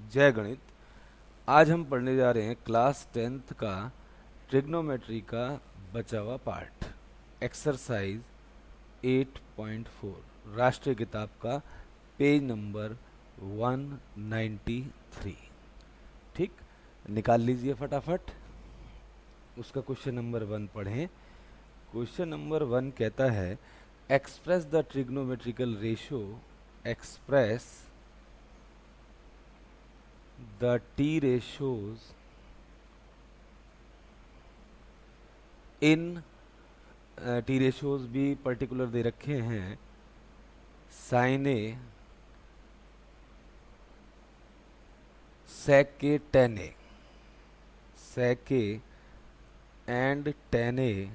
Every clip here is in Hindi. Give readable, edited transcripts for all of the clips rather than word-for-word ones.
जय गणित। आज हम पढ़ने जा रहे हैं क्लास 10th का ट्रिग्नोमेट्री का बचा हुआ पार्ट, एक्सरसाइज 8.4, राष्ट्रीय किताब का पेज नंबर 193। ठीक, निकाल लीजिए फटाफट। उसका क्वेश्चन नंबर 1 पढ़ें। क्वेश्चन नंबर 1 कहता है express the trigonometrical ratio, express the T ratios in, T ratios भी पर्टिकुलर दे रखे हैं, साइन ए सेक के tan A, sec A and tan A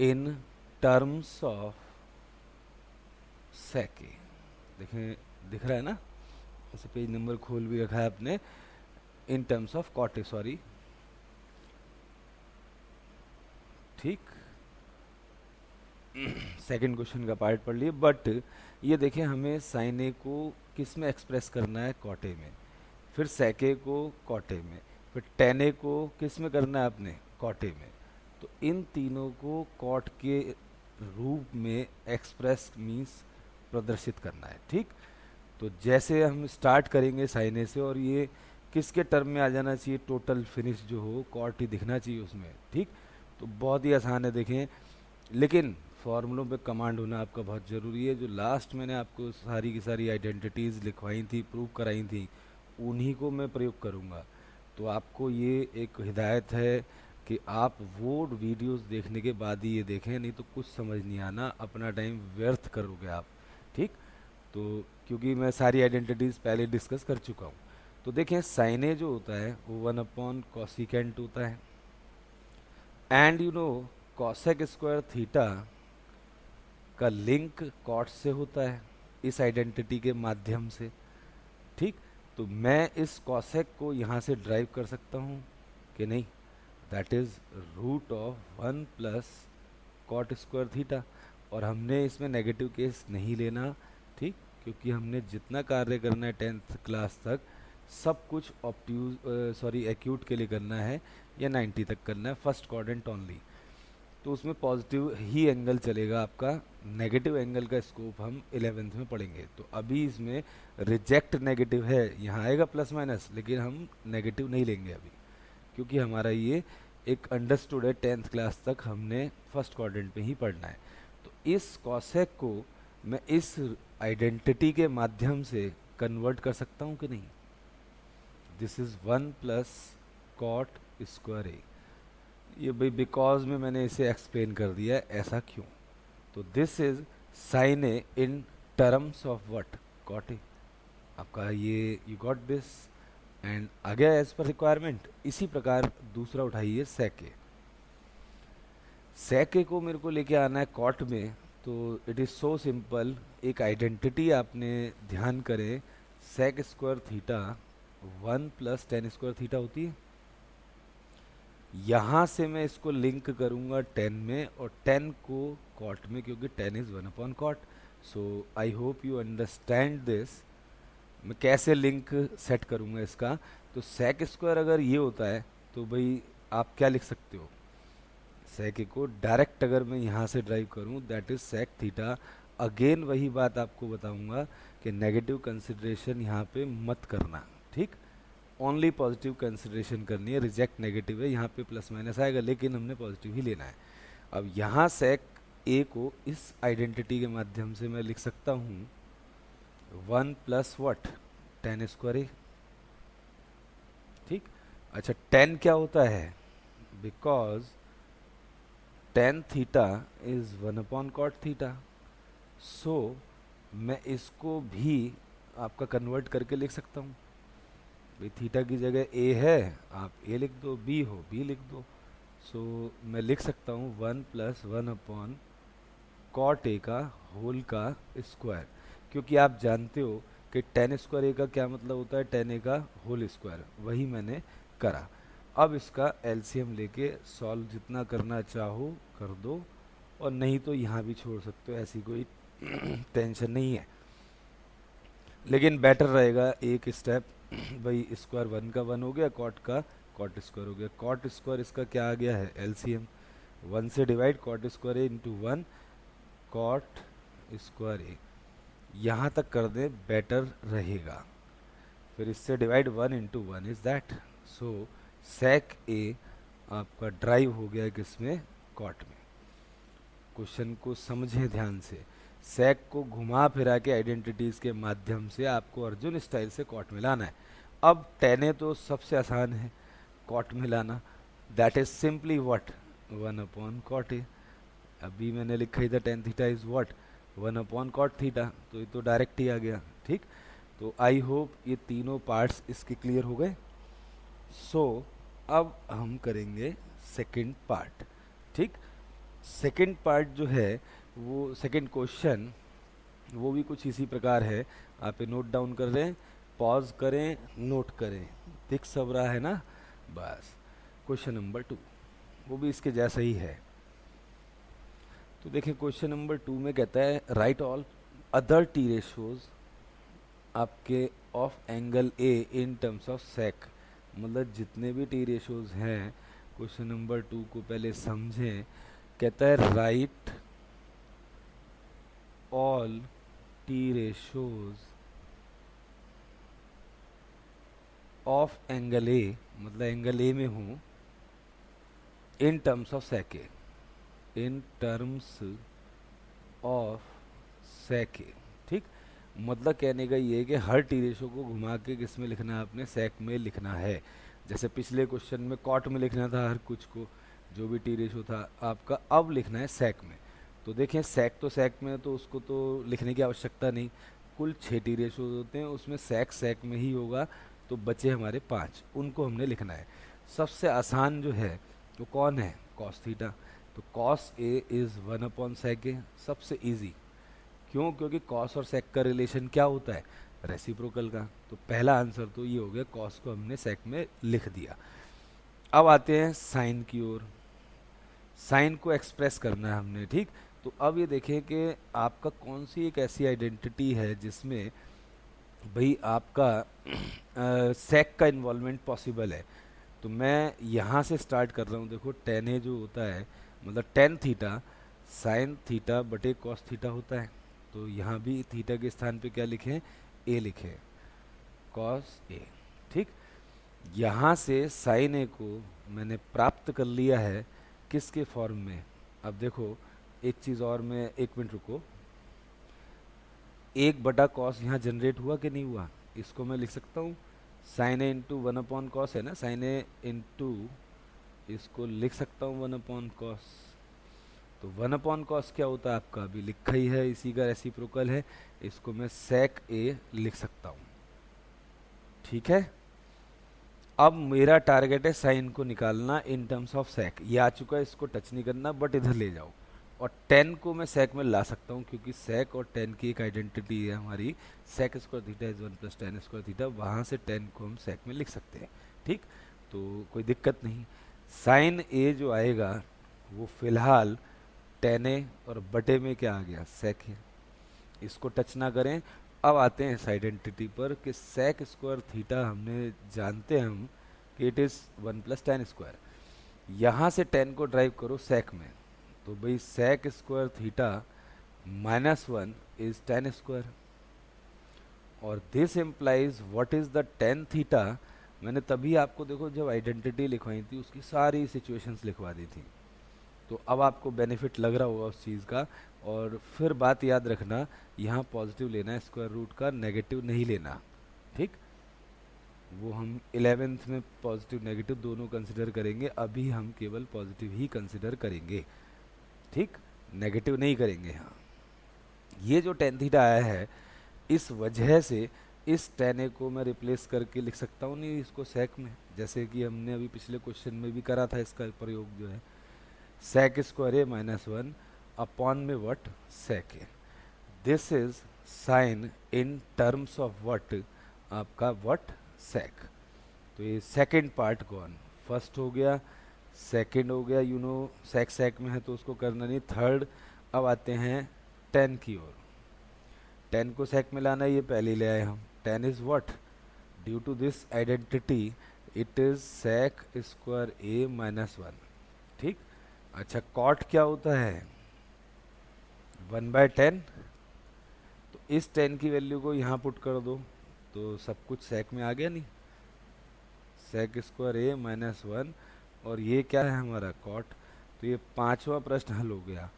in terms of sec A. देखें, दिख रहा है ना, ऐसे पेज नंबर खोल भी रखा है आपने। In terms of cot A, sorry, ठीक। सेकंड क्वेश्चन का पार्ट पढ़ लिए, बट ये देखें हमें साइन ए को किस में एक्सप्रेस करना है, कॉटे में, फिर सेके को कॉटे में, फिर टेन ए को किस में करना है आपने, कॉटे में। तो इन तीनों को कॉट के रूप में एक्सप्रेस मीन्स प्रदर्शित करना है। ठीक, तो जैसे हम स्टार्ट करेंगे साइन ए से, और ये किसके टर्म में आ जाना चाहिए, टोटल फिनिश जो हो कॉट ही दिखना चाहिए उसमें। ठीक, तो बहुत ही आसान है। देखें, लेकिन फॉर्मूलों पे कमांड होना आपका बहुत ज़रूरी है। जो लास्ट मैंने आपको सारी की सारी आइडेंटिटीज़ लिखवाई थी, प्रूव कराई थी, उन्हीं को मैं प्रयोग करूँगा। तो आपको ये एक हिदायत है कि आप वो वीडियोस देखने के बाद ही ये देखें, नहीं तो कुछ समझ नहीं आना, अपना टाइम व्यर्थ करोगे आप। ठीक, तो क्योंकि मैं सारी आइडेंटिटीज़ पहले डिस्कस कर चुका हूँ। तो देखें, साइन ए जो होता है वो 1/कोसिकेंट होता है, and you know cosec square theta का लिंक कॉट से होता है इस आइडेंटिटी के माध्यम से। ठीक, तो मैं इस कॉसेक को यहाँ से ड्राइव कर सकता हूँ कि नहीं, that is root of 1 + cot square theta. और हमने इसमें नेगेटिव केस नहीं लेना, ठीक, क्योंकि हमने जितना कार्य करना है 10th क्लास तक सब कुछ ऑप्ट्यूज सॉरी एक्यूट के लिए करना है, या 90 तक करना है, फर्स्ट क्वाड्रेंट ओनली। तो उसमें पॉजिटिव ही एंगल चलेगा आपका, नेगेटिव एंगल का स्कोप हम 11th में पढ़ेंगे। तो अभी इसमें रिजेक्ट नेगेटिव है, यहाँ आएगा प्लस माइनस, लेकिन हम नेगेटिव नहीं लेंगे अभी, क्योंकि हमारा ये एक अंडरस्टूड है, 10th क्लास तक हमने फर्स्ट क्वाड्रेंट पे ही पढ़ना है। तो इस कॉसेक को मैं इस आइडेंटिटी के माध्यम से कन्वर्ट कर सकता हूँ कि नहीं। दिस इज 1 + कॉट स्क्वायर ए। ये भाई बिकॉज में मैंने इसे एक्सप्लेन कर दिया है, ऐसा क्यों। तो this is sine A in terms of what, cot A. आपका ये यू गॉट दिस, एंड आ गया एज पर रिक्वायरमेंट। इसी प्रकार दूसरा उठाइए, सेके। सेके को मेरे को लेके आना है कॉट में, तो इट इज़ सो सिंपल। एक आइडेंटिटी आपने ध्यान करें, sec square theta 1 + tan square theta होती है। यहाँ से मैं इसको लिंक करूँगा 10 में, और 10 को कॉट में, क्योंकि 10 इज़ 1/कॉट। So I hope you understand this. मैं कैसे लिंक सेट करूँगा इसका। तो सेक स्क्वायर अगर ये होता है तो भाई आप क्या लिख सकते हो, सेक को डायरेक्ट अगर मैं यहाँ से ड्राइव करूँ, that is sec theta. Again वही बात आपको बताऊँगा कि नेगेटिव कंसिडरेशन यहाँ पे मत करना। ठीक, ओनली पॉजिटिव कंसिडरेशन करनी है। रिजेक्ट नेगेटिव है, यहाँ पे प्लस माइनस आएगा, लेकिन हमने पॉजिटिव ही लेना है। अब यहाँ सेक ए को इस आइडेंटिटी के माध्यम से मैं लिख सकता हूँ 1 + tan स्क्वायर ए। ठीक, अच्छा, टेन क्या होता है, बिकॉज टेन थीटा इज 1/कॉट थीटा। सो मैं इसको भी आपका कन्वर्ट करके लिख सकता हूँ। भाई थीटा की जगह ए है, आप ए लिख दो, बी हो बी लिख दो। सो मैं लिख सकता हूँ 1 + 1/कॉट ए का होल का स्क्वायर, क्योंकि आप जानते हो कि टेन स्क्वायर ए का क्या मतलब होता है, टेन ए का होल स्क्वायर। वही मैंने करा। अब इसका एलसीएम लेके सॉल्व जितना करना चाहो कर दो, और नहीं तो यहाँ भी छोड़ सकते हो, ऐसी कोई टेंशन नहीं है। लेकिन बेटर रहेगा एक स्टेप भाई, स्क्वायर वन का वन हो गया, कॉट का कॉट स्क्वायर हो गया। कॉट स्क्वायर इसका क्या आ गया है, एलसीएम। वन से divide, cot square A into one cot square A, यहाँ तक कर दें बेटर रहेगा। फिर इससे divide one into one is that, so sec A आपका ड्राइव हो गया किसमें, कॉट में। क्वेश्चन को समझें ध्यान से, सेक को घुमा फिरा के आइडेंटिटीज के माध्यम से आपको अर्जुन स्टाइल से कॉट में लाना है। अब टेने तो सबसे आसान है कॉट में लाना, that is simply what, one upon cot A. अभी मैंने लिखा ही था tan theta is what, one upon cot theta, तो ये तो डायरेक्ट ही आ गया। ठीक, तो आई होप ये तीनों पार्ट्स इसके क्लियर हो गए। सो अब हम करेंगे सेकंड पार्ट। ठीक, सेकंड पार्ट जो है वो सेकंड क्वेश्चन, वो भी कुछ इसी प्रकार है। आप ये नोट डाउन कर रहे हैं, पॉज करें, नोट करें, दिख सब रहा है ना। बस क्वेश्चन नंबर 2 वो भी इसके जैसा ही है। तो देखिए क्वेश्चन नंबर 2 में कहता है right all other T ratios आपके of angle A in terms of sec. मतलब जितने भी टी रेशोज हैं, क्वेश्चन नंबर 2 को पहले समझें। कहता है right all T ratios of angle A, मतलब एंगल ए में हूँ, in terms of sec A, in terms of sec A. ठीक, मतलब कहने का ये है कि हर टी रेशो को घुमा के किस में लिखना है, आपने सेक में लिखना है। जैसे पिछले क्वेश्चन में कॉट में लिखना था हर कुछ को, जो भी टी रेशो था आपका, अब लिखना है सेक में। तो देखें सेक तो सेक में, तो उसको तो लिखने की आवश्यकता नहीं। कुल 6 टी रेशोज होते हैं, उसमें सेक सेक में ही होगा, तो बचे हमारे 5, उनको हमने लिखना है। सबसे आसान जो है वो कौन है, कॉस थीटा। तो cos A is one upon sec A, सबसे इजी। क्यों, क्योंकि कॉस और सेक का रिलेशन क्या होता है, रेसिप्रोकल का। तो पहला आंसर तो ये हो गया, कॉस को हमने सेक में लिख दिया। अब आते हैं साइन की ओर, साइन को एक्सप्रेस करना है हमने। ठीक, तो अब ये देखें कि आपका कौन सी एक ऐसी आइडेंटिटी है जिसमें भाई आपका सेक का इन्वॉल्वमेंट पॉसिबल है। तो मैं यहाँ से स्टार्ट कर रहा हूँ। देखो टेन ए जो होता है, मतलब टेन थीटा साइन थीटा बटे कॉस थीटा होता है। तो यहाँ भी थीटा के स्थान पे क्या लिखें, ए लिखें, कॉस ए। ठीक, यहाँ से साइन ए को मैंने प्राप्त कर लिया है किसके फॉर्म में। अब देखो एक चीज़ और, मैं एक मिनट रुको, एक बटा कॉस यहाँ जनरेट हुआ कि नहीं हुआ, इसको मैं लिख सकता हूँ sign A into one upon cos है ना, साइन ए इंटू, इसको लिख सकता हूँ वन अपॉन कॉस। तो वन अपॉन कॉस क्या होता है आपका, अभी लिखा ही है, इसी का रेसिप्रोकल है, इसको मैं सेक ए लिख सकता हूँ। ठीक है, अब मेरा टारगेट है साइन को निकालना इन टर्म्स ऑफ सेक। ये आ चुका है, इसको टच नहीं करना, बट इधर ले जाओ। और टेन को मैं सेक में ला सकता हूँ, क्योंकि सेक और टेन की एक आइडेंटिटी है हमारी, sec square theta is one plus tan square theta, वहाँ से टेन को हम सेक में लिख सकते हैं। ठीक, तो कोई दिक्कत नहीं। साइन ए जो आएगा वो फिलहाल टेन ए और बटे में क्या आ गया, सेक है, इसको टच ना करें। अब आते हैं इस आइडेंटिटी पर कि सेक स्क्वायर थीटा हमने जानते हैं हम कि it is one plus tan square. यहाँ से टेन को ड्राइव करो सेक में, तो भाई sec square theta minus one is tan square, और this implies what is the tan theta. मैंने तभी आपको देखो जब आइडेंटिटी लिखवाई थी उसकी सारी सिचुएशंस लिखवा दी थी, तो अब आपको बेनिफिट लग रहा होगा उस चीज़ का। और फिर बात याद रखना, यहाँ पॉजिटिव लेना है स्क्वायर रूट का, नेगेटिव नहीं लेना। ठीक, वो हम 11th में पॉजिटिव नेगेटिव दोनों कंसिडर करेंगे, अभी हम केवल पॉजिटिव ही कंसिडर करेंगे। ठीक, नेगेटिव नहीं करेंगे। हाँ, ये जो टेन थीटा आया है, इस वजह से इस टेन ए को मैं रिप्लेस करके लिख सकता हूँ नहीं इसको सेक में, जैसे कि हमने अभी पिछले क्वेश्चन में भी करा था। इसका प्रयोग जो है sec square A minus one upon में what, sec A. This is sine in terms of what, आपका वट, सेक। तो ये सेकंड पार्ट गॉन, फर्स्ट हो गया, सेकंड हो गया, यू नो सेक सेक में है तो उसको करना नहीं। थर्ड, अब आते हैं टेन की ओर। टेन को सेक में लाना है, ये पहले ले आए हम। Tan is what, due to this identity it is sec square A minus one. ठीक। अच्छा, कॉट क्या होता है, 1/10। तो इस 10 की वैल्यू को यहाँ पुट कर दो तो सब कुछ सेक में आ गया नहीं, सेक स्क्वायर ए माइनस वन, और ये क्या है हमारा कॉट। तो ये पांचवा प्रश्न हल हो गया।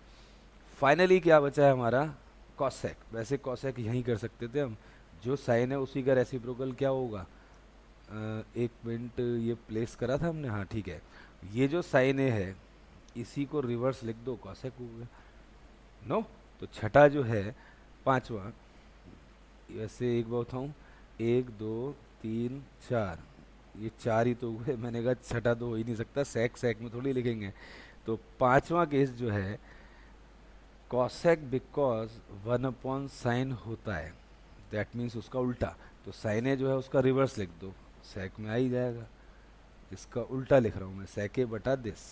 फाइनली क्या बचा है हमारा, कॉसेक। वैसे कॉसेक यहीं कर सकते थे हम, जो साइन है उसी का रेसिप्रोकल क्या होगा। एक मिनट, ये प्लेस करा था हमने, हाँ ठीक है। ये जो साइन है इसी को रिवर्स लिख दो, कॉसेक हो गया। नो, तो छठा जो है, पांचवा, वैसे एक बार उठाऊं, 1 2 3 4, ये चार ही तो हुए, मैंने कहा छठा तो हो ही नहीं सकता, सेक सेक में थोड़ी लिखेंगे। तो पांचवा केस जो है कॉसेक, बिकॉज 1/sin होता है, दैट मीन्स उसका उल्टा। तो साइन ए जो है उसका रिवर्स लिख दो, सेक में आ ही जाएगा। इसका उल्टा लिख रहा हूँ मैं, सेके बटा दिस।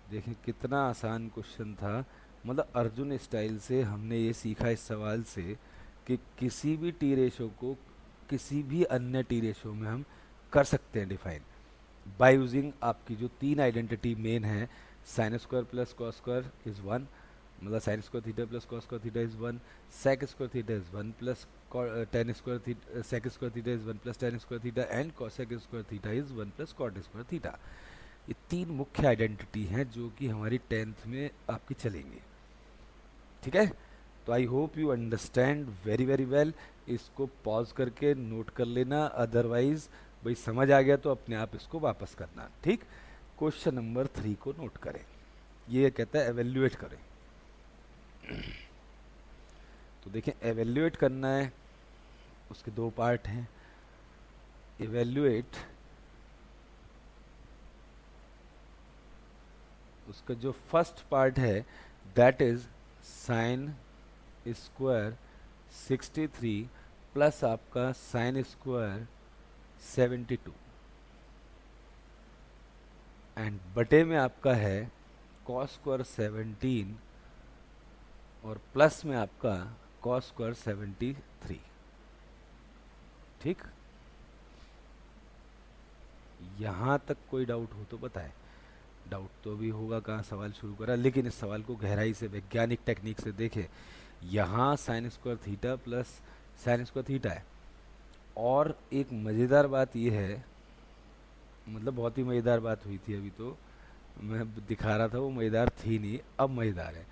देखें कितना आसान क्वेश्चन था, मतलब अर्जुन स्टाइल से हमने ये सीखा इस सवाल से कि किसी भी टी रेशो को किसी भी अन्य टी रेशो में हम कर सकते हैं डिफाइन बाय यूजिंग आपकी जो तीन आइडेंटिटी मेन है, sine square plus cos square is one, मतलब sine square theta plus cos square theta is one, sec square theta is one plus tan square theta, sec square theta is one plus tan square theta, and cosec square theta is one plus cot square theta. ये तीन मुख्य आइडेंटिटी हैं जो कि हमारी 10th में आपकी चलेंगी। ठीक है, तो आई hope you understand very very well. इसको पॉज करके नोट कर लेना, अदरवाइज भाई समझ आ गया तो अपने आप इसको वापस करना। ठीक, क्वेश्चन नंबर 3 को नोट करें, ये कहता है एवेल्युएट करें। तो देखें, एवेल्युएट करना है, उसके दो पार्ट हैं। एवेल्युएट, उसका जो फर्स्ट पार्ट है that is sine square 63 plus आपका साइन स्क्वायर 72, एंड बटे में आपका है कॉस स्क्वायर 17 और प्लस में आपका कॉस स्क्वायर 73। ठीक, यहां तक कोई डाउट हो तो बताएं। डाउट तो भी होगा, कहाँ सवाल शुरू करा, लेकिन इस सवाल को गहराई से वैज्ञानिक टेक्निक से देखें। यहाँ sign square theta plus sign square theta है, और एक मज़ेदार बात यह है, मतलब बहुत ही मज़ेदार बात हुई थी अभी, तो मैं दिखा रहा था, वो मज़ेदार थी नहीं, अब मज़ेदार है।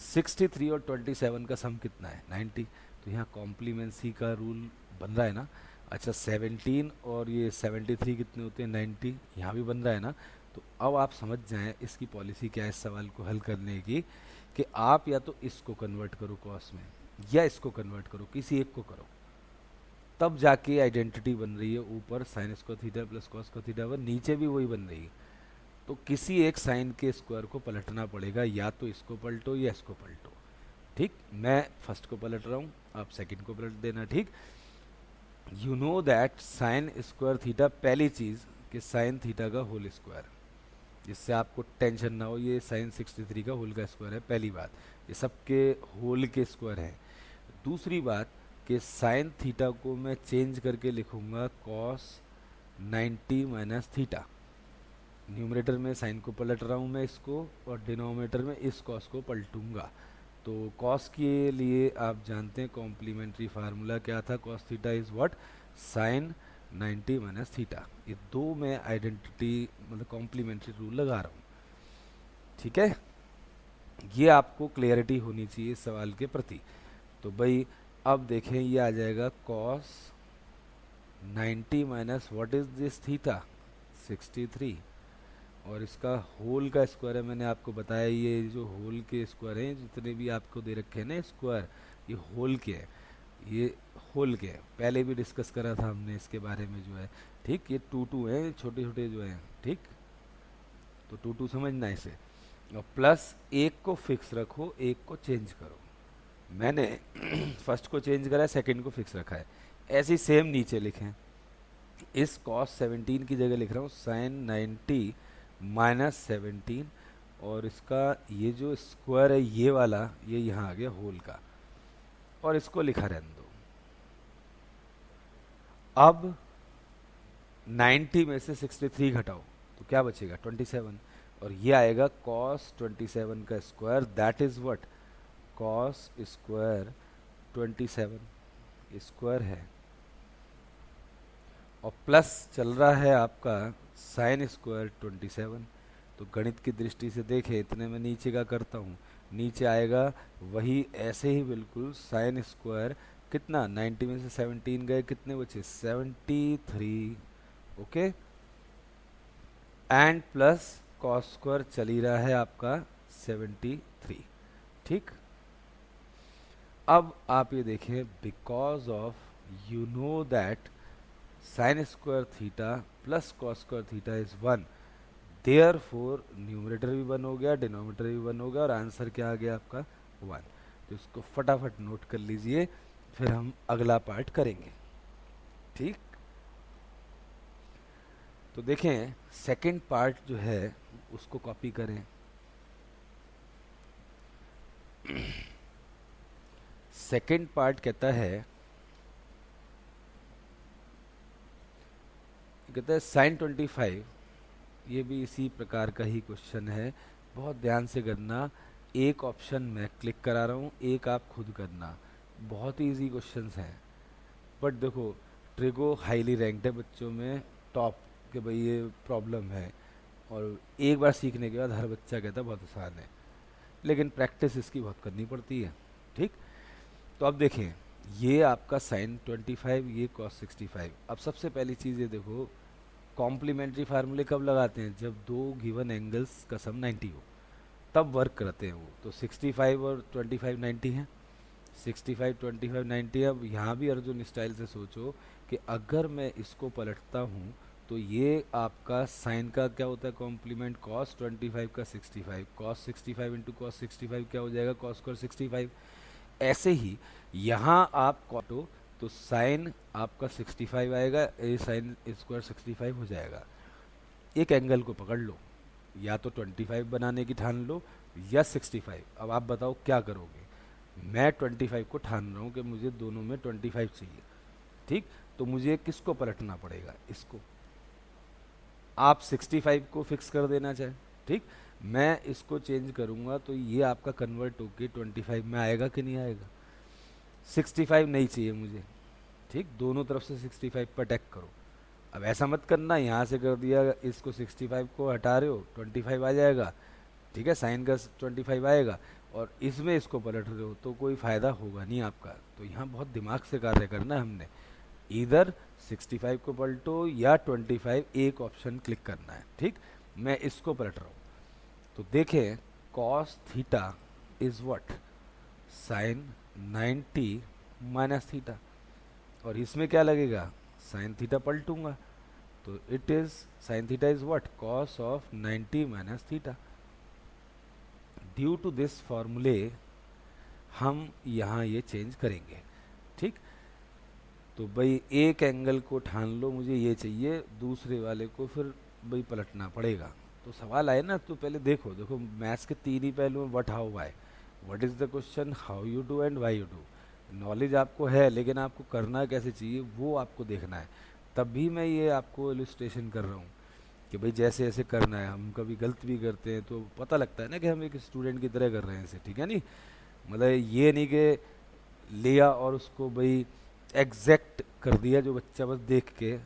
63 और 27 का सम कितना है, 90। तो यहाँ कॉम्प्लीमेंसी का रूल बन रहा है ना। अच्छा, 17 और ये 73 कितने होते हैं, 90, यहाँ भी बन रहा है ना। तो अब आप समझ जाएं इसकी पॉलिसी क्या है इस सवाल को हल करने की, कि आप या तो इसको कन्वर्ट करो कॉस में, या इसको कन्वर्ट करो, किसी एक को करो, तब जाके आइडेंटिटी बन रही है। ऊपर sign square theta plus cos square theta, पर नीचे भी वही बन रही है। तो किसी एक साइन के स्क्वायर को पलटना पड़ेगा, या तो इसको पलटो या इसको पलटो। ठीक, मैं फर्स्ट को पलट रहा हूँ, आप सेकंड को पलट देना। ठीक, you know that sine square theta, पहली चीज़ कि साइन थीटा का होल स्क्वायर, जिससे आपको टेंशन ना हो, ये साइन 63 का होल का स्क्वायर है, पहली बात, ये सबके होल के स्क्वायर है। दूसरी बात कि साइन थीटा को मैं चेंज करके लिखूंगा कॉस 90 माइनस थीटा। न्यूमरेटर में साइन को पलट रहा हूँ मैं इसको, और डिनोमिनेटर में इस कॉस को पलटूंगा। तो कॉस के लिए आप जानते हैं कॉम्प्लीमेंट्री फार्मूला क्या था, cos theta is what, sine 90 minus theta. ये दो मैं आइडेंटिटी, मतलब कॉम्प्लीमेंट्री रूल लगा रहा हूँ। ठीक है, ये आपको क्लियरिटी होनी चाहिए इस सवाल के प्रति। तो भाई अब देखें, ये आ जाएगा cos 90 minus what is this theta, 63, और इसका होल का स्क्वायर है। मैंने आपको बताया ये जो होल के स्क्वायर हैं, जितने भी आपको दे रखे हैं ना स्क्वायर, ये होल के है, ये होल के है, पहले भी डिस्कस करा था हमने इसके बारे में जो है। ठीक, ये 2 हैं, छोटे छोटे जो हैं। ठीक, तो 2 समझना इसे, और प्लस एक को फिक्स रखो, एक को चेंज करो। मैंने फर्स्ट को चेंज करा है, सेकंड को फिक्स रखा है। ऐसे ही सेम नीचे लिखें, इस कॉस 17 की जगह लिख रहा हूँ साइन 90 माइनस 17, और इसका ये जो स्क्वायर है ये वाला, ये यहाँ आ गया होल का। और इसको लिखा रहने दो। अब 90 में से 63 घटाओ तो क्या बचेगा 27, और ये आएगा cos 27 का square, that is what cos square 27 square है, और प्लस चल रहा है आपका साइन स्क्वायर 27। तो गणित की दृष्टि से देखें, इतने में नीचे का करता हूँ, नीचे आएगा वही ऐसे ही बिल्कुल साइन स्क्वायर, कितना 90 में से 17 गए, कितने बचे 73, okay, and plus cos square चल ही रहा है आपका 73, ठीक। अब आप ये देखें, because of you know that sine square theta plus cos square theta is 1, therefore numerator भी 1 हो गया, डिनोमिनेटर भी 1 हो गया, और आंसर क्या आ गया आपका 1। तो इसको फटाफट नोट कर लीजिए, फिर हम अगला पार्ट करेंगे, ठीक। तो देखें सेकंड पार्ट जो है उसको कॉपी करें। सेकंड पार्ट कहता है साइन 25, ये भी इसी प्रकार का ही क्वेश्चन है, बहुत ध्यान से करना। एक ऑप्शन मैं क्लिक करा रहा हूँ, एक आप खुद करना, बहुत ही इजी क्वेश्चंस हैं, बट देखो ट्रिगो हाईली रैंक्ड है बच्चों में, टॉप के भाई ये प्रॉब्लम है, और एक बार सीखने के बाद हर बच्चा कहता है बहुत आसान है, लेकिन प्रैक्टिस इसकी बहुत करनी पड़ती है, ठीक। तो अब देखें, ये आपका साइन 25, ये कॉस 65। अब सबसे पहली चीज़ ये देखो, कॉम्प्लीमेंट्री फार्मूले कब लगाते हैं, जब दो गिवन एंगल्स का सम 90 हो, तब वर्क करते हैं वो। तो 65 और 25 90 है, 65 25 90। अब यहाँ भी अर्जुन स्टाइल से सोचो कि अगर मैं इसको पलटता हूँ तो ये आपका साइन का क्या होता है कॉम्प्लीमेंट, कॉस 25 का 65, कॉस 65 इंटू कॉस 65 क्या हो जाएगा कॉस स्क्वायर 65। ऐसे ही यहाँ आप काटो तो साइन आपका 65 आएगा, ये साइन स्क्वायर 65 हो जाएगा। एक एंगल को पकड़ लो, या तो 25 बनाने की ठान लो या 65। अब आप बताओ क्या करोगे। मैं 25 को ठान रहा हूँ कि मुझे दोनों में 25 चाहिए, ठीक। तो मुझे किसको पलटना पड़ेगा, इसको। आप 65 को फिक्स कर देना चाहे, ठीक। मैं इसको चेंज करूँगा तो ये आपका कन्वर्ट होके 25 में आएगा कि नहीं आएगा। 65 नहीं चाहिए मुझे, ठीक। दोनों तरफ से 65 पर अटैक करो। अब ऐसा मत करना यहाँ से कर दिया, इसको 65 को हटा रहे हो 25 आ जाएगा, ठीक है, साइन का 25 आएगा, और इसमें इसको पलट रहे हो तो कोई फ़ायदा होगा नहीं आपका। तो यहाँ बहुत दिमाग से कार्य करना है हमने, इधर 65 को पलटो या 25, एक ऑप्शन क्लिक करना है, ठीक। मैं इसको पलट रहा हूँ तो देखें cos theta is what sine 90 minus theta, और इसमें क्या लगेगा साइन थीटा पलटूंगा तो it is sine theta is what cos of 90 minus theta. Due to this फॉर्मूले हम यहाँ ये चेंज करेंगे, ठीक। तो भाई एक एंगल को ठान लो मुझे ये चाहिए, दूसरे वाले को फिर भाई पलटना पड़ेगा। तो सवाल आए ना, तो पहले देखो देखो मैथ्स के तीन ही पहलू हैं, what how why. What is the question, how you do and why you do. Knowledge आपको है लेकिन आपको करना कैसे चाहिए वो आपको देखना है। तब भी मैं ये आपको इलस्ट्रेशन कर रहा हूँ कि भाई जैसे ऐसे करना है। हम कभी गलत भी करते हैं तो पता लगता है ना कि हम एक स्टूडेंट की तरह कर रहे हैं इसे, ठीक है नहीं। मतलब ये नहीं कि लिया और उसको भाई एग्जैक्ट कर दिया जो बच्चा बस देख के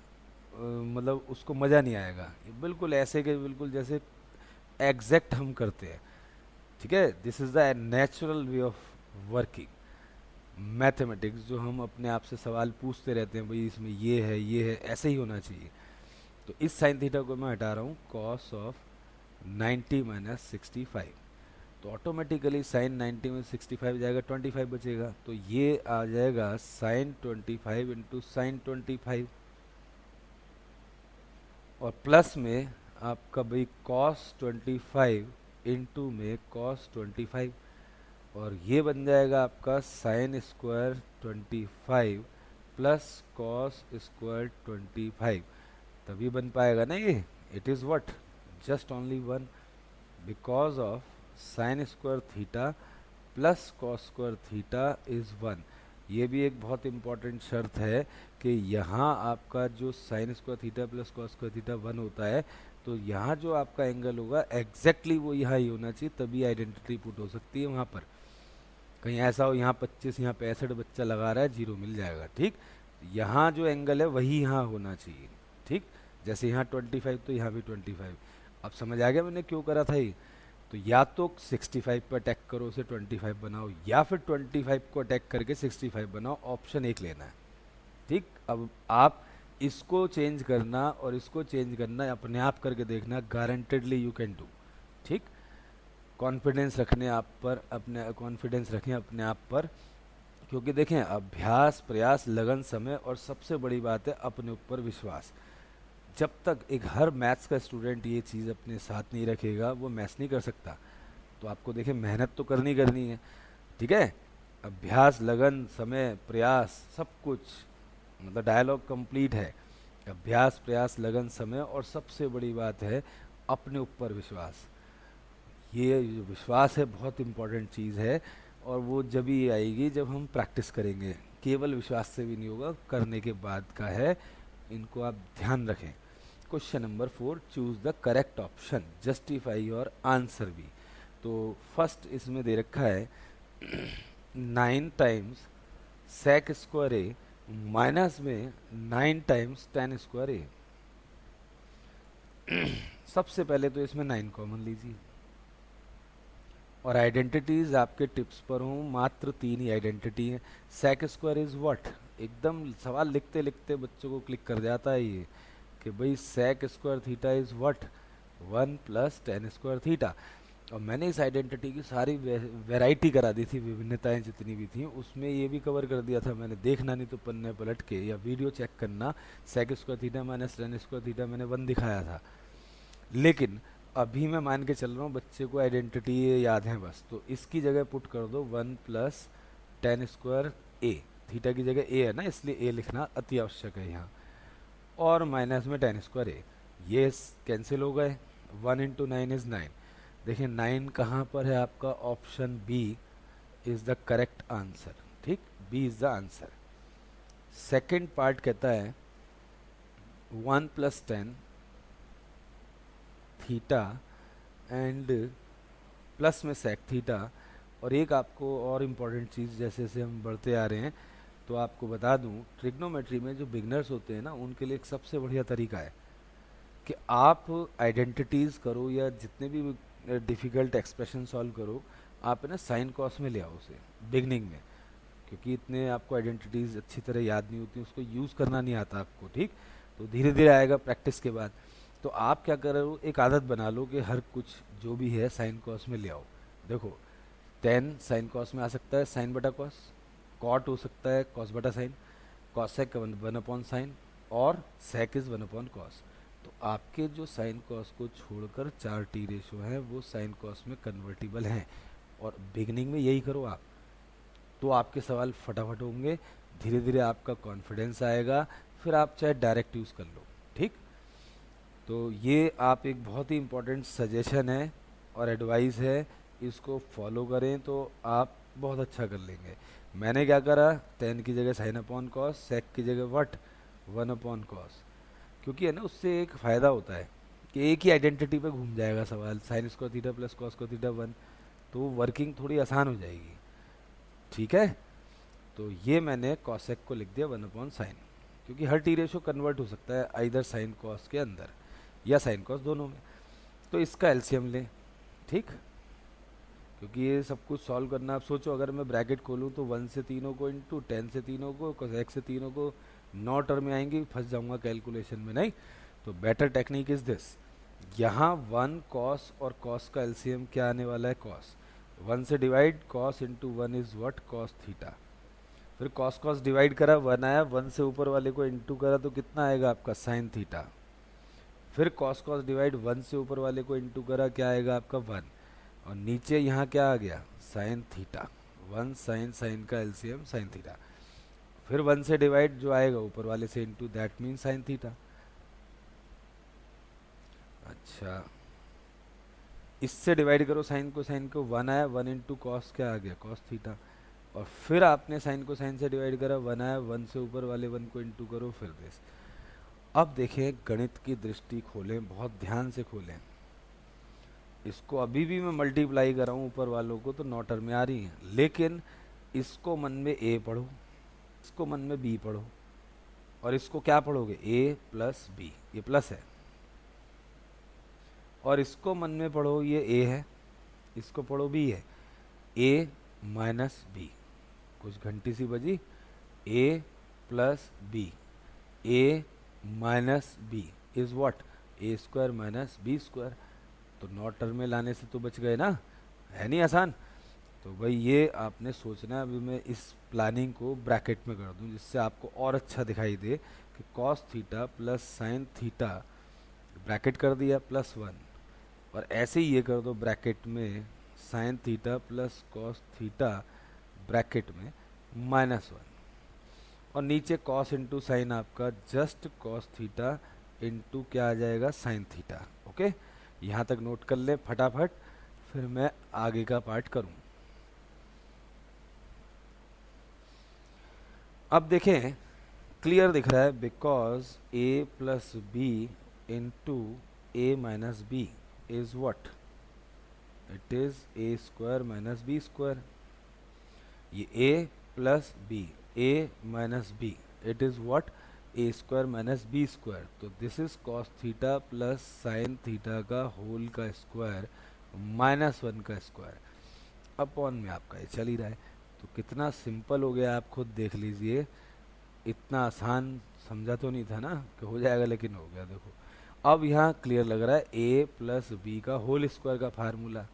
मतलब उसको मज़ा नहीं आएगा। ये बिल्कुल ऐसे के बिल्कुल जैसे एग्जैक्ट हम करते हैं, ठीक है। This is the natural way of working mathematics. जो हम अपने आप से सवाल पूछते रहते हैं भाई इसमें ये है, ऐसे ही होना चाहिए। तो इस साइन थीटा को मैं हटा रहा हूँ कॉस ऑफ 90 माइनस 65, तो ऑटोमेटिकली साइन 90 में 65 जाएगा, 25 बचेगा। तो ये आ जाएगा साइन 25 इंटू साइन 25, और प्लस में आपका भाई कॉस 25 इंटू में कॉस 25, और ये बन जाएगा आपका sine square 25 plus cos square 25। तभी बन पाएगा ना ये। It is what just only one, because of sine square theta plus cos square theta is 1। ये भी एक बहुत इंपॉर्टेंट शर्त है कि यहाँ आपका जो sign square theta plus cos square theta 1 होता है, तो यहाँ जो आपका एंगल होगा एग्जैक्टली वो यहाँ ही होना चाहिए, तभी आइडेंटिटी पुट हो सकती है वहाँ पर। कहीं ऐसा हो यहाँ 25 यहाँ 65 बच्चा लगा रहा है, जीरो मिल जाएगा, ठीक। यहाँ जो एंगल है वही यहाँ होना चाहिए, ठीक। जैसे यहाँ 25 तो यहाँ भी 25। अब समझ आ गया मैंने क्यों करा था ये। तो या तो 65 पर अटैक करो उसे 25 बनाओ, या फिर 25 को अटैक करके 65 बनाओ, ऑप्शन एक लेना है, ठीक। अब आप इसको चेंज करना और इसको चेंज करना अपने आप करके देखना, गारंटेडली यू कैन डू, ठीक। कॉन्फिडेंस रखने आप पर, अपने कॉन्फिडेंस रखें अपने आप पर, क्योंकि देखें अभ्यास प्रयास लगन समय और सबसे बड़ी बात है अपने ऊपर विश्वास। जब तक एक हर मैथ्स का स्टूडेंट ये चीज़ अपने साथ नहीं रखेगा वो मैथ्स नहीं कर सकता। तो आपको देखें मेहनत तो करनी करनी है, ठीक है। अभ्यास लगन समय प्रयास सब कुछ, मतलब डायलॉग कंप्लीट है। अभ्यास प्रयास लगन समय और सबसे बड़ी बात है अपने ऊपर विश्वास। ये जो विश्वास है बहुत इम्पोर्टेंट चीज़ है, और वो जब ही आएगी जब हम प्रैक्टिस करेंगे। केवल विश्वास से भी नहीं होगा, करने के बाद का है, इनको आप ध्यान रखें। Question number 4, choose the correct option, justify your answer भी। तो फर्स्ट इसमें दे रखा है 9 times sec square A minus में 9 टाइम्स टेन स्क्वायर ए। सबसे पहले तो इसमें 9 कॉमन लीजिए, और आइडेंटिटीज आपके टिप्स पर हूँ, मात्र 3 ही आइडेंटिटी है। सेक स्क्वायर इज व्हाट, एकदम सवाल लिखते लिखते बच्चों को क्लिक कर जाता है ये कि भाई sec square theta is what, 1 plus tan square theta. और मैंने इस आइडेंटिटी की सारी वैरायटी करा दी थी, विभिन्नताएं जितनी भी थी उसमें ये भी कवर कर दिया था मैंने। देखना नहीं तो पन्ने पलट के या वीडियो चेक करना, sec square theta minus tan square theta मैंने 1 दिखाया था। लेकिन अभी मैं मान के चल रहा हूँ बच्चे को आइडेंटिटी याद है बस, तो इसकी जगह पुट कर दो 1 प्लस टेन स्क्वायर ए। थीटा की जगह ए है ना, इसलिए ए लिखना अति आवश्यक है यहाँ, और माइनस में टेन स्क्वायर ए। ये कैंसिल हो गए, 1 इंटू 9 इज 9। देखिए 9 कहाँ पर है आपका, option B is the correct answer, ठीक। B is the answer. Second part कहता है 1 plus tan theta and plus में सेक थीटा। और एक आपको और इम्पॉर्टेंट चीज़, जैसे जैसे हम बढ़ते आ रहे हैं तो आपको बता दूं, ट्रिग्नोमेट्री में जो बिगनर्स होते हैं ना उनके लिए एक सबसे बढ़िया तरीका है कि आप आइडेंटिटीज़ करो या जितने भी डिफ़िकल्ट एक्सप्रेशन सॉल्व करो, आप है ना साइन कॉस में ले आओ उसे बिगनिंग में, क्योंकि इतने आपको आइडेंटिटीज़ अच्छी तरह याद नहीं होती, उसको यूज़ करना नहीं आता आपको, ठीक। तो धीरे धीरे आएगा प्रैक्टिस के बाद। तो आप क्या करो, एक आदत बना लो कि हर कुछ जो भी है साइन कॉस में ले आओ। देखो 10 साइन कॉस में आ सकता है, साइन बटा कॉस, कॉट हो सकता है कॉस बटा साइन, कॉसेक 1 अपॉन साइन, और सेक इज 1 अपॉन कॉस। तो आपके जो साइन कॉस को छोड़कर 4 टी रेशो हैं वो साइन कॉस में कन्वर्टिबल हैं, और बिगनिंग में यही करो आप, तो आपके सवाल फटाफट होंगे। धीरे धीरे आपका कॉन्फिडेंस आएगा, फिर आप चाहे डायरेक्ट यूज़ कर लो, ठीक। तो ये आप एक बहुत ही इम्पोर्टेंट सजेशन है और एडवाइस है, इसको फॉलो करें तो आप बहुत अच्छा कर लेंगे। मैंने क्या करा, 10 की जगह साइन अपॉन कॉस, सेक की जगह वट 1 अपॉन कॉस, क्योंकि है ना उससे एक फ़ायदा होता है कि एक ही आइडेंटिटी पे घूम जाएगा सवाल, sign square theta plus cos square theta 1, तो वर्किंग थोड़ी आसान हो जाएगी, ठीक है। तो ये मैंने कॉसेक को लिख दिया 1 अपॉन साइन, क्योंकि हर टी रेशो कन्वर्ट हो सकता है आइदर साइन कॉस के अंदर या साइन कॉस दोनों में। तो इसका एलसीएम लें, ठीक, क्योंकि ये सब कुछ सॉल्व करना। आप सोचो अगर मैं ब्रैकेट खोलूँ तो 1 से तीनों को इंटू 10 से तीनों को कोसेक से तीनों को, 9 टर्म में आएंगी, फंस जाऊंगा कैलकुलेशन में, नहीं। तो बेटर टेक्निक इज दिस, यहाँ 1 कॉस और कॉस का एलसीएम क्या आने वाला है, कॉस। 1 से divide, cos into 1 is what, cos theta. फिर कॉस कॉस डिवाइड करा 1 आया, 1 से ऊपर वाले को इंटू करा तो कितना आएगा आपका, साइन थीटा। फिर कॉस कॉस डिवाइड 1 से ऊपर वाले को इंटू करा, क्या आएगा आपका 1, और नीचे यहाँ क्या आ गया, साइन थीटा। 1 साइन, साइन का एलसीएम साइन थीटा। फिर 1 से डिवाइड जो आएगा ऊपर वाले से into, that mean sine theta. अच्छा, इससे डिवाइड करो साइन को, साइन को 1 आया, 1 इंटू कॉस क्या आ गया, कॉस थीटा। और फिर आपने साइन को साइन से डिवाइड करा, 1 आया, 1 से ऊपर वाले 1 को इंटू करो, फिर दिस। अब देखें, गणित की दृष्टि खोलें, बहुत ध्यान से खोलें। इसको अभी भी मैं मल्टीप्लाई कर रहा हूँ ऊपर वालों को, तो नौ टर्में आ रही हैं, लेकिन इसको मन में ए पढ़ो, इसको मन में बी पढ़ो, और इसको क्या पढ़ोगे, ए प्लस बी, ये प्लस है, और इसको मन में पढ़ो, ये ए है, इसको पढ़ो बी है, ए माइनस बी, कुछ घंटी सी बजी, A plus B, A minus B is what, A square minus B square. तो नौ टर्म में लाने से तो बच गए ना, है नहीं आसान। तो भाई ये आपने सोचना है। अभी मैं इस प्लानिंग को ब्रैकेट में कर दूं, जिससे आपको और अच्छा दिखाई दे कि cos theta plus sine theta, bracket कर दिया प्लस 1, और ऐसे ही ये कर दो ब्रैकेट में sine theta plus cos theta bracket में -1, और नीचे कॉस इंटू साइन आपका जस्ट कॉस थीटा इंटू क्या आ जाएगा, साइन थीटा। ओके, यहाँ तक नोट कर ले फटाफट, फिर मैं आगे का पार्ट करूँ। अब देखें, क्लियर दिख रहा है, because A plus B into A minus B is what, it is A square minus B square. ये A plus B, A minus B, it is what, A square minus B square. तो this is cos theta plus sine theta का होल का स्क्वायर -1 का स्क्वायर, अपॉन में आपका ये चल ही रहा है। तो कितना सिंपल हो गया, आप खुद देख लीजिए। इतना आसान समझा तो नहीं था ना कि हो जाएगा, लेकिन हो गया। देखो अब यहाँ क्लियर लग रहा है, ए प्लस बी का होल स्क्वायर का फार्मूला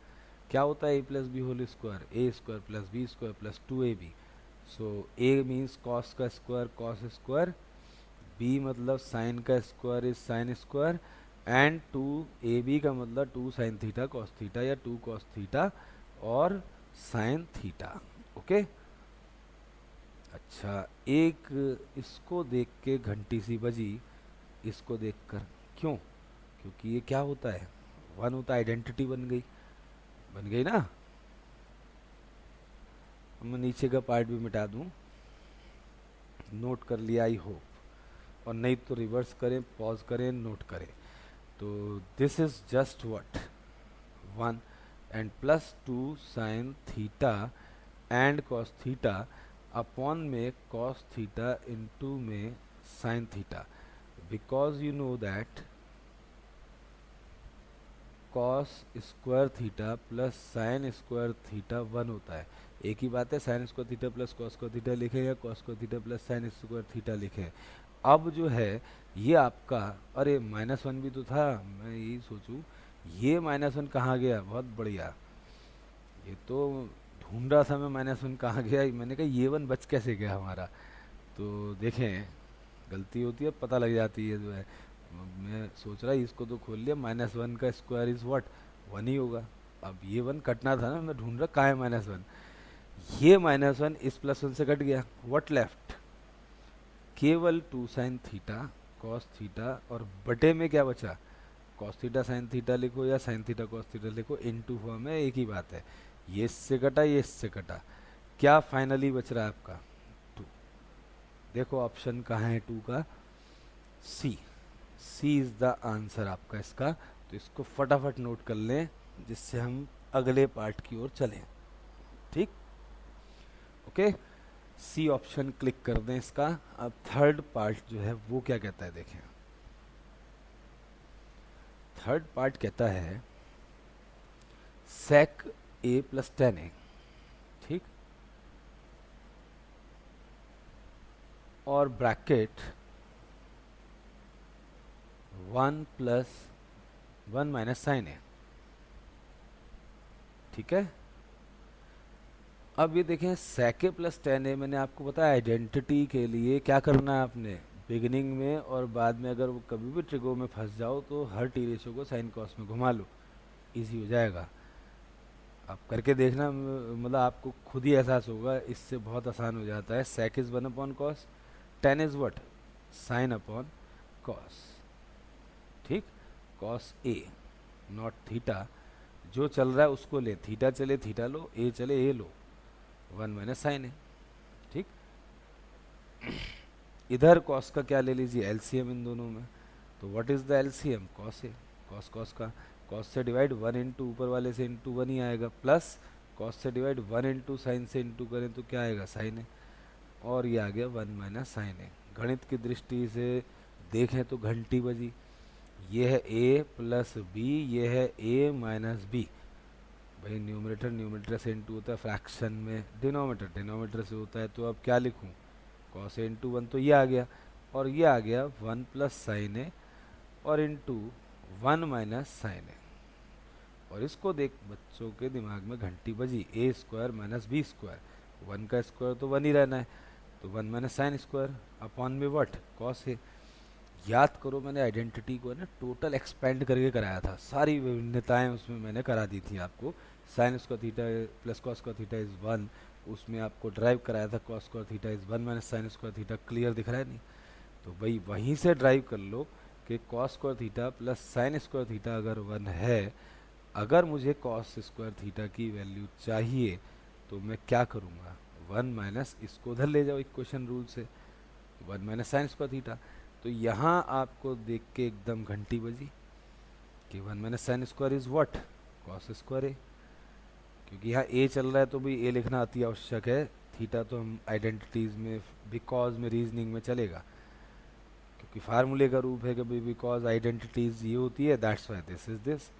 क्या होता है, A plus B whole square, A square plus B square plus 2ab। So A means cos का स्क्वायर कॉस स्क्वायर, बी मतलब साइन का square is sine square, and 2ab का मतलब 2 साइन थीटा कॉस थीटा, या 2 कॉस थीटा और साइन थीटा। ओके, अच्छा, एक इसको देख के घंटी सी बजी, इसको देखकर, क्यों, क्योंकि ये क्या होता है, 1 होता है, आइडेंटिटी बन गई ना। मैं नीचे का पार्ट भी मिटा दूं, नोट कर लिया आई होप, और नहीं तो रिवर्स करें, पॉज करें, नोट करें। तो this is just what 1 and plus 2 sine theta and cos theta upon में कॉस थीटा इंटू में sine theta, because you know that cos square theta plus sign square theta 1 होता है। एक ही बात है, sine square theta plus cos square theta लिखे या cos square theta plus sign square theta लिखे। अब जो है ये आपका, अरे -1 भी तो था, मैं यही सोचूं ये -1 कहाँ गया, बहुत बढ़िया, ये तो ढूंढ रहा था मैं, -1 कहाँ गया, मैंने कहा ये 1 बच कैसे गया हमारा। तो देखें, गलती होती है, पता लग जाती है जो है। मैं सोच रहा इसको तो खोल लिया, -1 का स्क्वायर इज व्हाट, 1 ही होगा। अब ये 1 कटना था ना, मैं ढूंढ रहा कहाँ है -1, ये -1 इस +1 से कट गया, व्हाट लेफ्ट, केवल 2 साइन थीटा कॉस थीटा, और बटे में क्या बचा, कॉस थीटा साइन थीटा लिखो या साइन थीटा कॉस थीटा लिखो, इनटू फॉर्म है, एक ही बात है। ये इससे कटा, ये इससे कटा, क्या फाइनली बच रहा है आपका 2। देखो ऑप्शन कहाँ है 2 का, सी, सी इज द आंसर आपका इसका। तो इसको फटाफट नोट कर लें, जिससे हम अगले पार्ट की ओर चलें। ठीक, ओके, सी ऑप्शन क्लिक कर दें इसका। अब थर्ड पार्ट जो है वो क्या कहता है, देखें। थर्ड पार्ट कहता है सेक ए प्लस 10a, ठीक, और bracket 1 plus 1 minus sine A, ठीक है। अब ये देखें, सेके प्लस 10a, मैंने आपको बताया आइडेंटिटी के लिए क्या करना है आपने, बिगिनिंग में और बाद में अगर वो कभी भी ट्रिगो में फंस जाओ तो हर टी रेशो को साइन कॉस में घुमा लो, इजी हो जाएगा। आप करके देखना, मतलब आपको खुद ही एहसास होगा, इससे बहुत आसान हो जाता है। Sec is 1 upon cos, 10 is what, sine upon cos, ठीक, कॉस ए नॉट थीटा, जो चल रहा है उसको ले, थीटा चले थीटा लो, ए चले ए लो, वन माइनस साइन ए। ठीक, इधर कॉस का क्या ले लीजिए, एलसीएम इन दोनों में। तो what is the LCM, cos A. Cos cos का, कॉस से डिवाइड वन इंटू ऊपर वाले से इंटू वन ही आएगा, प्लस कॉस से डिवाइड वन इंटू साइन से इंटू करें तो क्या आएगा, साइन ए। और ये आ गया वन माइनस साइन ए। गणित की दृष्टि से देखें तो घंटी बजी। ये है ए प्लस बी, ये है ए माइनस बी। भाई न्यूमरेटर न्यूमरेटर से इंटू होता है, फ्रैक्शन में डिनोमीटर डिनोमीटर से होता है, तो अब क्या लिखूं, कॉस ए इंटू वन, तो ये आ गया। और ये आ गया वन प्लस साइन ए और into one minus sine A. और इसको देख बच्चों के दिमाग में घंटी बजी, A square minus B square, one का स्क्वायर तो वन ही रहना है, तो one minus sine square upon में वट, कॉस ए। याद करो मैंने आइडेंटिटी को ना टोटल एक्सपेंड करके कराया था, सारी विभिन्नताएं उसमें मैंने करा दी थी आपको। Sign square theta plus cos square theta is one, उसमें आपको ड्राइव कराया था cos square theta is one minus sine square theta. Clear दिख रहा है नहीं? तो भाई वहीं से ड्राइव कर लो कि cos square theta plus sign square theta अगर वन है, अगर मुझे कॉस स्क्वायर थीटा की वैल्यू चाहिए तो मैं क्या करूँगा, वन माइनस, इसको उधर ले जाओ इक्वेशन रूल से, one minus sine square theta. तो यहाँ आपको देख के एकदम घंटी बजी कि one minus sine square is what, cos square A. क्योंकि यहाँ ए चल रहा है तो भी ए लिखना अति आवश्यक है, थीटा तो हम आइडेंटिटीज में, बिकॉज में, रीजनिंग में चलेगा, क्योंकि फार्मूले का रूप है कि भाई बिकॉज आइडेंटिटीज ये होती है, that's why this is this.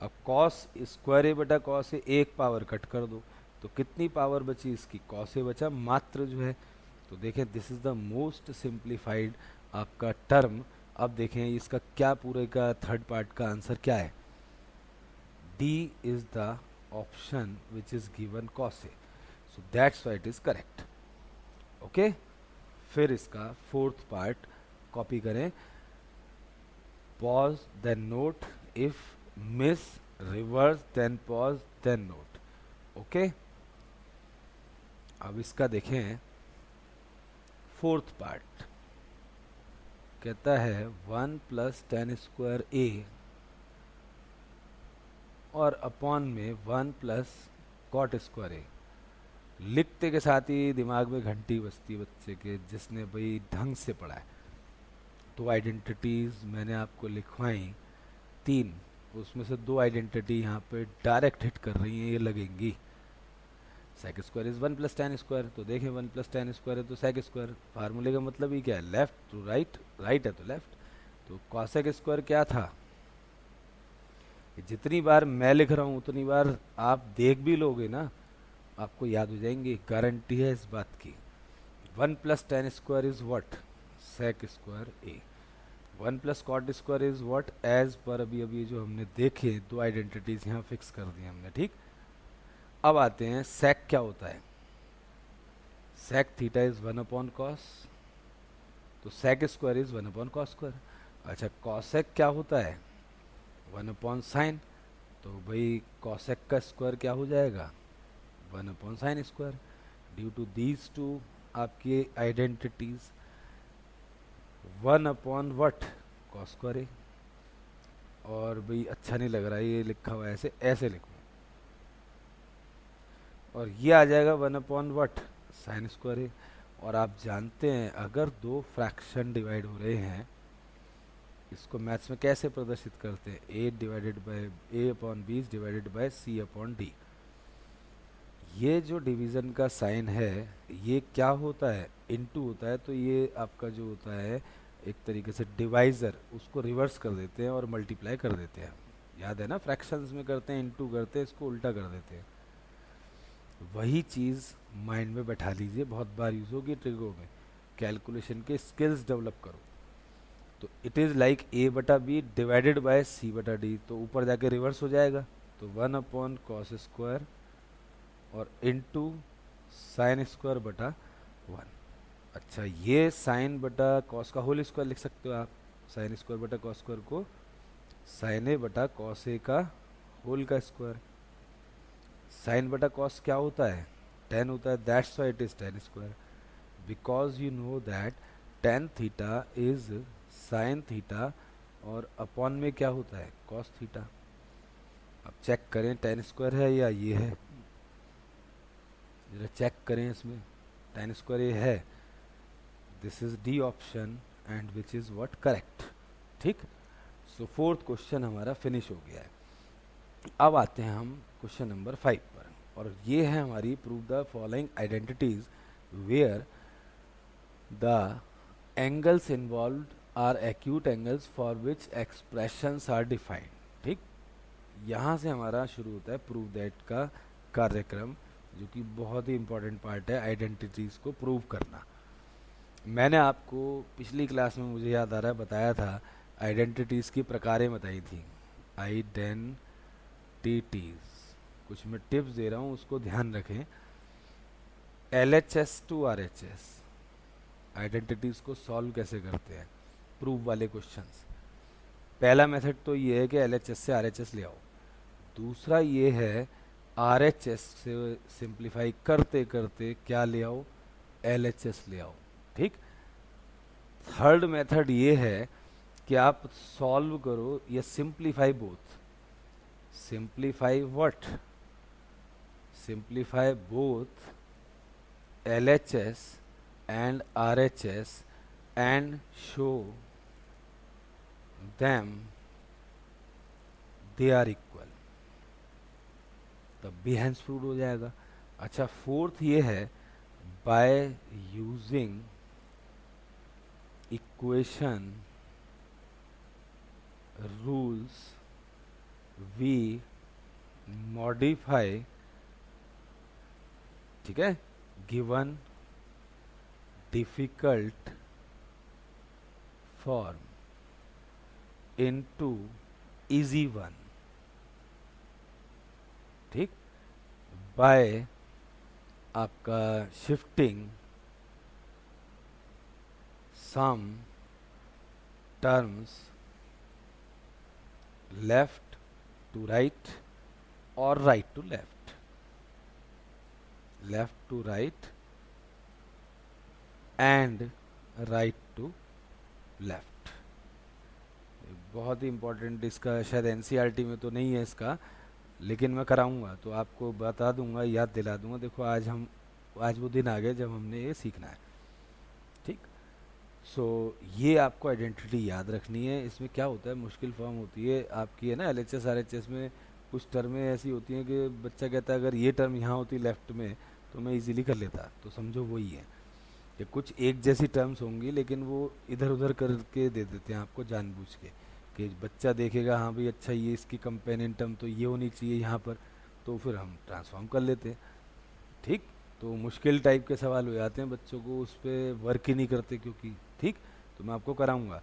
अब कॉस स्क्वायर ए बटा कॉस ए, एक पावर कट कर दो तो कितनी पावर बची इसकी, कॉस ए बचा मात्र जो है। तो देखें this is the most simplified आपका टर्म। अब देखें इसका क्या पूरे का थर्ड पार्ट का आंसर क्या है, D is the option which is given cos A, so that's why it is correct. Okay, फिर इसका फोर्थ पार्ट कॉपी करें, pause then note, if miss reverse then pause then note. Okay, अब इसका देखें फोर्थ पार्ट, कहता है one plus tan square A और अपॉन में one plus cot square A. लिखते के साथ ही दिमाग में घंटी बजती है बच्चे के, जिसने भाई ढंग से पढ़ा है। तो आइडेंटिटीज मैंने आपको लिखवाई तीन, उसमें से दो आइडेंटिटी यहाँ पे डायरेक्ट हिट कर रही हैं, ये लगेंगी। Sec square is one plus tan square, तो देखें वन प्लस टेन स्क्वायर है तो सेक स्क्वायर, फार्मूले का मतलब ही क्या है, लेफ्ट टू राइट, राइट है तो लेफ्ट। तो कॉसेक स्क्वायर क्या था, जितनी बार मैं लिख रहा हूँ उतनी बार आप देख भी लोगे ना, आपको याद हो जाएंगे, गारंटी है इस बात की। One plus tan square is what, sec square A. One plus cot square is what, as per अभी अभी जो हमने देखे दो आइडेंटिटीज यहाँ फिक्स कर दी हमने। ठीक, अब आते हैं सेक क्या होता है। Sec theta is one upon cos, तो sec square is one upon cos square. अच्छा, कॉसेक क्या होता है, वन अपॉन साइन, तो भाई कॉसेक का स्क्वायर क्या हो जाएगा, one upon sine square. Due to these two आपकी identities, one upon what, cos square A. और भाई अच्छा नहीं लग रहा है ये लिखा हुआ ऐसे, ऐसे लिखो, और ये आ जाएगा one upon what, sine square A. और आप जानते हैं अगर दो फ्रैक्शन डिवाइड हो रहे हैं, इसको मैथ्स में कैसे प्रदर्शित करते हैं, A divided by A upon B divided by C upon D. ये जो डिवीज़न का साइन है ये क्या होता है, इनटू होता है, तो ये आपका जो होता है एक तरीके से डिवाइज़र, उसको रिवर्स कर देते हैं और मल्टीप्लाई कर देते हैं। याद है ना, फ्रैक्शंस में करते हैं इनटू करते हैं, इसको उल्टा कर देते हैं। वही चीज़ माइंड में बैठा लीजिए, बहुत बार यूज़ होगी ट्रिगो में, कैलकुलेशन के स्किल्स डेवलप करो। तो इट इज़ लाइक ए बटा बी डिवाइडेड बाय सी बटा डी, तो ऊपर जाके रिवर्स हो जाएगा, तो वन अपॉन कॉस स्क्वायर और इनटू साइन स्क्वायर बटा वन। अच्छा, ये साइन बटा कॉस का होल स्क्वायर लिख सकते हो आप, साइन स्क्वायर बटा कॉस स्क्वायर को साइन ए बटा कॉस ए का होल का स्क्वायर। साइन बटा कॉस क्या होता है, टेन होता है, that's why it is tan square, because you know that tan theta is sine theta और अपॉन में क्या होता है, कॉस थीटा। अब चेक करें टेन स्क्वायर है या ये है, जरा चेक करें इसमें, tan स्क्वायर ये है, this is D option and which is what correct. ठीक, सो फोर्थ क्वेश्चन हमारा फिनिश हो गया है। अब आते हैं हम क्वेश्चन नंबर 5 पर, और ये है हमारी prove the following identities where the angles involved are acute angles for which expressions are defined. ठीक, यहाँ से हमारा शुरू होता है प्रूव दैट का कार्यक्रम, जो कि बहुत ही इंपॉर्टेंट पार्ट है आइडेंटिटीज को प्रूव करना। मैंने आपको पिछली क्लास में, मुझे याद आ रहा है, बताया था आइडेंटिटीज की प्रकारें बताई थी, आइडेंटिटीज। कुछ मैं टिप्स दे रहा हूँ, उसको ध्यान रखें। LHS टू RHS आइडेंटिटीज को सॉल्व कैसे करते हैं, प्रूफ वाले क्वेश्चंस। पहला मेथड तो ये है कि LHS से RHS ले आओ। दूसरा ये है RHS से सिंप्लीफाई करते करते क्या ले आओ, LHS ले आओ। ठीक, थर्ड मेथड ये है कि आप सॉल्व करो या simplify both. Simplify what, simplify both LHS and RHS and show them they are equal, तब भी हैंस प्रूव हो जाएगा। अच्छा, फोर्थ ये है by using equation rules we modify, ठीक है, given difficult form into easy one. ठीक, बाय आपका shifting some terms left to right और right to left, left to right and right to left. बहुत ही इंपॉर्टेंट, इसका शायद एनसीईआरटी में तो नहीं है इसका, लेकिन मैं कराऊंगा तो आपको बता दूंगा, याद दिला दूंगा। देखो आज वो दिन आ गया जब हमने ये सीखना है। ठीक, सो ये आपको आइडेंटिटी याद रखनी है। इसमें क्या होता है, मुश्किल फॉर्म होती है आपकी, है ना, LHS RHS में कुछ टर्में ऐसी होती हैं कि बच्चा कहता है अगर ये टर्म यहाँ होती लेफ्ट में तो मैं इजीली कर लेता, तो समझो वही है कि कुछ एक जैसी टर्म्स होंगी लेकिन वो इधर उधर करके दे देते हैं आपको जानबूझ के, कि बच्चा देखेगा हाँ भाई अच्छा ये इसकी कंपेनियन टर्म तो ये होनी चाहिए यहाँ पर, तो फिर हम ट्रांसफॉर्म कर लेते हैं। ठीक, तो मुश्किल टाइप के सवाल हो जाते हैं, बच्चों को उस पर वर्क ही नहीं करते क्योंकि। ठीक, तो मैं आपको कराऊंगा।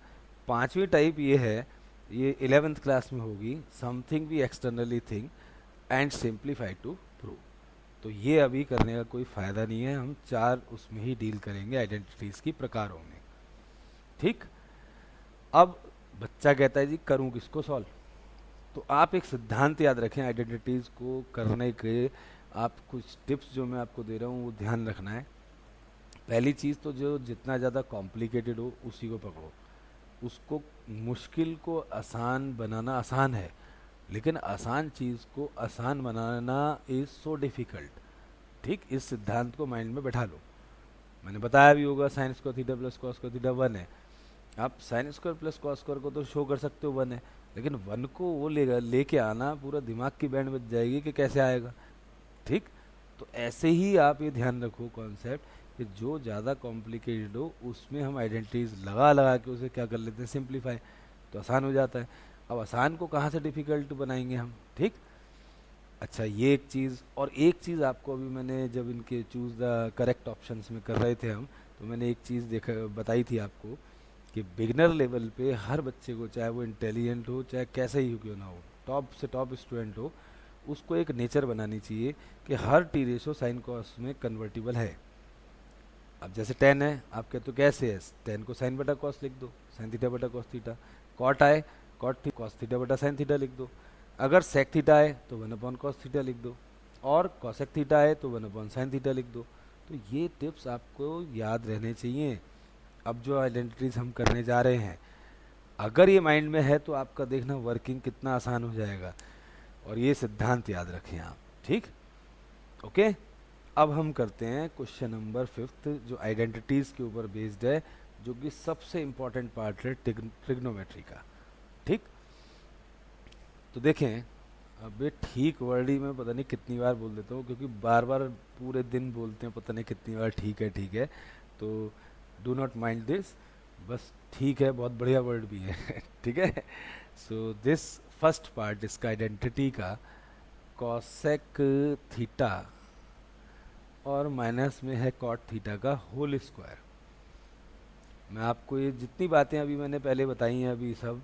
पांचवी टाइप ये है, ये 11th क्लास में होगी, something we externally think and simplify to prove. तो ये अभी करने का कोई फायदा नहीं है, हम 4 उसमें ही डील करेंगे आइडेंटिटीज की प्रकारों में। ठीक, अब बच्चा कहता है जी करूं किसको सॉल्व, तो आप एक सिद्धांत याद रखें आइडेंटिटीज को करने के। आप कुछ टिप्स जो मैं आपको दे रहा हूँ वो ध्यान रखना है। पहली चीज़ तो जो जितना ज़्यादा कॉम्प्लिकेटेड हो उसी को पकड़ो, उसको मुश्किल को आसान बनाना आसान है, लेकिन आसान चीज़ को आसान बनाना इज़ सो डिफ़िकल्ट। ठीक, इस सिद्धांत को माइंड में बैठा लो। मैंने बताया भी होगा sign square theta plus cos square theta 1 है। आप sign square plus cos square को तो शो कर सकते हो 1 है, लेकिन 1 को वो लेके आना पूरा दिमाग की बैंड बज जाएगी कि कैसे आएगा। ठीक, तो ऐसे ही आप ये ध्यान रखो कॉन्सेप्ट कि जो ज़्यादा कॉम्प्लिकेटेड हो उसमें हम आइडेंटिटीज लगा लगा के उसे क्या कर लेते हैं, सिंप्लीफाई, तो आसान हो जाता है। अब आसान को कहाँ से डिफ़िकल्ट बनाएंगे हम। ठीक, अच्छा ये एक चीज़, और एक चीज़ आपको अभी मैंने जब इनके चूज़ द करेक्ट ऑप्शंस में कर रहे थे हम, तो मैंने एक चीज़ बताई थी आपको कि बिगनर लेवल पे हर बच्चे को, चाहे वो इंटेलिजेंट हो चाहे कैसे ही क्यों ना हो, टॉप से टॉप स्टूडेंट हो, उसको एक नेचर बनानी चाहिए कि हर टी रेशो साइन कॉस में कन्वर्टिबल है। अब जैसे 10 है, आप कहते हो कैसे है, 10 को साइन बटा कॉस लिख दो, साइन थीटा बटा कॉस थीटा। कॉट आए, कॉट कॉस थीटा बटा साइन थीटा लिख दो। अगर सेक थीटा आए तो 1 अपॉन कॉस थीटा लिख दो, और कॉसेक थीटा आए तो 1 अपॉन साइन थीटा लिख दो। तो ये टिप्स आपको याद रहने चाहिए। अब जो आइडेंटिटीज हम करने जा रहे हैं, अगर ये माइंड में है तो आपका देखना वर्किंग कितना आसान हो जाएगा। और ये सिद्धांत याद रखें आप। ठीक, ओके, अब हम करते हैं क्वेश्चन नंबर 5 जो आइडेंटिटीज के ऊपर बेस्ड है, जो कि सबसे इंपॉर्टेंट पार्ट है ट्रिग्नोमेट्री का। ठीक, तो देखें, अब ये ठीक वर्ड ही मैं पता नहीं कितनी बार बोल देता हूँ, क्योंकि बार बार पूरे दिन बोलते हैं, पता नहीं कितनी बार ठीक है, तो डू नॉट माइंड दिस, बस ठीक है, बहुत बढ़िया वर्ड भी है ठीक है। सो दिस फर्स्ट पार्ट इसका आइडेंटिटी का, कॉसेक थीटा और माइनस में है कॉट थीटा का होल स्क्वायर। मैं आपको ये जितनी बातें अभी मैंने पहले बताई हैं, अभी सब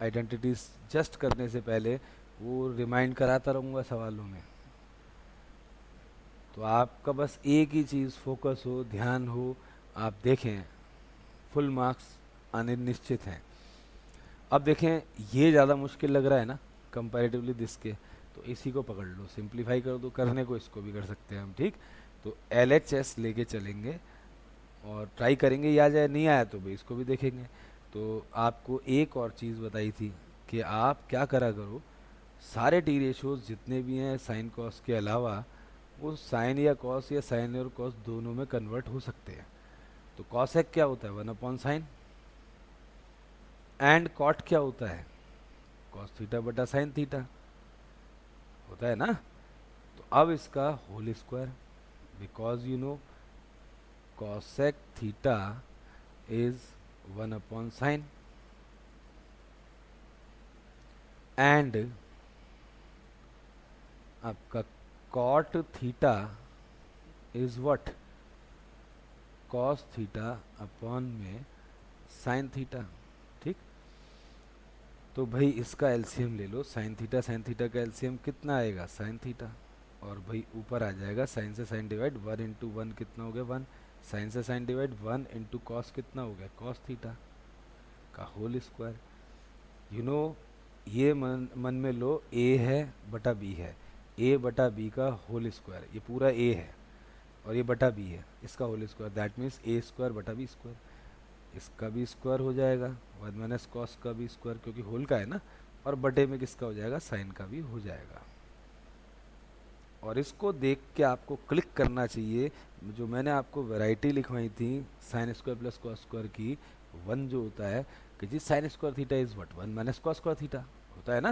आइडेंटिटीज जस्ट करने से पहले वो रिमाइंड कराता रहूँगा सवालों में। तो आपका बस एक ही चीज़ फोकस हो, ध्यान हो, आप देखें, फुल मार्क्स आने निश्चित हैं। अब देखें, ये ज़्यादा मुश्किल लग रहा है ना कंपैरेटिवली दिस के, तो इसी को पकड़ लो, सिंप्लीफाई कर दो, करने को इसको भी कर सकते हैं हम। ठीक, तो LHS लेके चलेंगे और ट्राई करेंगे, या जाए, नहीं आया तो भाई इसको भी देखेंगे। तो आपको एक और चीज़ बताई थी कि आप क्या करा करो, सारे टी रेशोज जितने भी हैं साइन कॉस के अलावा, वो साइन या कॉस या साइन और कॉस दोनों में कन्वर्ट हो सकते हैं। तो कॉसेक क्या होता है, 1/साइन, एंड कॉट क्या होता है, कॉस थीटा बटा साइन थीटा होता है ना। तो अब इसका whole square, because you know cosec theta is 1/sin, and आपका cot theta is what, cos theta upon में sin थीटा। ठीक, तो भाई इसका एलसीएम ले लो, sin थीटा का एलसीएम कितना आएगा, sin थीटा, और भाई ऊपर आ जाएगा साइन से साइन डिवाइड, 1 इंटू 1 कितना हो गया 1, साइन से साइन डिवाइड 1 इंटू कॉस कितना हो गया कॉस थीटा का होल स्क्वायर। यू नो, ये मन में लो, ए है बटा बी है, ए बटा बी का होल स्क्वायर, ये पूरा ए है और ये बटा बी है, इसका whole square, that means A square बटा बी स्क्वायर, इसका भी स्क्वायर हो जाएगा, 1 - कॉस का भी स्क्वायर क्योंकि होल का है ना, और बटे में किसका हो जाएगा, साइन का भी हो जाएगा। और इसको देख के आपको क्लिक करना चाहिए, जो मैंने आपको वैरायटी लिखवाई थी sine square plus cos square की, 1 जो होता है कि जी sine square theta is what, 1 - cos square theta होता है ना।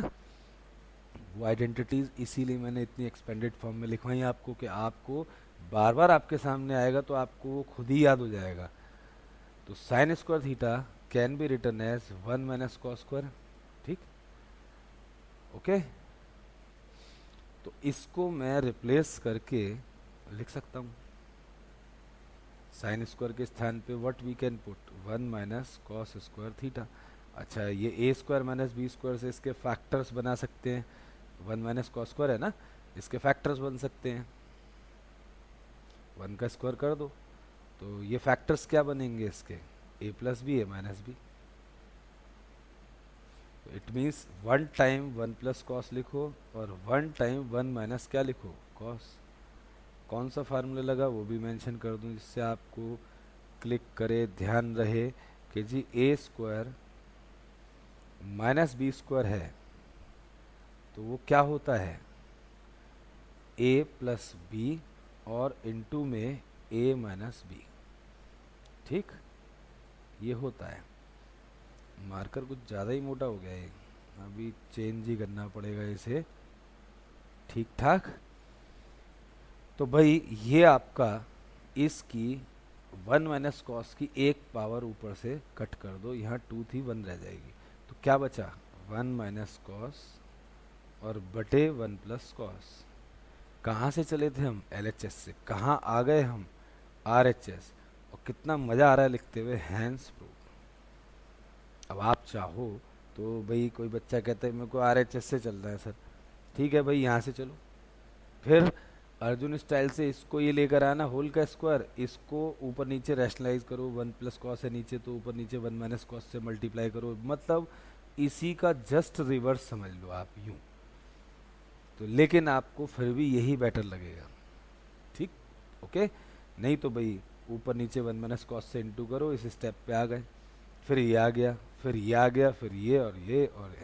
वो आइडेंटिटीज इसीलिए मैंने इतनी एक्सपेंडेड फॉर्म में लिखवाई आपको, कि आपको बार बार आपके सामने आएगा तो आपको वो खुद ही याद हो जाएगा। तो sine square theta can be written as 1 - cos square. ठीक, ओके, तो इसको मैं रिप्लेस करके लिख सकता हूँ, साइन स्क्वायर के स्थान पे what we can put, 1 - cos square theta. अच्छा, ये A square minus B square से इसके फैक्टर्स बना सकते हैं, 1 - कॉस स्क्वायर है ना, इसके फैक्टर्स बन सकते हैं, 1 का स्क्वायर कर दो, तो ये फैक्टर्स क्या बनेंगे इसके, A plus B A minus B. It means 1 time 1 plus cos लिखो और 1 टाइम 1 माइनस क्या लिखो, कॉस। कौन सा फार्मूला लगा वो भी मेंशन कर दूं, जिससे आपको क्लिक करे, ध्यान रहे कि जी ए स्क्वायर माइनस बी स्क्वायर है, तो वो क्या होता है, ए प्लस बी और इनटू में ए माइनस बी। ठीक, ये होता है। मार्कर कुछ ज़्यादा ही मोटा हो गया है, अभी चेंज ही करना पड़ेगा इसे। ठीक ठाक, तो भाई ये आपका इसकी 1 - कॉस की एक पावर ऊपर से कट कर दो, यहाँ 2 थी 1 रह जाएगी, तो क्या बचा, 1 - कॉस और बटे 1 प्लस कॉस। कहाँ से चले थे हम, LHS से, कहाँ आ गए हम, RHS, और कितना मज़ा आ रहा है लिखते हुए, हैंड्स प्रूफ। अब आप चाहो तो भाई, कोई बच्चा कहता है मेरे को RHS से चलना है सर, ठीक है भाई यहाँ से चलो, फिर अर्जुन स्टाइल से इसको ये लेकर आना होल का स्क्वायर, इसको ऊपर नीचे रैशनलाइज करो, 1 प्लस कॉस है नीचे तो ऊपर नीचे 1 - कॉस से मल्टीप्लाई करो, मतलब इसी का जस्ट रिवर्स समझ लो आप यूं, तो लेकिन आपको फिर भी यही बेटर लगेगा। ठीक, ओके, नहीं तो भाई ऊपर नीचे 1 - कॉस से इंटू करो, इस स्टेप पे आ गए, फिर ये आ गया, फिर ये आ गया, फिर ये और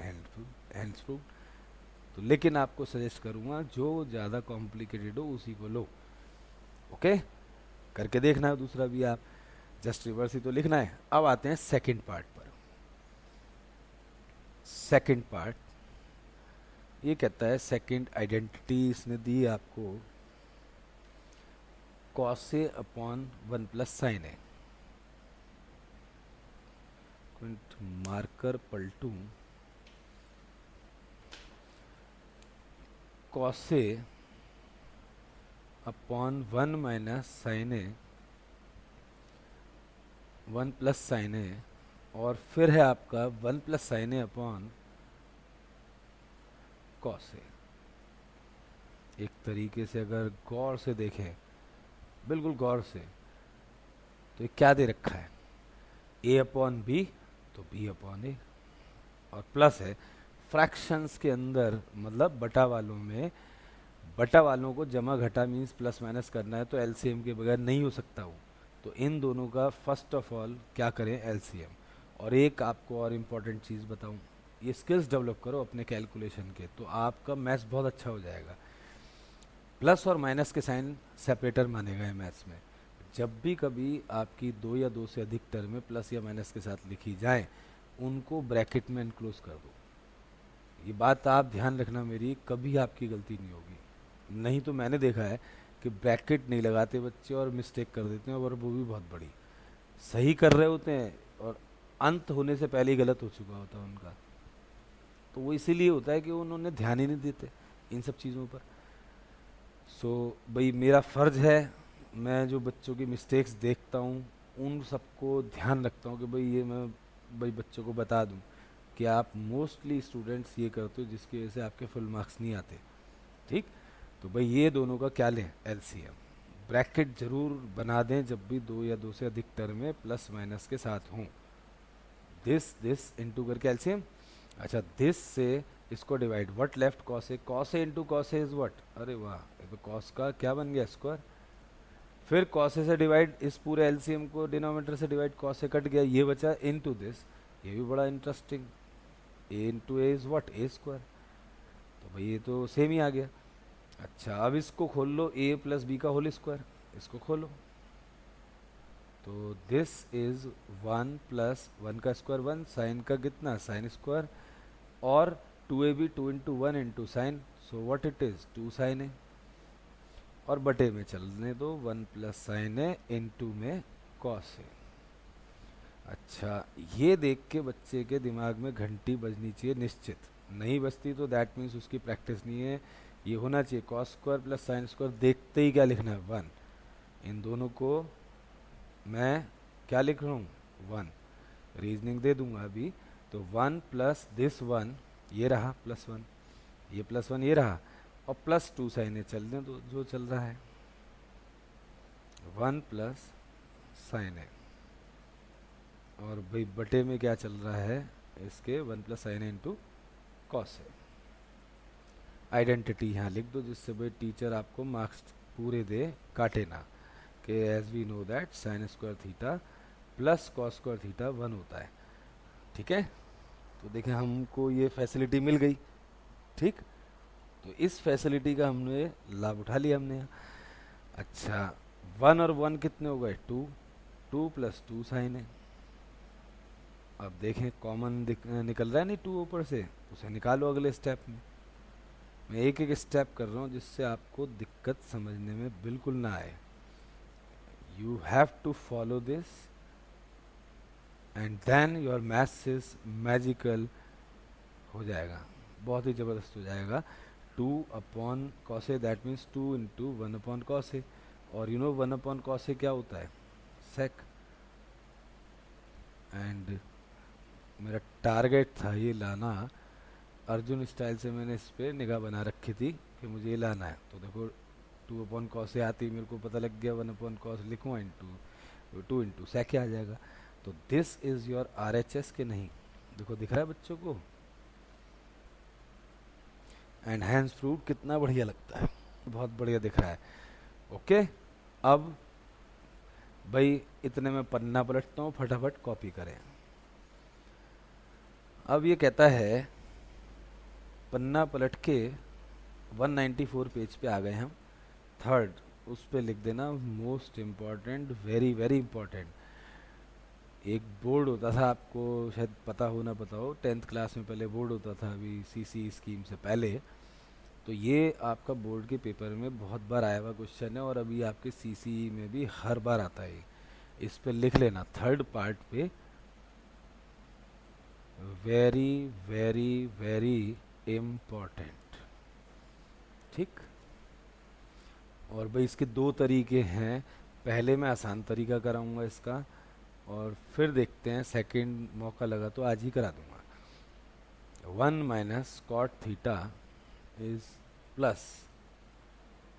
हैंड्स प्रूफ। तो लेकिन आपको सजेस्ट करूँगा जो ज़्यादा कॉम्प्लिकेटेड हो उसी को लो, ओके, करके देखना है दूसरा भी आप, जस्ट रिवर्स ही तो लिखना है। अब आते हैं सेकंड पार्ट पर। सेकंड पार्ट ये कहता है, सेकंड आइडेंटिटी इसने दी आपको, cos A upon 1 plus sine A. Marker Paltu, cos A upon 1 minus sine A, 1 plus sine A, और फिर है आपका 1 plus sine A upon cos ए। एक तरीके से अगर गौर से देखें, बिल्कुल गौर से, तो ये क्या दे रखा है, ए अपॉन बी, तो बी अपॉन ए, और प्लस है फ्रैक्शंस के अंदर, मतलब बटा वालों में, बटा वालों को जमा घटा मीन्स प्लस माइनस करना है, तो एलसीएम के बगैर नहीं हो सकता वो। तो इन दोनों का फर्स्ट ऑफ ऑल क्या करें, एलसीएम। और एक आपको और इम्पॉर्टेंट चीज़ बताऊं, ये स्किल्स डेवलप करो अपने कैलकुलेशन के, तो आपका मैथ्स बहुत अच्छा हो जाएगा। प्लस और माइनस के साइन सेपरेटर माने गए मैथ्स में। जब भी कभी आपकी दो या दो से अधिक टर्में प्लस या माइनस के साथ लिखी जाए, उनको ब्रैकेट में इनक्लोज कर दो। ये बात आप ध्यान रखना मेरी, कभी आपकी गलती नहीं होगी। नहीं तो मैंने देखा है कि ब्रैकेट नहीं लगाते बच्चे और मिस्टेक कर देते हैं, और वो भी बहुत बड़ी। सही कर रहे होते हैं और अंत होने से पहले ही गलत हो चुका होता है उनका। तो वो इसीलिए होता है कि उन्होंने ध्यान ही नहीं देते इन सब चीज़ों पर। सो भाई मेरा फ़र्ज़ है, मैं जो बच्चों की मिस्टेक्स देखता हूँ उन सबको ध्यान रखता हूँ कि भाई ये मैं भाई बच्चों को बता दूँ कि आप मोस्टली स्टूडेंट्स ये करते हो जिसकी वजह से आपके फुल मार्क्स नहीं आते। ठीक, तो भाई ये दोनों का क्या लें, एलसीएम। ब्रैकेट जरूर बना दें जब भी दो या दो से अधिक टर्म में प्लस माइनस के साथ हों। दिस इनटू करके एलसीएम। अच्छा, दिस से इसको divide, what left, cos A, cos A into cos A is what, अरे वाह, ये तो कॉस का क्या बन गया, स्क्वायर। फिर कॉस ए से डिवाइड, इस पूरे एलसीएम को डिनोमिनेटर से डिवाइड, कॉस ए कट गया, ये बचा इनटू दिस। ये भी बड़ा interesting, A into A is what, A square. तो भाई ये तो सेम ही आ गया। अच्छा, अब इसको खोल लो, ए प्लस बी का होल स्क्वायर, इसको खोलो, तो दिस इज 1 प्लस 1 का स्क्वायर 1, साइन का कितना, साइन स्क्वायर, और 2ab 2 into 1 into sine, so what it is 2 sine A, और बटे में चलने दो 1 प्लस साइन ए इंटू में कॉस ए। अच्छा, ये देख के बच्चे के दिमाग में घंटी बजनी चाहिए निश्चित, नहीं बजती तो दैट मीन्स उसकी प्रैक्टिस नहीं है। ये होना चाहिए cos square plus sine square, देखते ही क्या लिखना है, 1। इन दोनों को मैं क्या लिख रहा हूँ, 1। रीजनिंग दे दूंगा अभी, तो 1 प्लस दिस 1, ये रहा प्लस 1, ये प्लस 1 ये रहा, और प्लस 2 साइन ए चलने दो जो चल रहा है, 1 प्लस साइन ए, और भाई बटे में क्या चल रहा है इसके, 1 plus sine A into cos A. Identity यहाँ लिख दो जिससे भाई टीचर आपको मार्क्स पूरे दे, काटे ना, कि as we know that sine square theta plus cos square theta 1 होता है। ठीक है, तो देखें हमको ये फैसिलिटी मिल गई। ठीक, तो इस फैसिलिटी का हमने लाभ उठा लिया हमने यहाँ। अच्छा, 1 और 1 कितने हो गए, 2, 2 प्लस 2 साइन है। अब देखें कॉमन निकल रहा है नहीं 2 ऊपर से, उसे निकालो अगले स्टेप में। मैं एक एक स्टेप कर रहा हूँ जिससे आपको दिक्कत समझने में बिल्कुल ना आए। You have to follow this and then your maths is magical हो जाएगा, बहुत ही ज़बरदस्त हो जाएगा। 2 upon cos A, that means 2 into 1 upon cos A, और you know 1 upon cos A क्या होता है, सेक। एंड मेरा टारगेट था ये लाना, अर्जुन स्टाइल से मैंने इस पर निगाह बना रखी थी कि मुझे ये लाना है। तो देखो 2 अपॉन कॉस ए आती, मेरे को पता लग गया 1 अपॉन कॉस लिखूँ इंटू 2 इंटू सेक आ जाएगा। तो दिस इज योर RHS के नहीं, देखो दिख रहा है बच्चों को, एंड हैंड्स फ्रूट कितना बढ़िया लगता है, बहुत बढ़िया दिख रहा है। ओके, अब भाई इतने में पन्ना पलटता हूँ, फटाफट कॉपी करें। अब ये कहता है, पन्ना पलट के 194 पेज पे आ गए हम, थर्ड उस पे लिख देना most important, very very important. एक बोर्ड होता था, आपको शायद पता हो ना पता हो, 10th क्लास में पहले बोर्ड होता था, अभी सीसी स्कीम से पहले। तो ये आपका बोर्ड के पेपर में बहुत बार आया हुआ क्वेश्चन है, और अभी आपके सीसी में भी हर बार आता है। इस पे लिख लेना थर्ड पार्ट पे, वेरी वेरी वेरी इम्पोर्टेंट। ठीक। और भाई इसके दो तरीके हैं। पहले मैं आसान तरीका कराऊंगा इसका, और फिर देखते हैं, सेकंड मौका लगा तो आज ही करा दूंगा। 1 - cot theta is plus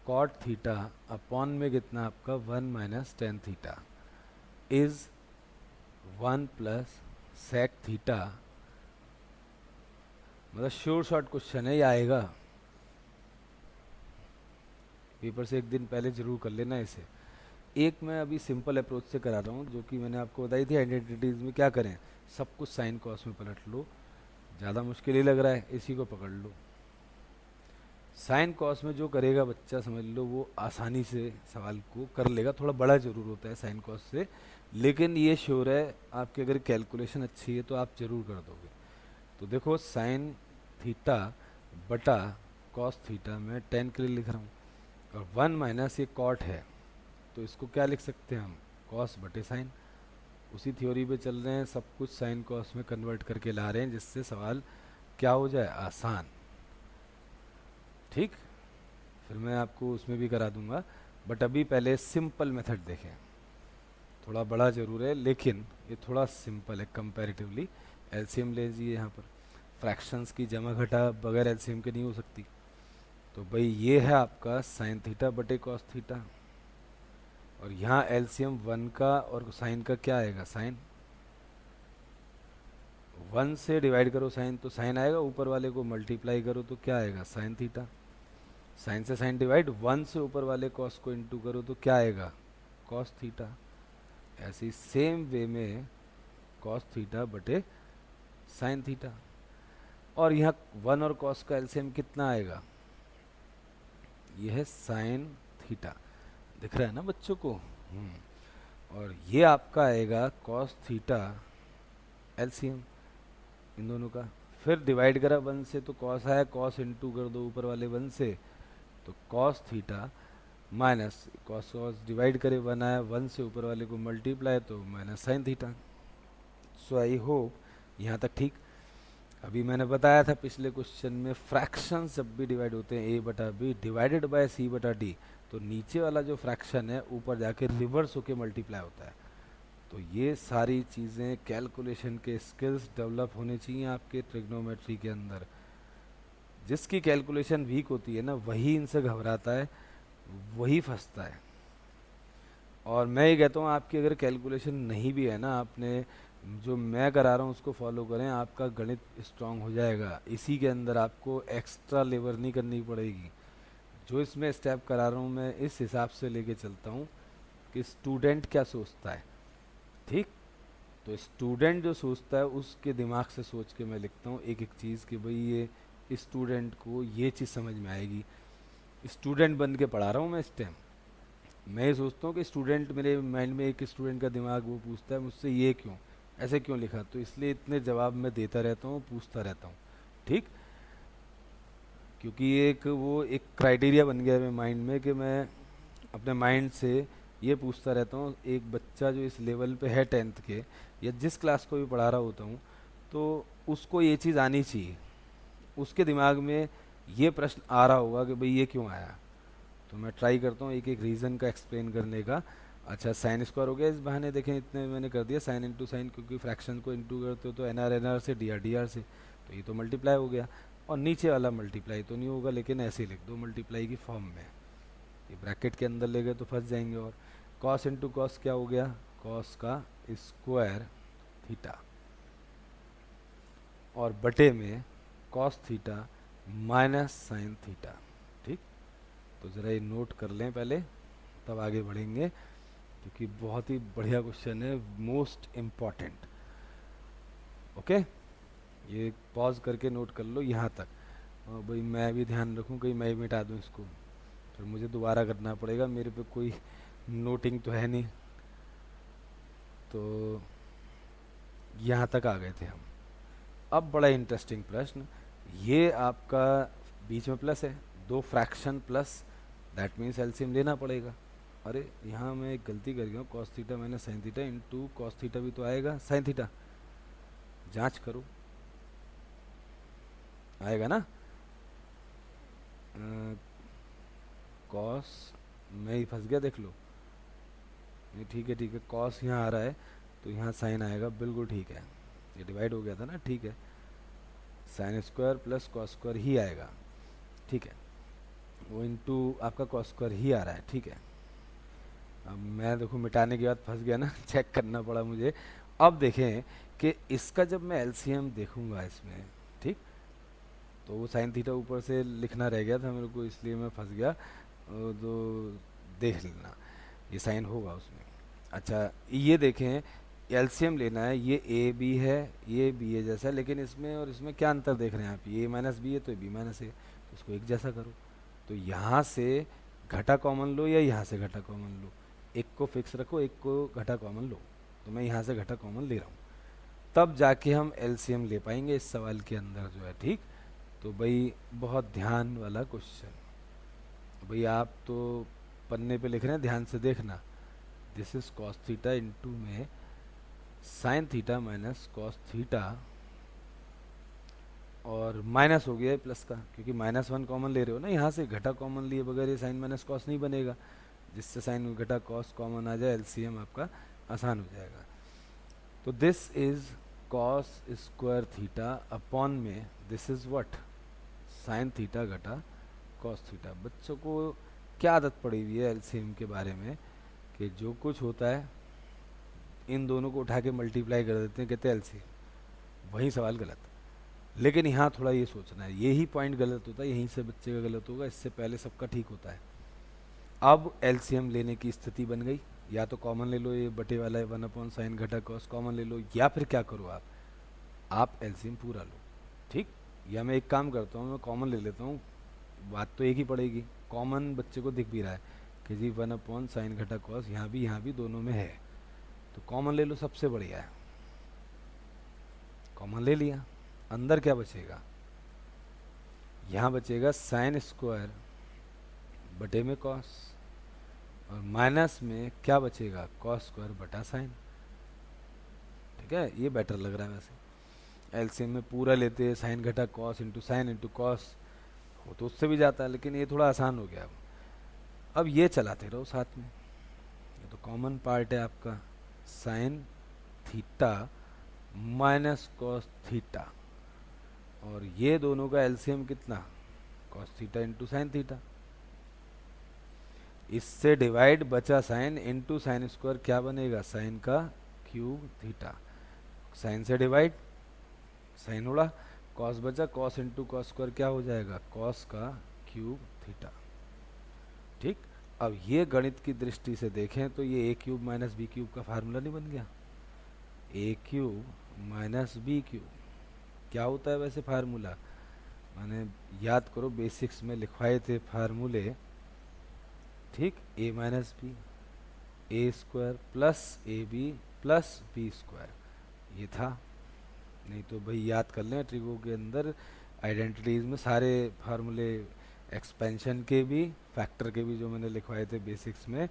cot theta upon में कितना आपका 1 - tan theta is 1 + sec theta. मतलब श्योर शॉर्ट क्वेश्चन है, ये आएगा पेपर से एक दिन पहले, जरूर कर लेना इसे। एक मैं अभी सिंपल अप्रोच से करा रहा हूँ, जो कि मैंने आपको बताई थी आइडेंटिटीज में क्या करें, सब कुछ साइन कॉस में पलट लो। ज़्यादा मुश्किल ही लग रहा है, इसी को पकड़ लो। साइन कॉस में जो करेगा बच्चा, समझ लो वो आसानी से सवाल को कर लेगा। थोड़ा बड़ा जरूर होता है साइन कॉस से, लेकिन ये श्योर है आपकी अगर कैलकुलेशन अच्छी है तो आप जरूर कर दोगे। तो देखो, साइन थीटा बटा कॉस थीटा मैं 10 के लिए लिख रहा हूँ, और 1 - ये कॉट है, तो इसको क्या लिख सकते हैं हम, कॉस बटे साइन। उसी थ्योरी पे चल रहे हैं, सब कुछ साइन कॉस में कन्वर्ट करके ला रहे हैं, जिससे सवाल क्या हो जाए, आसान। ठीक। फिर मैं आपको उसमें भी करा दूंगा, बट अभी पहले सिंपल मेथड देखें। थोड़ा बड़ा जरूर है, लेकिन ये थोड़ा सिंपल है कंपैरेटिवली। एलसीएम ले लीजिए यहाँ पर, फ्रैक्शंस की जमा घटा बगैर एलसीएम के नहीं हो सकती। तो भाई ये है आपका साइन थीटा बटे कॉस थीटा, और यहाँ एलसीएम 1 का और साइन का क्या आएगा, साइन। 1 से डिवाइड करो साइन तो साइन आएगा, ऊपर वाले को मल्टीप्लाई करो तो क्या आएगा, साइन थीटा। साइन से साइन डिवाइड, 1 से ऊपर वाले कॉस को इंटू करो तो क्या आएगा, कॉस थीटा। ऐसे ही सेम वे में कॉस थीटा बटे साइन थीटा। और यहाँ 1 और कॉस का एलसीएम कितना आएगा, ये है साइन थीटा। दिख रहा है ना बच्चों को। और ये आपका आएगा कॉस थीटा एलसीएम इन दोनों का। फिर डिवाइड करा 1 से तो कॉस आया, कॉस इंटू कर दो ऊपर वाले 1 से, तो cos theta minus cos cos divide करे 1 आया, 1 से ऊपर वाले को मल्टीप्लाई तो minus sine theta. So I hope यहाँ तक ठीक। अभी मैंने बताया था पिछले क्वेश्चन में, फ्रैक्शंस जब भी डिवाइड होते हैं a/b डिवाइडेड बाय c/d, तो नीचे वाला जो फ्रैक्शन है ऊपर जाके रिवर्स होके मल्टीप्लाई होता है। तो ये सारी चीज़ें कैलकुलेशन के स्किल्स डेवलप होने चाहिए आपके ट्रिग्नोमेट्री के अंदर। जिसकी कैलकुलेशन वीक होती है ना, वही इनसे घबराता है, वही फंसता है। और मैं ये कहता हूँ, आपकी अगर कैलकुलेशन नहीं भी है ना, आपने जो मैं करा रहा हूँ उसको फॉलो करें, आपका गणित स्ट्रांग हो जाएगा। इसी के अंदर आपको एक्स्ट्रा लेबर नहीं करनी पड़ेगी। जो इसमें स्टेप करा रहा हूँ मैं, इस हिसाब से लेके चलता हूँ कि स्टूडेंट क्या सोचता है। ठीक। तो स्टूडेंट जो सोचता है उसके दिमाग से सोच के मैं लिखता हूँ एक एक चीज़, कि भाई ये स्टूडेंट को ये चीज़ समझ में आएगी। स्टूडेंट बन के पढ़ा रहा हूँ मैं इस टाइम। मैं ये सोचता हूँ कि स्टूडेंट, मेरे माइंड में एक स्टूडेंट का दिमाग वो पूछता है मुझसे, ये क्यों ऐसे क्यों लिखा, तो इसलिए इतने जवाब मैं देता रहता हूँ, पूछता रहता हूँ। ठीक। क्योंकि ये एक वो एक क्राइटेरिया बन गया है मेरे माइंड में, कि मैं अपने माइंड से ये पूछता रहता हूँ। एक बच्चा जो इस लेवल पे है 10th के, या जिस क्लास को भी पढ़ा रहा होता हूँ, तो उसको ये चीज़ आनी चाहिए, उसके दिमाग में ये प्रश्न आ रहा होगा कि भाई ये क्यों आया। तो मैं ट्राई करता हूँ एक एक रीज़न का एक्सप्लेन करने का। अच्छा, साइन स्क्वायर हो गया इस बहाने, देखें इतने मैंने कर दिया, साइन इंटू साइन, क्योंकि फ्रैक्शन को इंटू करते हो तो एन आर से, डी आर से, तो ये तो मल्टीप्लाई हो गया। और नीचे वाला मल्टीप्लाई तो नहीं होगा, लेकिन ऐसे ही लिख दो मल्टीप्लाई की फॉर्म में। ये ब्रैकेट के अंदर ले गए तो फंस जाएंगे। और कॉस इंटू कॉस क्या हो गया, कॉस का स्क्वायर थीटा, और बटे में cos theta minus sine theta. ठीक। तो ज़रा ये नोट कर लें पहले, तब आगे बढ़ेंगे, क्योंकि बहुत ही बढ़िया क्वेश्चन है, मोस्ट इम्पॉर्टेंट। ओके। ये पॉज करके नोट कर लो यहाँ तक। और भाई मैं भी ध्यान रखूँ कहीं मैं ही मिटा दूँ इसको। फिर मुझे दोबारा करना पड़ेगा, मेरे पे कोई नोटिंग तो है नहीं। तो यहाँ तक आ गए थे हम। अब बड़ा इंटरेस्टिंग प्रश्न, ये आपका बीच में प्लस है, दो fraction plus, that means LCM लेना पड़ेगा। अरे यहाँ मैं एक गलती कर गया हूँ, cos theta minus sine theta into cos theta भी तो आएगा साइन थीटा, जांच करो, आएगा ना। कॉस, मैं ही फंस गया, देख लो। नहीं ठीक है ठीक है, कॉस यहाँ आ रहा है तो यहाँ साइन आएगा, बिल्कुल ठीक है, ये डिवाइड हो गया था ना, ठीक है। Sine square plus cos square ही आएगा, ठीक है, वो इंटू आपका कॉस स्क्वायर ही आ रहा है, ठीक है। अब मैं देखो मिटाने के बाद फंस गया ना, चेक करना पड़ा मुझे। अब देखें कि इसका जब मैं एलसीएम देखूंगा इसमें, ठीक, तो वो साइन थीटा ऊपर से लिखना रह गया था मेरे को, इसलिए मैं फंस गया। तो देख लेना, ये साइन होगा उसमें। अच्छा ये देखें, एलसीएम लेना है, ये ए बी है, ये बी ए जैसा है, लेकिन इसमें और इसमें क्या अंतर देख रहे हैं आप, ये माइनस बी है तो बी माइनस ए, तो इसको एक जैसा करो। तो यहाँ से घटा कॉमन लो या यहाँ से घटा कॉमन लो, एक को फिक्स रखो, एक को घटा कॉमन लो। तो मैं यहाँ से घटा कॉमन ले रहा हूँ, तब जाके हम एलसीएम ले पाएंगे इस सवाल के अंदर जो है, ठीक। तो भाई बहुत ध्यान वाला क्वेश्चन, भाई आप तो पन्ने पे लिख रहे हैं, ध्यान से देखना। This is cos theta into में sine theta minus cos theta, और माइनस हो गया है प्लस का, क्योंकि माइनस वन कॉमन ले रहे हो ना, यहाँ से घटा कॉमन लिए बगैर ये साइन माइनस कॉस नहीं बनेगा, जिससे साइन घटा कॉस कॉमन आ जाए, एलसीएम आपका आसान हो जाएगा। तो this is cos square theta upon में this is what, sine theta घटा कॉस थीटा। बच्चों को क्या आदत पड़ी हुई है एलसीएम के बारे में, कि जो कुछ होता है इन दोनों को उठा के मल्टीप्लाई कर देते हैं, कहते हैं एलसीएम, वही सवाल गलत। लेकिन यहाँ थोड़ा ये सोचना है, यही पॉइंट गलत होता है, यहीं से बच्चे का गलत होगा, इससे पहले सबका ठीक होता है। अब एलसीएम लेने की स्थिति बन गई, या तो कॉमन ले लो, ये बटे वाला है 1/sin घटा कॉस कॉमन ले लो, या फिर क्या करो आप एलसीएम पूरा लो, ठीक। या मैं एक काम करता हूँ, मैं कॉमन ले लेता हूँ, बात तो एक ही पड़ेगी, कॉमन बच्चे को दिख भी रहा है कि जी 1/sin घटा कॉस यहाँ भी दोनों में है, तो कॉमन ले लो, सबसे बढ़िया है। कॉमन ले लिया, अंदर क्या बचेगा, यहाँ बचेगा साइन स्क्वायर बटे में कॉस, और माइनस में क्या बचेगा, कॉस स्क्वायर बटा साइन, ठीक है। ये बेटर लग रहा है वैसे, एलसीएम में पूरा लेते हैं, साइन घटा cos into sine into cos, हो तो उससे भी जाता है, लेकिन ये थोड़ा आसान हो गया। अब ये चलाते रहो साथ में, ये तो कॉमन पार्ट है आपका, sign theta minus cos theta, और ये दोनों का एलसीएम कितना, cos theta into sine theta, इससे डिवाइड बचा साइन इंटू साइन स्क्वायर, क्या बनेगा, साइन का क्यूब थीटा, साइन से डिवाइड, साइन उड़ा, कॉस बचा, कॉस इंटू कॉस स्क्वायर क्या हो जाएगा, कॉस का क्यूब थीटा, ठीक। अब ये गणित की दृष्टि से देखें तो ये ए क्यूब माइनस बी क्यूब का फार्मूला नहीं बन गया, ए क्यूब माइनस बी क्यूब क्या होता है वैसे फार्मूला, मैंने याद करो बेसिक्स में लिखवाए थे फार्मूले, ठीक। A minus B, A square plus A B plus B square, ये था। नहीं तो भाई याद कर लें, ट्रिगो के अंदर आइडेंटिटीज में सारे फार्मूले, एक्सपेंशन के भी फैक्टर के भी, जो मैंने लिखवाए थे बेसिक्स में,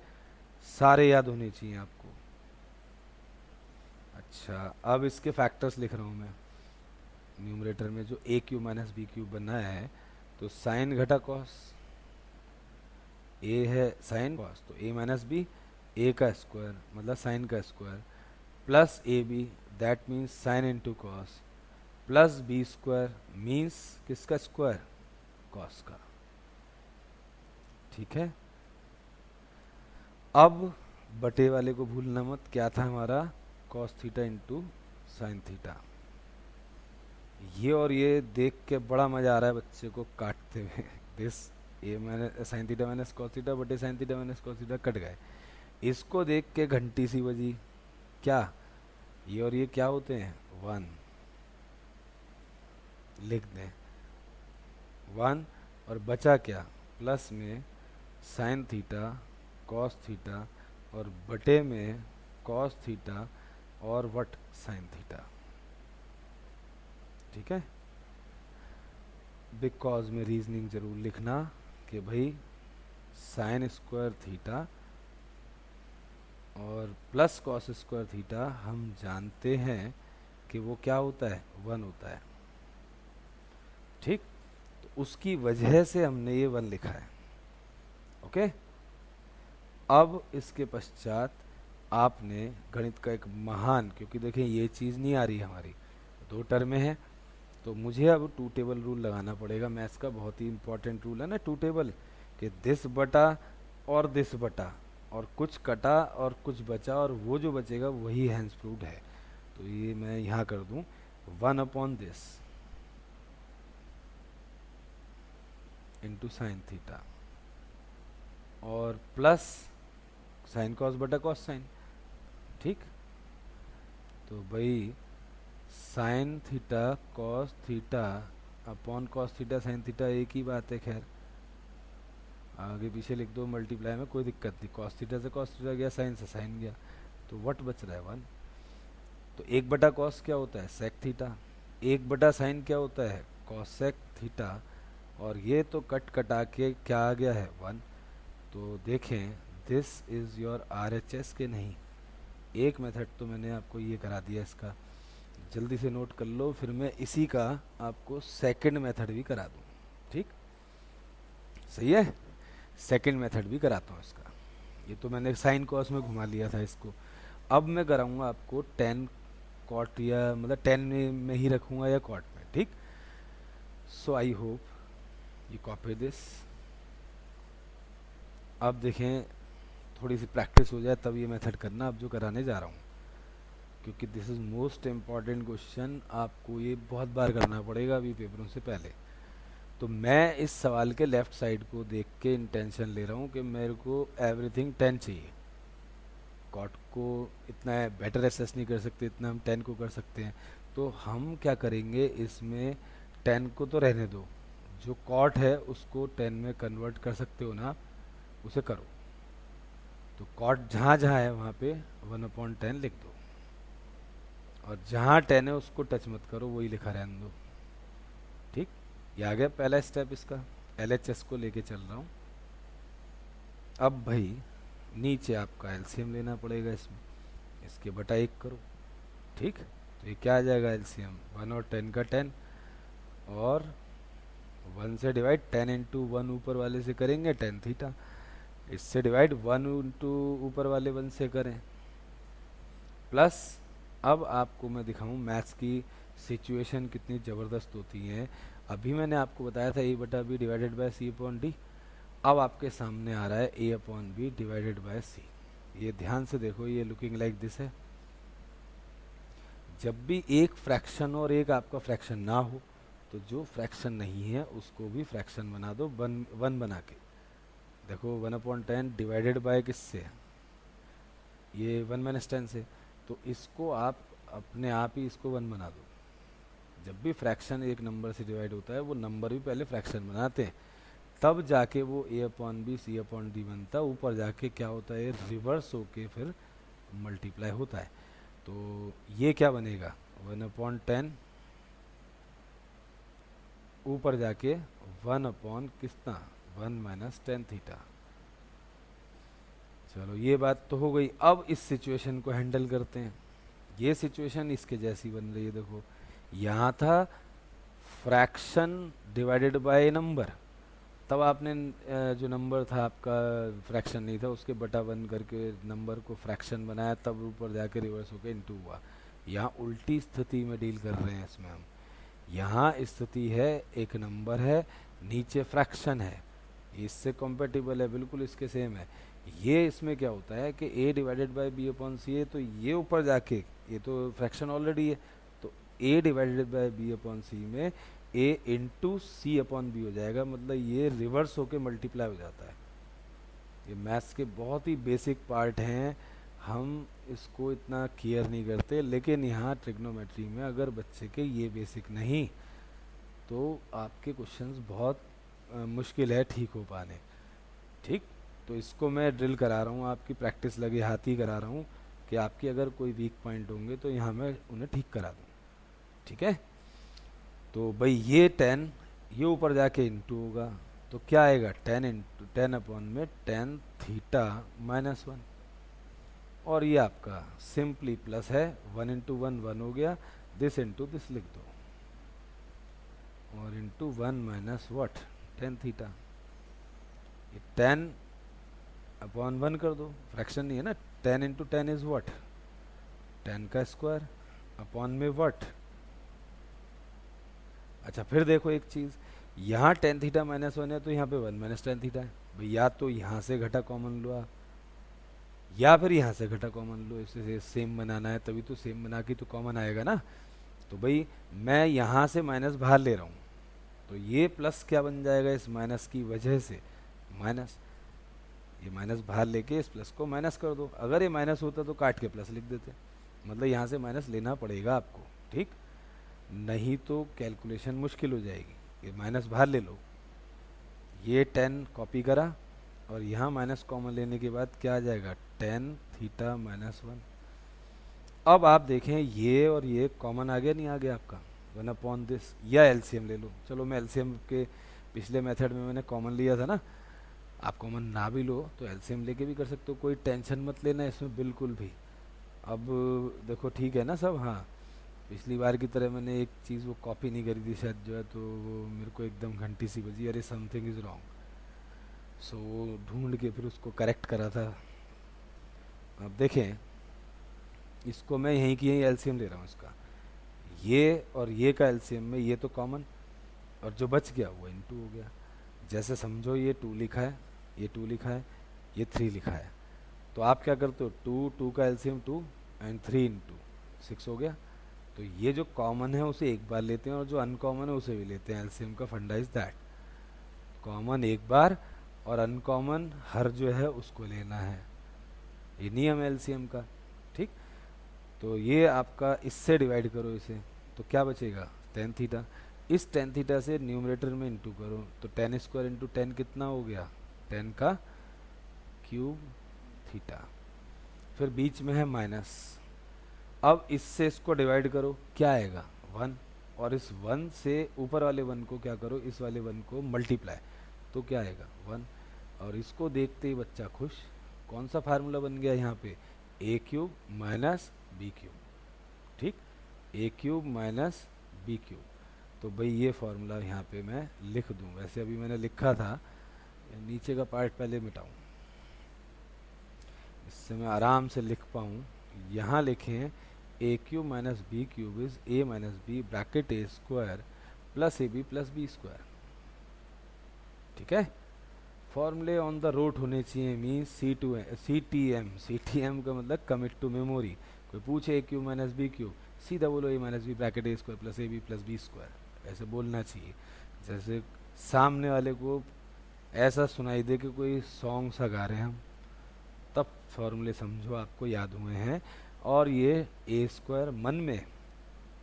सारे याद होने चाहिए आपको। अच्छा अब इसके फैक्टर्स लिख रहा हूँ मैं, न्यूमरेटर में जो ए क्यूब माइनस बी क्यूब बनना है, तो साइन घटा कॉस, ए है साइन कॉस, तो ए माइनस बी, ए का स्क्वायर मतलब साइन का square, plus A B that means sine into cos, plus B square means किसका स्क्वायर, कॉस का, ठीक है। अब बटे वाले को भूलना मत, क्या था हमारा, cos theta into sine theta. ये और ये देख के बड़ा मजा आ रहा है बच्चे को काटते हुए, this A minus sine theta minus cos theta बटे sine theta minus cos theta कट गए, इसको देख के घंटी सी बजी, क्या ये और ये क्या होते हैं, वन, लिख दें वन, और बचा क्या, प्लस में साइन थीटा कॉस थीटा और बटे में कॉस थीटा और वट साइन थीटा। ठीक है, बिकॉज में रीजनिंग जरूर लिखना कि भाई साइन स्क्वायर थीटा और प्लस कॉस स्क्वायर थीटा हम जानते हैं कि वो क्या होता है, 1 होता है। ठीक, तो उसकी वजह से हमने ये 1 लिखा है। ओके, अब इसके पश्चात आपने गणित का एक महान, क्योंकि देखें ये चीज़ नहीं आ रही हमारी, 2 टर्में हैं, तो मुझे अब 2 टेबल रूल लगाना पड़ेगा। मैथ्स का बहुत ही इंपॉर्टेंट रूल है ना 2 टेबल, कि दिस बटा और दिस बटा और कुछ कटा और कुछ बचा और वो जो बचेगा वही हैंस प्रूव्ड है। तो ये मैं यहाँ कर दूँ 1 upon this into sine theta और प्लस साइन कॉस बटा कॉस साइन। ठीक, तो भाई sine theta cos theta upon cos theta sine theta एक ही बात है। खैर आगे पीछे लिख दो मल्टीप्लाई में, कोई दिक्कत नहीं। कॉस थीटा से कॉस थीटा गया, साइन से साइन गया, तो वट बच रहा है 1। तो 1/cos क्या होता है, सेक थीटा। 1/sin क्या होता है, कॉसेक थीटा। और ये तो कट कटा के क्या आ गया है 1। तो देखें दिस इज़ योर RHS के नहीं। एक मेथड तो मैंने आपको ये करा दिया, इसका जल्दी से नोट कर लो, फिर मैं इसी का आपको सेकंड मेथड भी करा दूँ। ठीक, सही है, सेकंड मेथड भी कराता हूँ इसका। ये तो मैंने साइन कॉस में घुमा लिया था इसको। अब मैं कराऊंगा आपको टेन कॉट, या मतलब टेन में ही रखूंगा या कॉट में। ठीक, so I hope you copy this. अब देखें थोड़ी सी प्रैक्टिस हो जाए तब ये मेथड करना, अब जो कराने जा रहा हूँ, क्योंकि this is most important question. आपको ये बहुत बार करना पड़ेगा अभी पेपरों से पहले। तो मैं इस सवाल के लेफ्ट साइड को देख के इंटेंशन ले रहा हूँ कि मेरे को एवरीथिंग 10 चाहिए। कॉट को इतना बेटर एसेस नहीं कर सकते, इतना हम 10 को कर सकते हैं। तो हम क्या करेंगे, इसमें 10 को तो रहने दो, जो कॉट है उसको 10 में कन्वर्ट कर सकते हो ना, उसे करो। तो कॉट जहाँ जहाँ है वहाँ पे 1/10 लिख दो, और जहाँ 10 है उसको टच मत करो, वही लिखा रहने दो। ठीक, ये आ गया पहला स्टेप इसका। LHS को लेके चल रहा हूँ। अब भाई नीचे आपका एलसीएम लेना पड़ेगा इसमें, इसके बटा 1 करो। ठीक, तो ये क्या आ जाएगा एलसीएम, 1 और 10 का 10, और 1 से डिवाइड 10 इंटू 1 ऊपर वाले से करेंगे 10 थीटा, इससे डिवाइड 1 इंटू ऊपर वाले 1 से करें, प्लस अब आपको मैं दिखाऊं मैथ्स की सिचुएशन कितनी ज़बरदस्त होती है। अभी मैंने आपको बताया था A/B डिवाइडेड बाय C/D। अब आपके सामने आ रहा है A/B डिवाइडेड बाय C। ये ध्यान से देखो, ये लुकिंग लाइक दिस है। जब भी एक फ्रैक्शन और एक आपका फ्रैक्शन ना हो, तो जो फ्रैक्शन नहीं है उसको भी फ्रैक्शन बना दो, वन बना के। देखो 1/10 डिवाइडेड बाय किससे, ये 1 - 10 से, तो इसको आप अपने आप ही इसको 1 बना दो। जब भी फ्रैक्शन एक नंबर से डिवाइड होता है, वो नंबर भी पहले फ्रैक्शन बनाते हैं, तब जाके वो A/B C/D बनता है। ऊपर जाके क्या होता है, रिवर्स होके फिर मल्टीप्लाई होता है। तो ये क्या बनेगा, 1/10 ऊपर जाके 1 कितना, 1 - 10 थीटा। चलो ये बात तो हो गई। अब इस सिचुएशन को हैंडल करते हैं। ये सिचुएशन इसके जैसी बन रही है। देखो यहाँ था फ्रैक्शन डिवाइडेड बाय नंबर, तब आपने जो नंबर था आपका फ्रैक्शन नहीं था, उसके बटा 1 करके नंबर को फ्रैक्शन बनाया, तब ऊपर जाके रिवर्स होके इनटू हुआ। यहाँ उल्टी स्थिति में डील कर रहे हैं इसमें हम। यहाँ स्थिति है, एक नंबर है, नीचे फ्रैक्शन है, इससे कॉम्पेटिबल है, बिल्कुल इसके सेम है। ये इसमें क्या होता है कि A डिवाइडेड बाई B/C है, तो ये ऊपर जाके, ये तो फ्रैक्शन ऑलरेडी है, तो A डिवाइडेड बाई B/C में A इंटू C/B हो जाएगा। मतलब ये रिवर्स होके मल्टीप्लाई हो जाता है। ये मैथ्स के बहुत ही बेसिक पार्ट हैं, हम इसको इतना केयर नहीं करते, लेकिन यहाँ ट्रिग्नोमेट्री में अगर बच्चे के ये बेसिक नहीं, तो आपके क्वेश्चंस बहुत मुश्किल है ठीक हो पाने। ठीक। तो इसको मैं ड्रिल करा रहा हूँ, आपकी प्रैक्टिस लगे हाथ ही करा रहा हूँ कि आपके अगर कोई वीक पॉइंट होंगे तो यहाँ मैं उन्हें ठीक करा दूँ। ठीक है। तो भाई ये 10, ये ऊपर जाके इंटू होगा, तो क्या आएगा 10 इंटू 10 अपॉन में टेन थीटा माइनस वन। और ये आपका सिंपली प्लस है, 1 इंटू वन वन हो गया, दिस इंटू दिस लिख दो, और into one minus what 10 theta. ये 10 अपॉन वन कर दो, फ्रैक्शन नहीं है ना, 10 इंटू टेन इज वट 10 का स्क्वायर अपॉन में वट। अच्छा फिर देखो एक चीज़, यहाँ टेन थीटा माइनस वन है तो यहाँ पे वन माइनस टेन थीटा है। भाई या तो यहाँ से घटा कॉमन लो आप, या फिर यहाँ से घटा कॉमन लो, इससे सेम बनाना है तभी तो सेम बना के तो कॉमन आएगा ना। तो भाई मैं यहाँ से माइनस बाहर ले रहा हूँ, तो ये प्लस क्या बन जाएगा इस माइनस की वजह से, माइनस। ये माइनस बाहर लेके इस प्लस को माइनस कर दो, अगर ये माइनस होता तो काट के प्लस लिख देते, मतलब यहाँ से माइनस लेना पड़ेगा आपको। ठीक, नहीं तो कैलकुलेशन मुश्किल हो जाएगी। ये माइनस बाहर ले लो, ये 10 कॉपी करा, और यहाँ माइनस कॉमन लेने के बाद क्या आ जाएगा 10 थीटा माइनस वन। अब आप देखें ये और ये कॉमन आ गया नहीं आ गया आपका, वन अपॉन दिस, या एलसीएम ले लो। चलो मैं एलसीएम के पिछले मेथड में मैंने कॉमन लिया था ना, आप कॉमन ना भी लो तो एलसीएम लेके भी कर सकते हो, कोई टेंशन मत लेना इसमें बिल्कुल भी। अब देखो ठीक है ना सब। हाँ, पिछली बार की तरह मैंने एक चीज़ वो कॉपी नहीं करी थी शायद जो है, तो वो मेरे को एकदम घंटी सी बजी, अरे समथिंग इज़ रॉन्ग। सो ढूंढ के फिर उसको करेक्ट करा था। अब देखें, इसको मैं यहीं की यहीं एलसीएम ले रहा हूँ इसका, ये और ये का एलसीएम में ये तो कॉमन, और जो बच गया वो इनटू हो गया। जैसे समझो ये 2 लिखा है, ये 2 लिखा है, ये 3 लिखा है, तो आप क्या करते हो 2 2 का एलसीएम 2 एंड 3 इंटू 6 हो गया। तो ये जो कॉमन है उसे एक बार लेते हैं और जो अनकॉमन है उसे भी लेते हैं। एलसीएम का फंडा इज दैट, कॉमन एक बार और अनकॉमन हर जो है उसको लेना है, ये नियम है एलसीएम का। ठीक, तो ये आपका इससे डिवाइड करो इसे, तो क्या बचेगा 10 थीटा। इस 10 थीटा से न्यूमरेटर में इंटू करो, तो 10 स्क्वायर इंटू 10 कितना हो गया 10 का क्यूब थीटा। फिर बीच में है माइनस, अब इससे इसको डिवाइड करो, क्या आएगा 1, और इस 1 से ऊपर वाले 1 को क्या करो, इस वाले 1 को मल्टीप्लाई, तो क्या आएगा 1। और इसको देखते ही बच्चा खुश, कौन सा फार्मूला बन गया यहाँ पे, ए क्यूब माइनस बी क्यूब। ठीक, ए क्यूब माइनस बी क्यूब। तो भाई ये फार्मूला यहाँ पे मैं लिख दूँ, वैसे अभी मैंने लिखा था, नीचे का पार्ट पहले मिटाऊँ, इससे मैं आराम से लिख पाऊँ। यहाँ लिखें A cube minus B cube is A minus B bracket A square plus A B plus B square. ठीक है, फॉर्मूले ऑन द रोट होने चाहिए, मीन सी टी एम का मतलब कमिट टू मेमोरी। कोई पूछे A cube minus B cube, सीधा बोलो A minus B bracket A square plus B square, ऐसे बोलना चाहिए। जैसे सामने वाले को ऐसा सुनाई दे कि कोई सॉन्ग सा गा रहे हैं हम, तब फॉर्मूले समझो आपको याद हुए हैं। और ये ए स्क्वायर मन में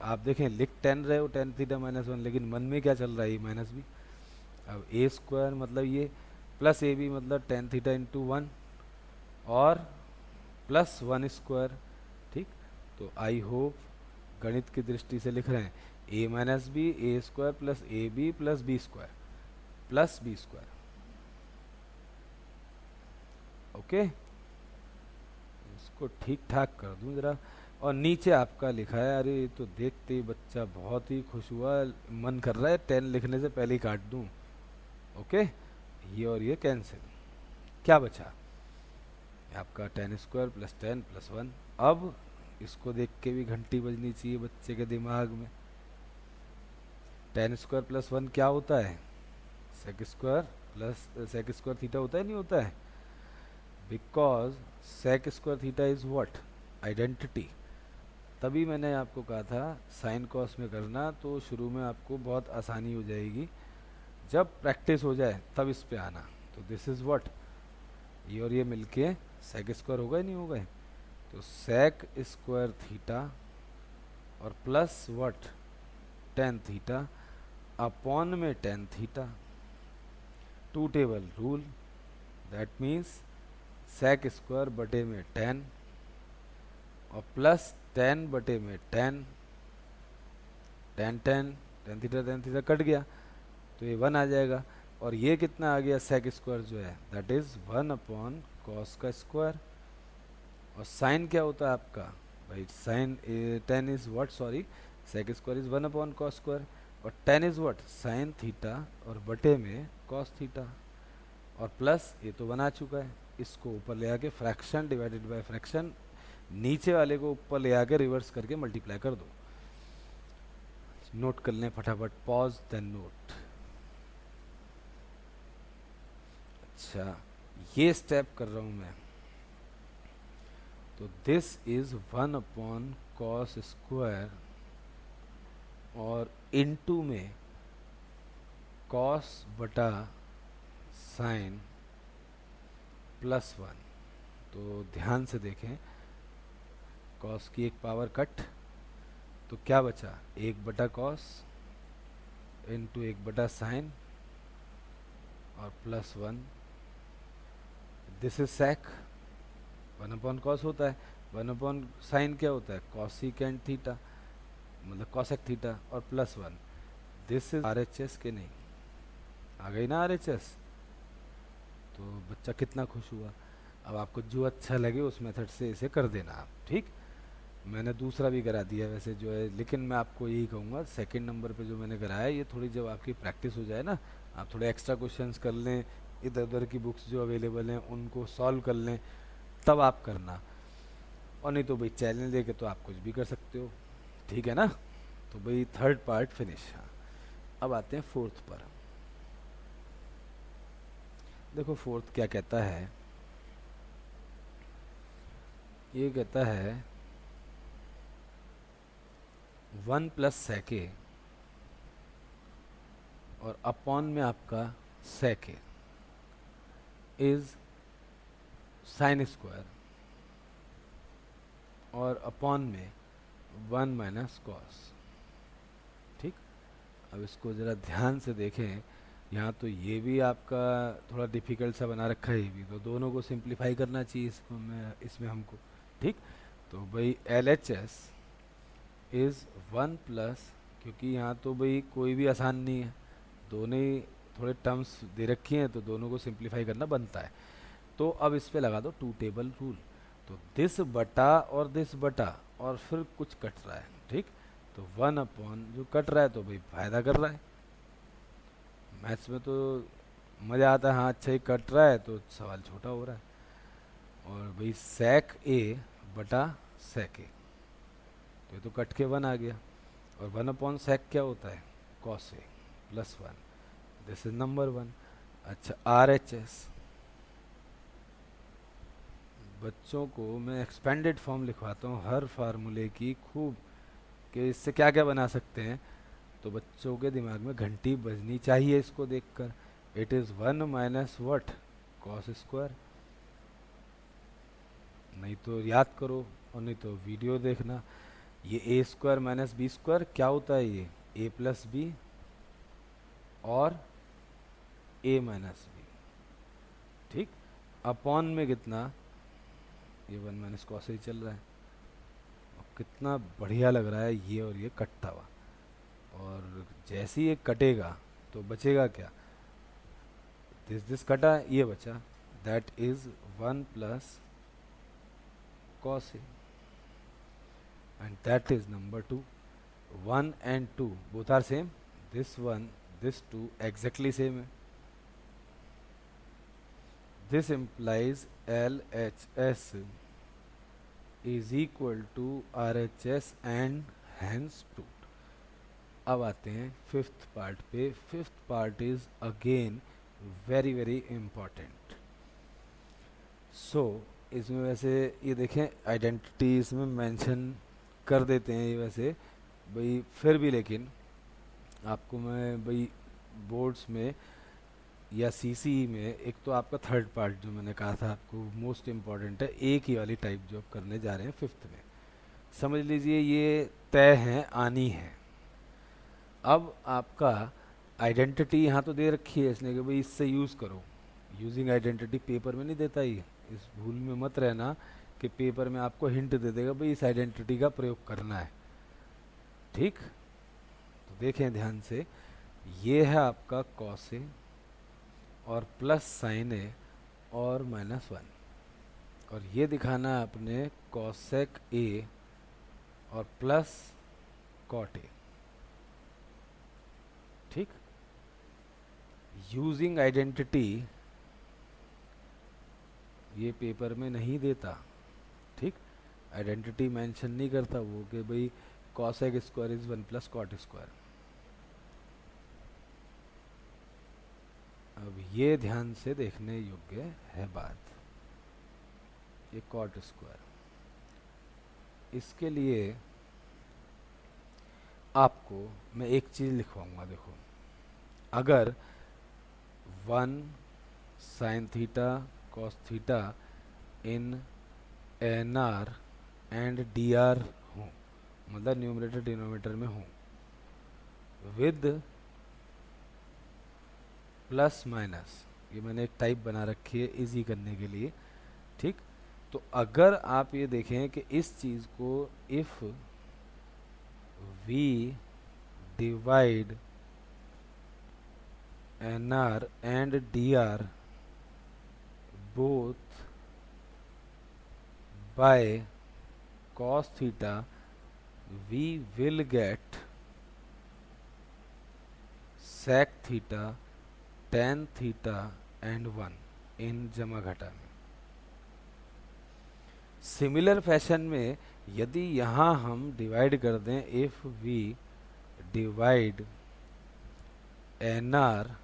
आप देखें लिख 10 रहे हो 10 थीटा माइनस वन, लेकिन मन में क्या चल रहा है ये माइनस बी। अब ए स्क्वायर मतलब ये, प्लस ए बी मतलब 10 थीटा इंटू वन, और प्लस 1 स्क्वायर। ठीक, तो आई होप गणित की दृष्टि से लिख रहे हैं A minus B A square plus B square plus B square. Okay, इसको ठीक ठाक कर दूं जरा। और नीचे आपका लिखा है, अरे ये तो देखते ही बच्चा बहुत ही खुश हुआ, मन कर रहा है 10 लिखने से पहले ही काट दूं। ओके, ये और ये कैंसिल, क्या बचा आपका 10 स्क्वायर प्लस 10 प्लस 1। अब इसको देख के भी घंटी बजनी चाहिए बच्चे के दिमाग में। 10 स्क्वायर प्लस 1 क्या होता है, sec square plus sec square theta होता है, नहीं होता है, because sec square theta is what, identity. तभी मैंने आपको कहा था साइन कॉस में करना, तो शुरू में आपको बहुत आसानी हो जाएगी, जब प्रैक्टिस हो जाए तब इस पे आना। तो दिस इज व्हाट, ये और ये मिलके सेक स्क्वायर होगा ही नहीं होगा, तो सेक स्क्वायर थीटा और प्लस व्हाट 10 थीटा अपॉन में 10 theta, 2 table rule, that means sec square बटे में 10 और प्लस 10 बटे में 10, 10 10 टेन थीटा कट गया तो ये 1 आ जाएगा। और ये कितना आ गया सेक स्क्वायर जो है, दैट इज 1 अपॉन कॉस का स्क्वायर। और साइन क्या होता है आपका भाई, sine 10 is what, sorry, sec square is 1 upon cos square, और 10 इज व्हाट, साइन थीटा, और बटे में कॉस थीटा, और प्लस ये तो बना चुका है, इसको ऊपर ले आके फ्रैक्शन डिवाइडेड बाय फ्रैक्शन, नीचे वाले को ऊपर ले आके रिवर्स करके मल्टीप्लाई कर दो। नोट कर लें फटाफट, पॉज देन नोट। अच्छा, ये स्टेप कर रहा हूं मैं, तो this is 1 upon cos square और इनटू में कॉस बटा साइन प्लस 1। तो ध्यान से देखें, कॉस की एक पावर कट, तो क्या बचा, 1 बटा कॉस इंटू 1 बटा साइन और plus 1। This is sec, 1 upon cos होता है, 1 अपॉन साइन क्या होता है, कॉसिकेंट थीटा, मतलब कॉसेक थीटा, और प्लस 1। दिस इज RHS के नहीं, आ गई ना RHS, तो बच्चा कितना खुश हुआ। अब आपको जो अच्छा लगे उस मेथड से इसे कर देना आप, ठीक। मैंने दूसरा भी करा दिया वैसे जो है, लेकिन मैं आपको यही कहूँगा सेकंड नंबर पे जो मैंने कराया, ये थोड़ी जब आपकी प्रैक्टिस हो जाए ना, आप थोड़े एक्स्ट्रा क्वेश्चंस कर लें, इधर उधर की बुक्स जो अवेलेबल हैं उनको सॉल्व कर लें, तब आप करना। और नहीं तो भाई चैलेंज लेके तो आप कुछ भी कर सकते हो, ठीक है ना। तो भाई थर्ड पार्ट फिनिश। हाँ, अब आते हैं फोर्थ पर। देखो फोर्थ क्या कहता है, ये कहता है 1 प्लस सेके और अपॉन में आपका सेके इज साइन स्क्वायर और अपॉन में 1 माइनस कॉस, ठीक। अब इसको ज़रा ध्यान से देखें, यहाँ तो ये भी आपका थोड़ा डिफिकल्ट सा बना रखा है, ये भी, तो दोनों को सिंप्लीफाई करना चाहिए इसमें हमको, ठीक। तो भाई LHS इज़ 1 प्लस, क्योंकि यहाँ तो भाई कोई भी आसान नहीं है, दोनों ही थोड़े टर्म्स दे रखी हैं, तो दोनों को सिंप्लीफाई करना बनता है। तो अब इस पे लगा दो 2 टेबल रूल, तो दिस बटा और दिस बटा, और फिर कुछ कट रहा है, ठीक। तो 1 अपॉन जो कट रहा है तो भाई फायदा कर रहा है, मैथ्स में तो मज़ा आता है, हाँ अच्छा ही कट रहा है तो सवाल छोटा हो रहा है। और भाई सेक ए बटा सेक ए, तो ये तो कट के 1 आ गया, और 1 अपॉन सेक क्या होता है, cos A plus 1, this is number 1। अच्छा, RHS, बच्चों को मैं एक्सपेंडेड फॉर्म लिखवाता हूँ हर फार्मूले की खूब, कि इससे क्या क्या बना सकते हैं, तो बच्चों के दिमाग में घंटी बजनी चाहिए इसको देखकर। It is 1 minus what, cos square. नहीं तो याद करो, और नहीं तो वीडियो देखना। ये A square minus B square क्या होता है, ये ए प्लस बी और ए माइनस बी, ठीक। अपॉन में कितना, ये 1 माइनस कॉस ही चल रहा है, और कितना बढ़िया लग रहा है ये, और ये कटता हुआ, और जैसे ही ये कटेगा तो बचेगा क्या, दिस कटा, ये बचा, that is 1 plus cos A, and that is number 2। 1 and 2 both are same, this 1 this 2 exactly same है। this implies LHS is equal to RHS and hence proved। अब आते हैं फिफ्थ पार्ट पे। Fifth part is again very very important. So इसमें वैसे ये देखें आइडेंटिटी इसमें मेंशन कर देते हैं ये वैसे भाई, फिर भी लेकिन आपको मैं भाई बोर्ड्स में या सीसी में, एक तो आपका थर्ड पार्ट जो मैंने कहा था आपको मोस्ट इम्पॉर्टेंट है, एक ही वाली टाइप जो आप करने जा रहे हैं फिफ्थ में, समझ लीजिए ये तय है, आनी है। अब आपका आइडेंटिटी यहाँ तो दे रखी है इसने कि भाई इससे यूज़ करो, यूजिंग आइडेंटिटी पेपर में नहीं देता ही, इस भूल में मत रहना कि पेपर में आपको हिंट दे देगा भाई इस आइडेंटिटी का प्रयोग करना है। ठीक, तो देखें ध्यान से, ये है आपका कॉस ए और प्लस साइन ए और -1, और ये दिखाना है आपने कॉसेक ए और प्लस कॉट ए। ठीक, यूजिंग आइडेंटिटी ये पेपर में नहीं देता। ठीक, आइडेंटिटी मेंशन नहीं करता वो कि भाई cosec square is 1 plus cot square. अब ये ध्यान से देखने योग्य है बात, ये कॉट स्क्वायर, इसके लिए आपको मैं एक चीज लिखवाऊंगा। देखो, अगर 1 sine theta cos theta in N R and D R हो, मतलब न्यूमरेटर डिनोमिनेटर में हो, विद प्लस माइनस, ये मैंने एक टाइप बना रखी है इजी करने के लिए। ठीक, तो अगर आप ये देखें कि इस चीज को if we divide N R and D R both by cos theta, we will get sec theta, tan theta and 1 इन जमा घटा में। सिमिलर फैशन में यदि यहाँ हम डिवाइड कर दें, if we divide N R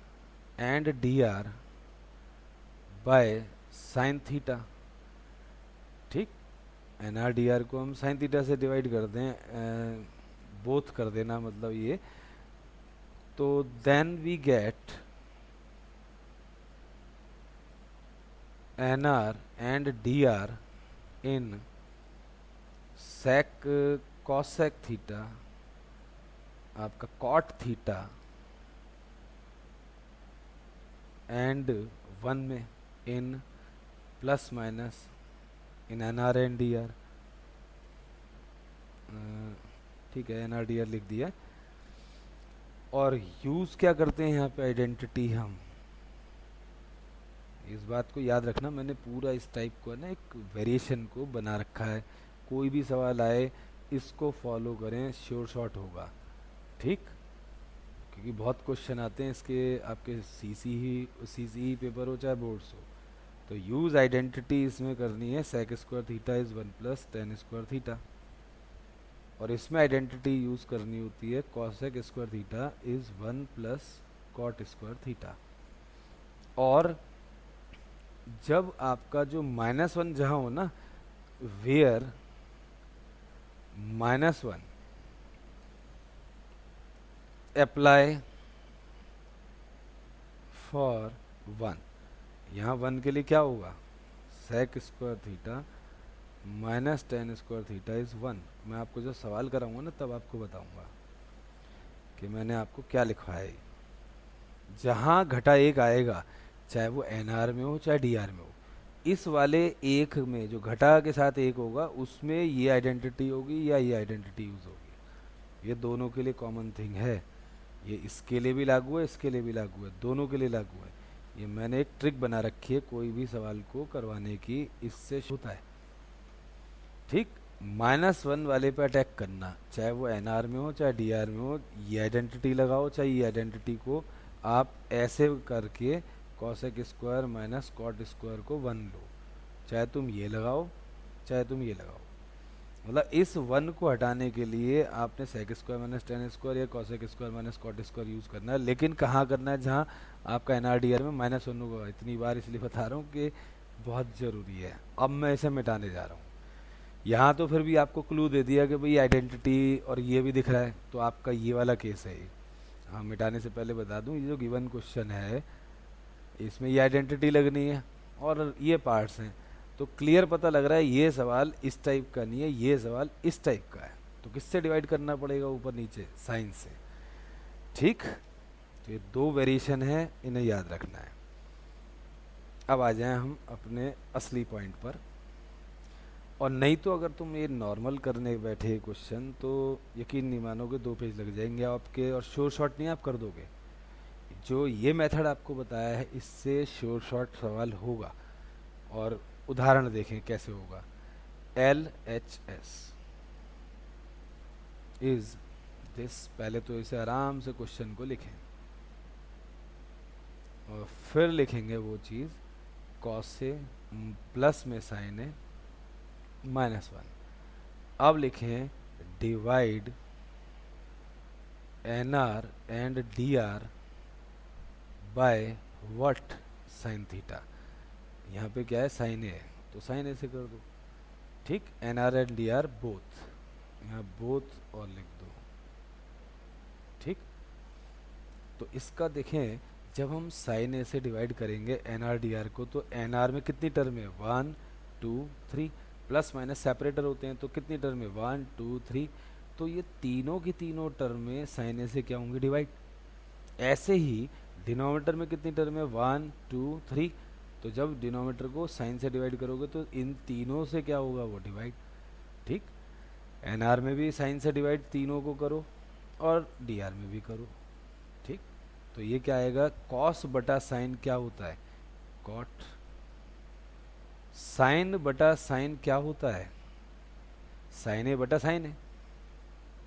and D R by sine theta, ठीक, एन आर डी आर को हम साइन थीटा से डिवाइड कर दें, बोथ कर देना मतलब ये, तो then we get N R and D R in sec cosec theta, आपका कॉट थीटा एंड 1 में in plus minus in N R and D R. ठीक है, एन आर डी आर लिख दिया। और यूज क्या करते हैं यहाँ पे आइडेंटिटी, हम इस बात को याद रखना, मैंने पूरा इस टाइप को ना एक वेरिएशन को बना रखा है, कोई भी सवाल आए इसको फॉलो करें, श्योर शॉट होगा। ठीक, क्योंकि बहुत क्वेश्चन आते हैं इसके, आपके सीसी पेपर हो चाहे बोर्ड्स हो, तो यूज आइडेंटिटी इसमें करनी है, sec square theta is 1 plus tan square theta, और इसमें आइडेंटिटी यूज करनी होती है cosec square theta is 1 plus cot square theta. और जब आपका जो -1 जहां हो ना, वेयर -1 अप्लाई फॉर 1, यहाँ 1 के लिए क्या होगा, sec square theta minus tan square theta is 1। मैं आपको जब सवाल कराऊंगा ना तब आपको बताऊंगा कि मैंने आपको क्या लिखवाया है। जहाँ घटा 1 आएगा, चाहे वो एनआर में हो चाहे डीआर में हो, इस वाले एक में जो घटा के साथ 1 होगा उसमें ये आइडेंटिटी होगी या ये आइडेंटिटी यूज होगी। ये दोनों के लिए कॉमन थिंग है, ये इसके लिए भी लागू है, इसके लिए भी लागू है, दोनों के लिए लागू है। ये मैंने एक ट्रिक बना रखी है कोई भी सवाल को करवाने की, इससे होता है। ठीक, -1 वाले पे अटैक करना, चाहे वो एनआर में हो चाहे डीआर में हो, ये आइडेंटिटी लगाओ, चाहे ये आइडेंटिटी को आप ऐसे करके cosec square minus cot square को 1 लो, चाहे तुम ये लगाओ चाहे तुम ये लगाओ। मतलब इस 1 को हटाने के लिए आपने sec square minus tan square या cosec square minus cot square use करना है, लेकिन कहाँ करना है, जहाँ आपका एनआरडीआर में -1 होगा। इतनी बार इसलिए बता रहा हूँ कि बहुत ज़रूरी है। अब मैं इसे मिटाने जा रहा हूँ। यहाँ तो फिर भी आपको क्लू दे दिया कि भाई आइडेंटिटी और ये भी दिख रहा है, तो आपका ये वाला केस है। हाँ, मिटाने से पहले बता दूँ, ये जो गिवन क्वेश्चन है इसमें ये आइडेंटिटी लगनी है और ये पार्ट्स हैं, तो क्लियर पता लग रहा है ये सवाल इस टाइप का नहीं है, ये सवाल इस टाइप का है। तो किससे डिवाइड करना पड़ेगा ऊपर नीचे, साइन से। ठीक, तो ये 2 वेरिएशन है, इन्हें याद रखना है। अब आ जाएं हम अपने असली पॉइंट पर। और नहीं तो अगर तुम ये नॉर्मल करने बैठे क्वेश्चन तो यकीन नहीं मानोगे 2 पेज लग जाएंगे आपके, और श्योर शॉट नहीं आप कर दोगे। जो ये मेथड आपको बताया है इससे श्योर शॉट सवाल होगा। और उदाहरण देखें कैसे होगा। L H S is this, पहले तो इसे आराम से क्वेश्चन को लिखें और फिर लिखेंगे वो चीज़ कॉस से प्लस में साइन है -1। अब लिखें divide N R and D R by what sine theta. यहाँ पे क्या है, साइन ए है तो साइन ए से कर दो। ठीक, N R and D R both, यहाँ बोथ और लिख दो। ठीक, तो इसका देखें जब हम साइन ए से डिवाइड करेंगे एन आर डी आर को, तो एन आर में कितनी टर्म है, 1 2 3, प्लस माइनस सेपरेटर होते हैं तो कितनी टर्म है, 1 2 3। तो ये तीनों की तीनों टर्म में साइन ए से क्या होंगे, डिवाइड। ऐसे ही डिनोमिनेटर में कितनी टर्म है, 1 2 3। तो जब डिनोमिनेटर को साइन से डिवाइड करोगे तो इन तीनों से क्या होगा, वो डिवाइड। ठीक, एन आर में भी साइन से डिवाइड तीनों को करो और डी आर में भी करो। ठीक, तो ये क्या आएगा, कॉस बटा साइन क्या होता है, कॉट। साइन बटा साइन क्या होता है, साइन ए बटा साइन ए,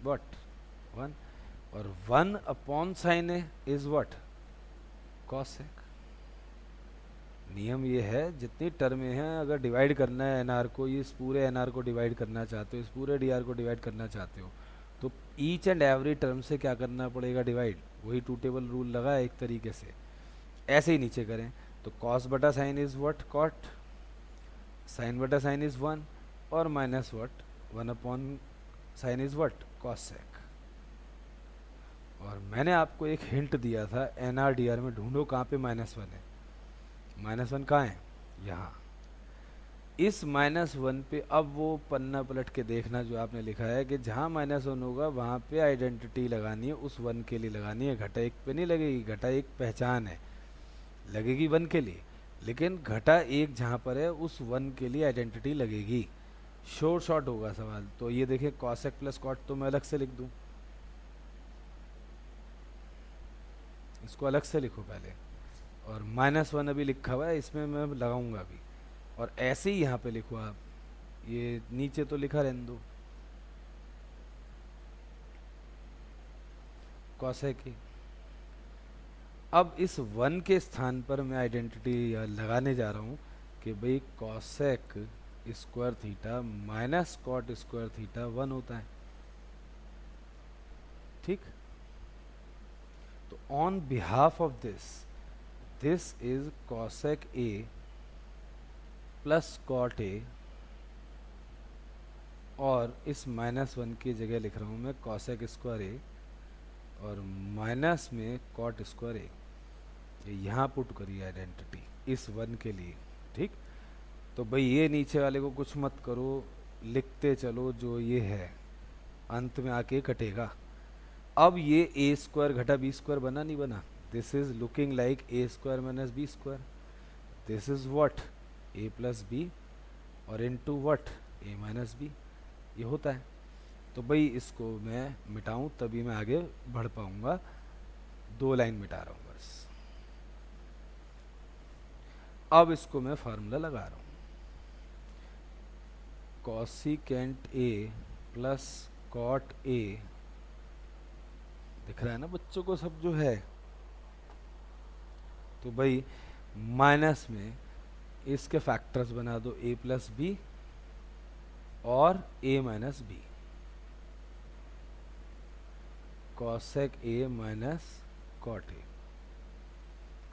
व्हाट 1। और 1 upon sign A is what, cosec. नियम ये है जितनी टर्में हैं अगर डिवाइड करना है एनआर को, इस पूरे एनआर को डिवाइड करना चाहते हो, इस पूरे डीआर को डिवाइड करना चाहते हो, तो ईच एंड एवरी टर्म से क्या करना पड़ेगा, डिवाइड। वही टू टेबल रूल लगा है एक तरीके से। ऐसे ही नीचे करें तो कॉस बटा sine is what, cot. Sine बटा साइन इज 1 और minus what, 1 upon sine is what, cosec. और मैंने आपको एक हिंट दिया था एन आर डी आर में ढूंढो कहाँ पे -1 है। -1 कहाँ है, यहाँ। इस -1 पे अब वो पन्ना पलट के देखना जो आपने लिखा है कि जहाँ -1 होगा वहाँ पे आइडेंटिटी लगानी है, उस 1 के लिए लगानी है। घटा 1 पे नहीं लगेगी, घटा 1 पहचान है, लगेगी 1 के लिए। लेकिन घटा 1 जहाँ पर है उस 1 के लिए आइडेंटिटी लगेगी। शोर शॉर्ट होगा सवाल। तो ये देखिए कॉसेक प्लस कॉट तो मैं अलग से लिख दूँ, इसको अलग से लिखो पहले। और -1 अभी लिखा हुआ है, इसमें मैं लगाऊंगा अभी। और ऐसे ही यहाँ पे लिखो आप, ये नीचे तो लिखा रहने दो कॉसेक की। अब इस 1 के स्थान पर मैं आइडेंटिटी लगाने जा रहा हूँ कि भाई cosec square theta minus cot square theta 1 होता है। ठीक, तो on behalf of this is cosec A plus cot A, और इस -1 की जगह लिख रहा हूँ मैं कॉसेक स्क्वायर ए और माइनस में कॉट स्क्वायर ए। यहाँ पुट करिए आइडेंटिटी इस 1 के लिए। ठीक, तो भाई ये नीचे वाले को कुछ मत करो, लिखते चलो जो ये है, अंत में आके कटेगा। अब ये ए स्क्वायर घटा बी स्क्वायर बना नहीं बना, this is looking like A square minus B square. This is what, A plus B और into what, A minus B. ये होता है। तो भाई इसको मैं मिटाऊं तभी मैं आगे बढ़ पाऊंगा। 2 लाइन मिटा रहा हूं बस। अब इसको मैं फार्मूला लगा रहा हूं, cosecant A plus cot A. दिख रहा है ना बच्चों को सब जो है। तो भाई माइनस में इसके फैक्टर्स बना दो, ए प्लस बी और A minus B, cosec A minus cot A.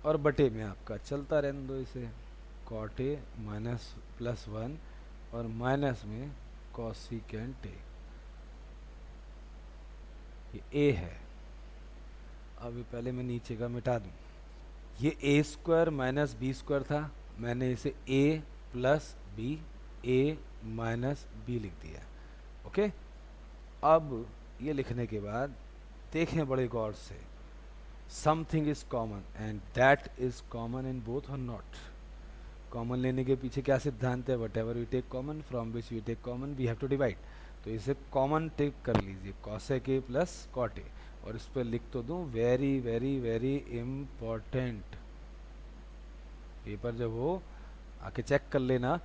और बटे में आपका चलता रहने दो इसे, कॉट ए माइनस +1 और माइनस में कॉसिकेंट ए। ये ए है। अभी पहले मैं नीचे का मिटा दूं। ये A square minus B square था, मैंने इसे ए plus B, A minus B लिख दिया। ओके, अब ये लिखने के बाद देखें बड़े गौर से, something is common and that is common in both और नॉट। कॉमन लेने के पीछे क्या सिद्धांत है? Whatever we take common from which we take common we have to divide. तो इसे कॉमन टेक कर लीजिए, cosec A plus cot A, और इस पर लिख तो दूं very very very important. Paper जब हो आके चेक कर लेना,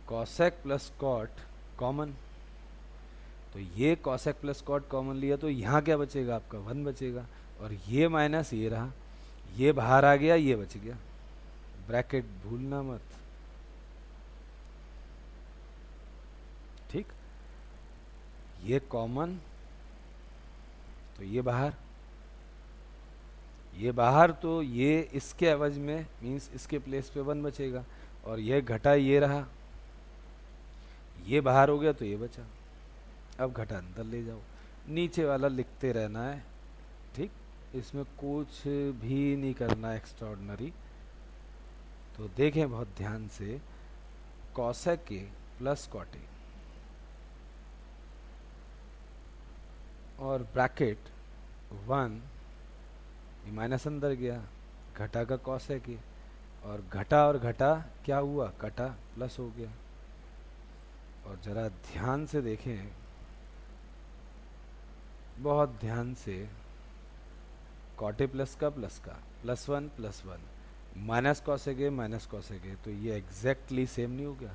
कॉसेक प्लस कॉट कॉमन, तो ये कॉसेक प्लस कॉट कॉमन लिया तो यहाँ क्या बचेगा आपका? 1 बचेगा, और ये माइनस ये रहा, ये बाहर आ गया, ये बच गया, ब्रैकेट भूलना मत, ठीक। ये कॉमन, तो ये बाहर, ये बाहर, तो ये इसके एवज में मीन्स इसके प्लेस पे 1 बचेगा, और ये घटा ये रहा, ये बाहर हो गया तो ये बचा। अब घटा अंदर ले जाओ, नीचे वाला लिखते रहना है, ठीक। इसमें कुछ भी नहीं करना एक्स्ट्राऑर्डिनरी। तो देखें बहुत ध्यान से, cosec A plus cot A और ब्रैकेट 1, माइनस अंदर गया, घटा का कॉसेक ए, और घटा और घटा क्या हुआ? कटा, प्लस हो गया। और जरा ध्यान से देखें, बहुत ध्यान से, कॉट ए प्लस का +1 +1, minus cosec A minus cosec ए, तो ये एग्जैक्टली सेम नहीं हो गया?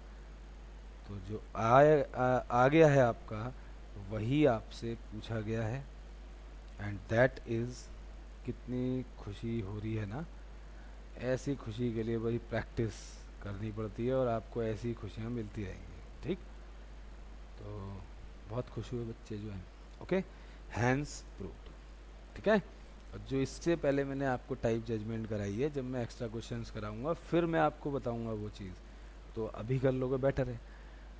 तो जो आ गया है आपका, वही आपसे पूछा गया है, एंड दैट इज़, कितनी खुशी हो रही है ना। ऐसी खुशी के लिए भाई प्रैक्टिस करनी पड़ती है, और आपको ऐसी खुशियाँ मिलती रहेंगी, ठीक। तो बहुत खुश हुए बच्चे जो हैं, ओके, हैंस प्रूव्ड, ठीक है। और जो इससे पहले मैंने आपको टाइप जजमेंट कराई है, जब मैं एक्स्ट्रा क्वेश्चंस कराऊंगा फिर मैं आपको बताऊंगा वो चीज़, तो अभी कर लोगे बेटर है।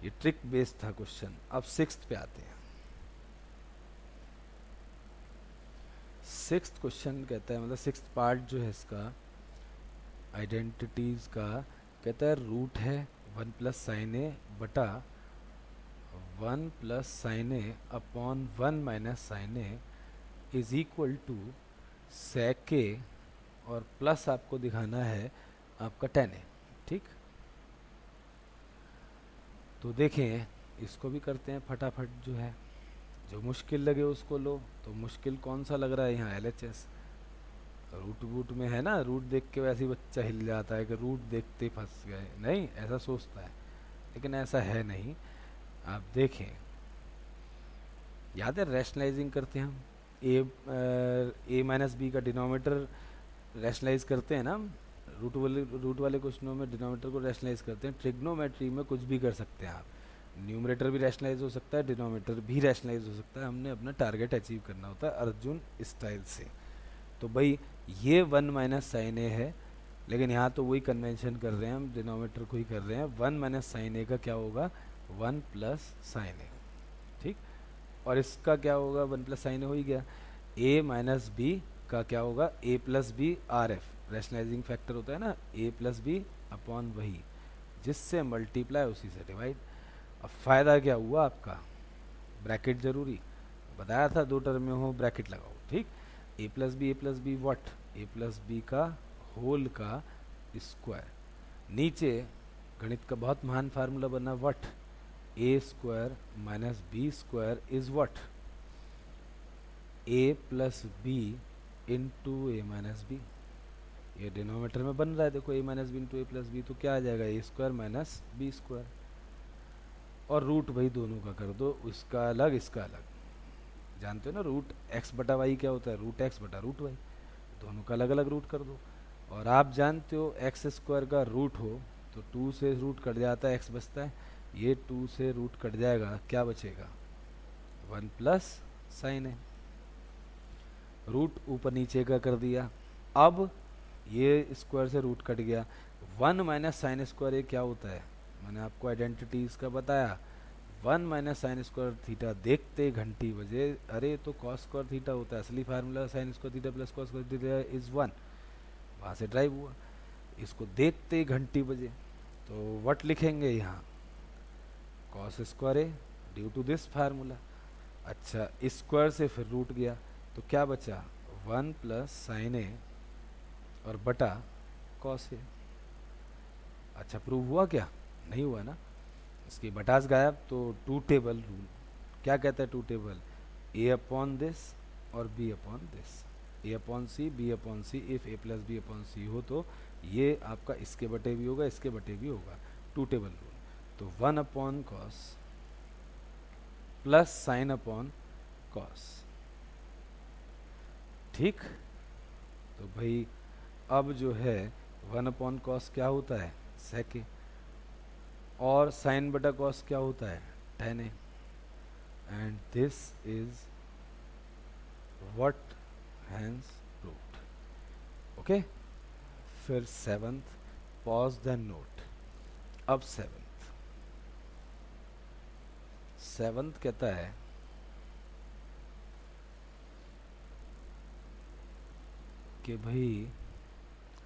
ये ट्रिक बेस्ड था क्वेश्चन। अब 6th पे आते हैं। 6th क्वेश्चन कहता है, मतलब 6th पार्ट जो है इसका आइडेंटिटीज का, कहता है रूट है 1 प्लस साइन ए बटा 1 plus sine A upon 1 minus sine A is equal to sec A, और प्लस आपको दिखाना है आपका tan ए, ठीक। तो देखें, इसको भी करते हैं फटाफट, जो है जो मुश्किल लगे उसको लो। तो मुश्किल कौन सा लग रहा है यहाँ? LHS रूट वूट में है ना, रूट देख के वैसे ही बच्चा हिल जाता है कि रूट देखते फंस गए, नहीं ऐसा सोचता है, लेकिन ऐसा है नहीं। आप देखें, याद है रैशनलाइजिंग करते हैं हम, ए माइनस बी का डिनोमिनेटर रैशनलाइज करते हैं ना हम, रूट वाले क्वेश्चनों में डिनोमिनेटर को रैशनलाइज करते हैं। ट्रिग्नोमेट्री में कुछ भी कर सकते हैं आप, न्यूमरेटर भी रैशनलाइज हो सकता है, डिनोमिनेटर भी रैशनलाइज हो सकता है। हमने अपना टारगेट अचीव करना होता है अर्जुन स्टाइल से। तो भाई ये 1 माइनस साइन ए है, लेकिन यहाँ तो वही कन्वेंशन कर रहे हैं हम, डिनोमिनेटर को ही कर रहे हैं। 1 माइनस साइन ए का क्या होगा? 1 प्लस साइन ए, ठीक। और इसका क्या होगा? 1 प्लस साइन ए हो ही गया। ए माइनस बी का क्या होगा? A plus B R F, rationalizing factor होता है ना, ए प्लस बी अपॉन वही, जिससे मल्टीप्लाई उसी से डिवाइड। अब फ़ायदा क्या हुआ आपका? ब्रैकेट जरूरी बताया था, 2 टर्म में हो ब्रैकेट लगाओ, ठीक। A plus B what? A plus B का होल का स्क्वायर। नीचे गणित का बहुत महान फार्मूला बना, what? A square minus B square is what? A plus B into A minus B. ये डिनोमिनेटर में बन रहा है, देखो, A minus B into A plus B, तो क्या आ जाएगा? A square minus B square. और रूट भाई दोनों का कर दो, उसका अलग इसका अलग। जानते हो ना रूट एक्स बटा वाई क्या होता है? रूट एक्स बटा रूट वाई, दोनों का अलग अलग रूट कर दो। और आप जानते हो एक्स स्क्वायर का रूट हो तो 2 से रूट कट जाता है, एक्स बचता है। ये 2 से रूट कट जाएगा, क्या बचेगा? 1 प्लस साइन है। रूट ऊपर नीचे का कर दिया। अब ये स्क्वायर से रूट कट गया। 1 माइनस साइन स्क्वायर ये क्या होता है? मैंने आपको आइडेंटिटीज का बताया। 1 माइनस साइन स्क्वायर थीटा देखते घंटी बजे, अरे तो कॉस स्क्वायर थीटा होता है, असली formula sign square theta plus cos square theta is 1, वहाँ से ड्राइव हुआ। इसको देखते घंटी बजे, तो व्हाट लिखेंगे यहाँ? Cos square A due to this formula. अच्छा, स्क्वायर से फिर रूट गया, तो क्या बचा? 1 प्लस साइन ए और बटा कॉस ए। अच्छा, प्रूव हुआ क्या? नहीं हुआ ना। इसकी बटास गायब। तो टू टेबल रूल क्या कहता है? Two table A upon this और B upon this, A upon C B upon C, if A plus B upon C हो तो ये आपका इसके बटे भी होगा, इसके बटे भी होगा। Two table rule. तो one upon cos plus sine upon cos. ठीक। तो भाई अब जो है वन अपॉन कॉस क्या होता है? सेके। और साइन बटा कॉस क्या होता है? Tan A. And this is what hence proved. Okay. फिर सेवंथ, पॉज देन नोट। अब सेवंथ, सेवंथ कहता है कि भाई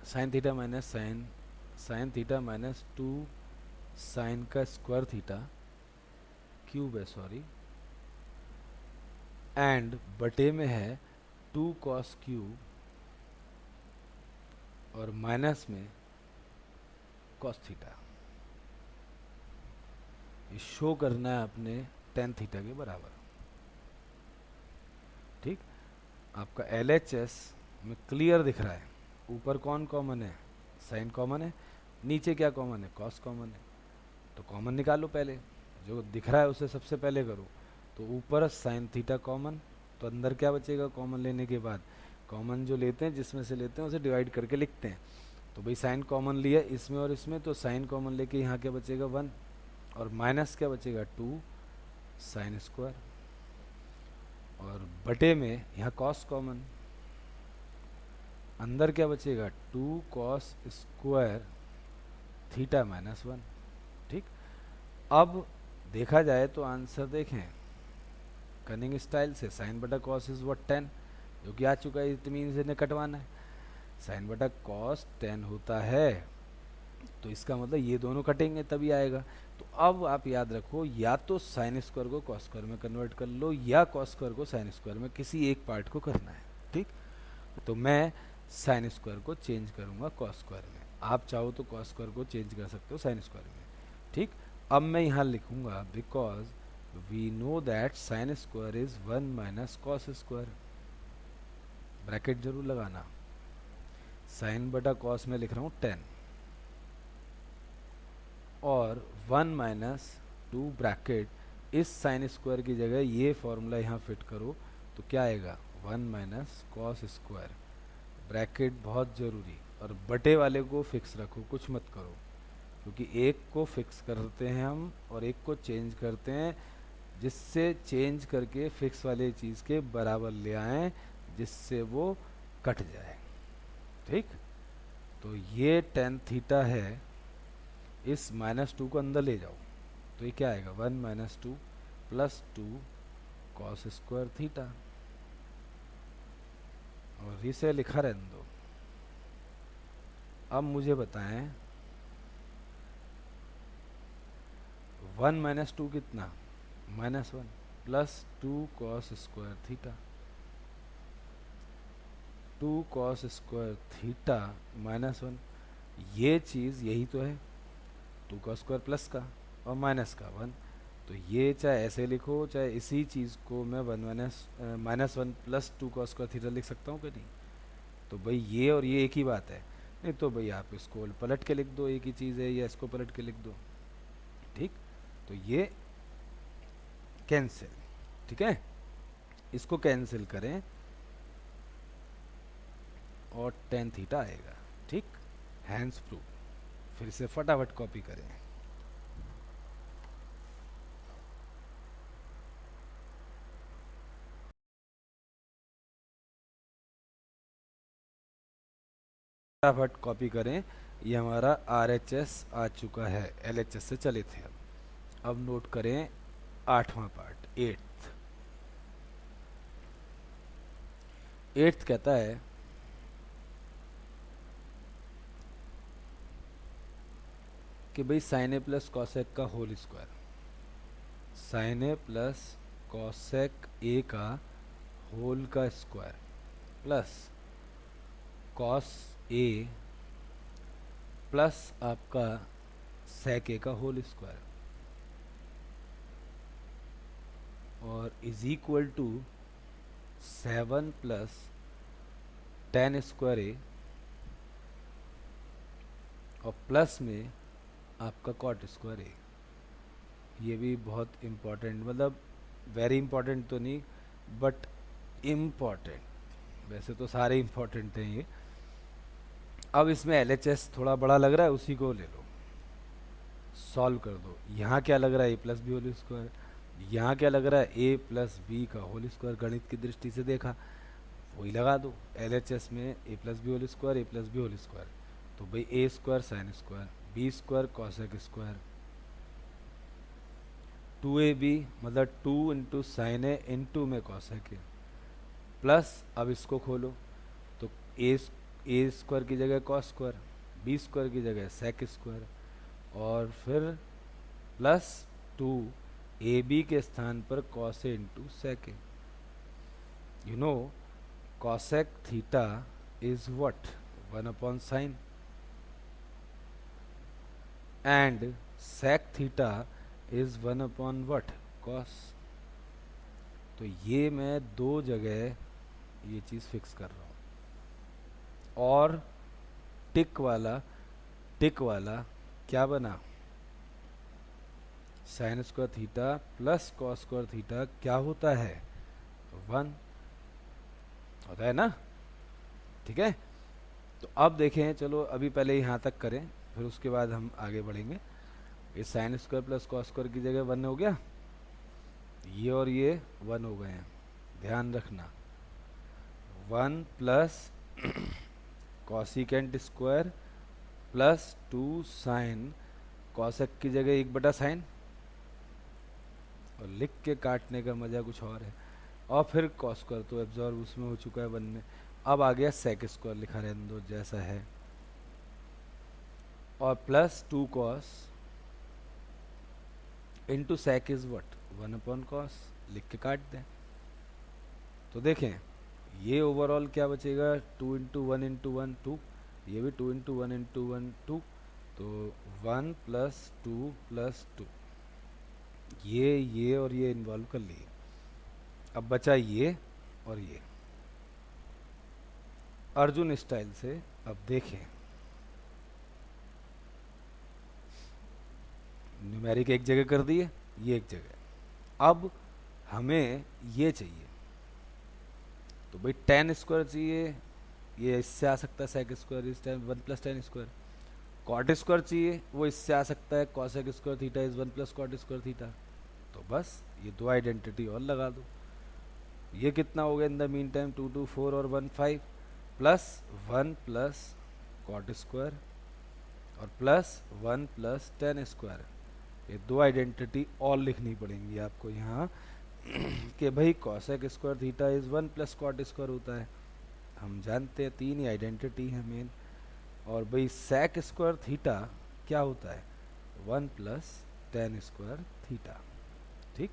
sine theta minus sine, sine theta minus two sine का स्क्वायर थीटा क्यूब है, सॉरी, एंड बटे में है टू कॉस क्यूब और माइनस में कॉस थीटा। ये शो करना है अपने टेन थीटा के बराबर। ठीक। आपका एल एच एस में क्लियर दिख रहा है। ऊपर कौन कॉमन है? साइन कॉमन है। नीचे क्या कॉमन है? कॉस कॉमन है। तो कॉमन निकालो पहले, जो दिख रहा है उसे सबसे पहले करो। तो ऊपर साइन थीटा कॉमन, तो अंदर क्या बचेगा कॉमन लेने के बाद? कॉमन जो लेते हैं, जिसमें से लेते हैं उसे डिवाइड करके लिखते हैं। तो भाई साइन कॉमन लिया इसमें और इसमें, तो साइन कॉमन लेके यहाँ क्या बचेगा? वन। और माइनस क्या बचेगा? Two sine square. और बटे में यहाँ कॉस कॉमन, अंदर क्या बचेगा? Two cos square theta minus one. ठीक। अब देखा जाए तो आंसर देखें कनिंग स्टाइल से, साइन बटा कॉस इज व्हाट टेन, जो कि आ चुका है, इट मीन्स इन्हें कटवाना है। साइन बटा कॉस टेन होता है, तो इसका मतलब ये दोनों कटेंगे तभी आएगा। तो अब आप याद रखो, या तो साइन स्क्वायर को कॉस स्क्वायर में कन्वर्ट कर लो, या कॉस स्क्वायर को साइन स्क्वायर में, किसी एक पार्ट को करना है। ठीक। तो मैं साइन स्क्वायर को चेंज करूंगा कॉस स्क्वायर में, आप चाहो तो कॉस स्क्वायर को चेंज कर सकते हो साइन स्क्वायर में। ठीक। अब मैं यहाँ लिखूंगा because we know that sine square is one minus cos square, bracket जरूर लगाना। साइन बटा कॉस में लिख रहा हूँ टेन, और वन माइनस टू ब्रैकेट इस साइन स्क्वायर की जगह ये फॉर्मूला यहाँ फिट करो, तो क्या आएगा? One minus cos square, bracket बहुत ज़रूरी। और बटे वाले को फिक्स रखो, कुछ मत करो, क्योंकि एक को फिक्स करते हैं हम और एक को चेंज करते हैं, जिससे चेंज करके फिक्स वाले चीज़ के बराबर ले आएं, जिससे वो कट जाए। ठीक। तो ये टेन थीटा है, इस माइनस टू को अंदर ले जाओ, तो ये क्या आएगा? One minus two plus two cos square theta, और इसे लिखा रहने दो। अब मुझे बताएं, वन माइनस टू कितना? Minus one, plus two cos square theta, two cos square theta minus one, ये चीज़ यही तो है, टू का स्क्वायर प्लस का और माइनस का वन। तो ये चाहे ऐसे लिखो, चाहे इसी चीज़ को मैं one minus minus one plus to का स्क्वायर थीटा लिख सकता हूँ कि नहीं? तो भाई ये और ये एक ही बात है। नहीं तो भाई आप इसको पलट के लिख दो, एक ही चीज़ है, या इसको पलट के लिख दो। ठीक। तो ये कैंसिल। ठीक है, इसको कैंसिल करें और टेन थीटा आएगा। ठीक। Hands proof. फिर से फटाफट कॉपी करें। फटाफट कॉपी करें। ये हमारा आर एच एस आ चुका है, एल एच एस से चले थे। अब नोट करें आठवां पार्ट, एट्थ। एट्थ कहता है कि भाई साइन ए प्लस कॉसेक का whole square, sine A plus cosec A का होल का square plus cos A plus आपका sec a का होल स्क्वायर और is equal to 7 plus tan square A और प्लस में आपका कॉट स्क्वायर ए। ये भी बहुत इम्पोर्टेंट, मतलब वेरी इम्पोर्टेंट तो नहीं बट इम्पोर्टेंट, वैसे तो सारे इम्पोर्टेंट हैं ये। अब इसमें LHS थोड़ा बड़ा लग रहा है, उसी को ले लो, सॉल्व कर दो। यहाँ क्या लग रहा है, A plus B whole square, यहाँ क्या लग रहा है, ए प्लस बी का होल स्क्वायर। गणित की दृष्टि से देखा, वही लगा दो। LHS में A plus B whole square, A plus B whole square, तो भाई A square sine square, B square cosec square, 2ab मतलब 2 इंटू साइन ए इंटू में कॉसेक ए, प्लस अब इसको खोलो तो ए स्क्वायर की जगह कॉस स्क्वायर, बी स्क्वायर की जगह सेक स्क्वायर, और फिर प्लस 2ab के स्थान पर cos A into sec A. You know cosec theta is what, 1 upon sine, and sec theta is 1 upon what, cos. तो ये मैं दो जगह ये चीज़ फिक्स कर रहा हूँ। और टिक वाला क्या बना, sign square theta plus cos square theta क्या होता है, 1 होता है ना। ठीक है, तो अब देखें, चलो अभी पहले यहाँ तक करें, फिर उसके बाद हम आगे बढ़ेंगे। ये sign square plus cos square की जगह 1 हो गया, ये और ये 1 हो गए हैं, ध्यान रखना। 1 plus cosecant square plus 2 sine, cosec की जगह 1/साइन, और लिख के काटने का मजा कुछ और है। और फिर कॉस स्क्वायर तो एब्जॉर्ब उसमें हो चुका है 1 में। अब आ गया सेक स्क्वायर, लिखा रहने दो जैसा है, और plus 2 cos into sec is what, 1 upon cos, लिख के काट दें। तो देखें ये ओवरऑल क्या बचेगा, 2 इंटू 1 इंटू 1 2, ये भी 2 इंटू 1 इंटू 1 2, तो 1 प्लस 2 प्लस 2, ये और ये इन्वॉल्व कर लिए। अब बचा ये और ये। अर्जुन स्टाइल से अब देखें, न्यूमेरिक एक जगह कर दिए, ये एक जगह। अब हमें ये चाहिए, तो भाई टेन स्क्वायर चाहिए, ये इससे आ सकता है sec square is 1 plus tan square. Cot square चाहिए, वो इससे आ सकता है cosec square theta is 1 plus cot square theta. तो बस ये दो आइडेंटिटी और लगा दो। ये कितना हो गया इन द मीन टाइम, 2 2 4 और 1 5, प्लस 1 प्लस कॉट स्क्वायर और प्लस 1 प्लस टेन स्क्वायर। ये दो आइडेंटिटी और लिखनी पड़ेंगी आपको यहाँ कि भाई cosec square theta is 1 plus cot square होता है, हम जानते हैं 3 ही आइडेंटिटी है मेन। और भाई सेक स्क्वायर थीटा क्या होता है, 1 प्लस टेन स्क्वायर थीटा। ठीक,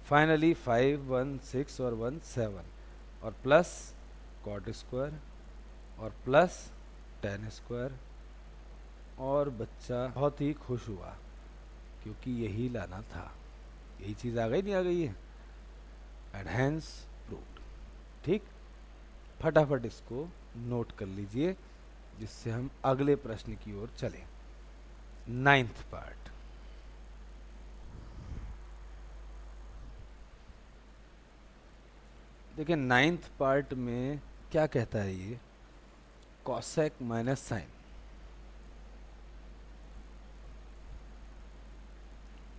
फाइनली 5 1 6 और 1 7, और प्लस कॉट स्क्वायर और प्लस टेन स्क्वायर। और बच्चा बहुत ही खुश हुआ क्योंकि यही लाना था, यही चीज़ आ गई, नहीं आ गई है, एडहेंस प्रूव्ड। ठीक, फटाफट इसको नोट कर लीजिए जिससे हम अगले प्रश्न की ओर चलें। 9th पार्ट, देखिए 9th पार्ट में क्या कहता है ये, कॉसेक माइनस साइन।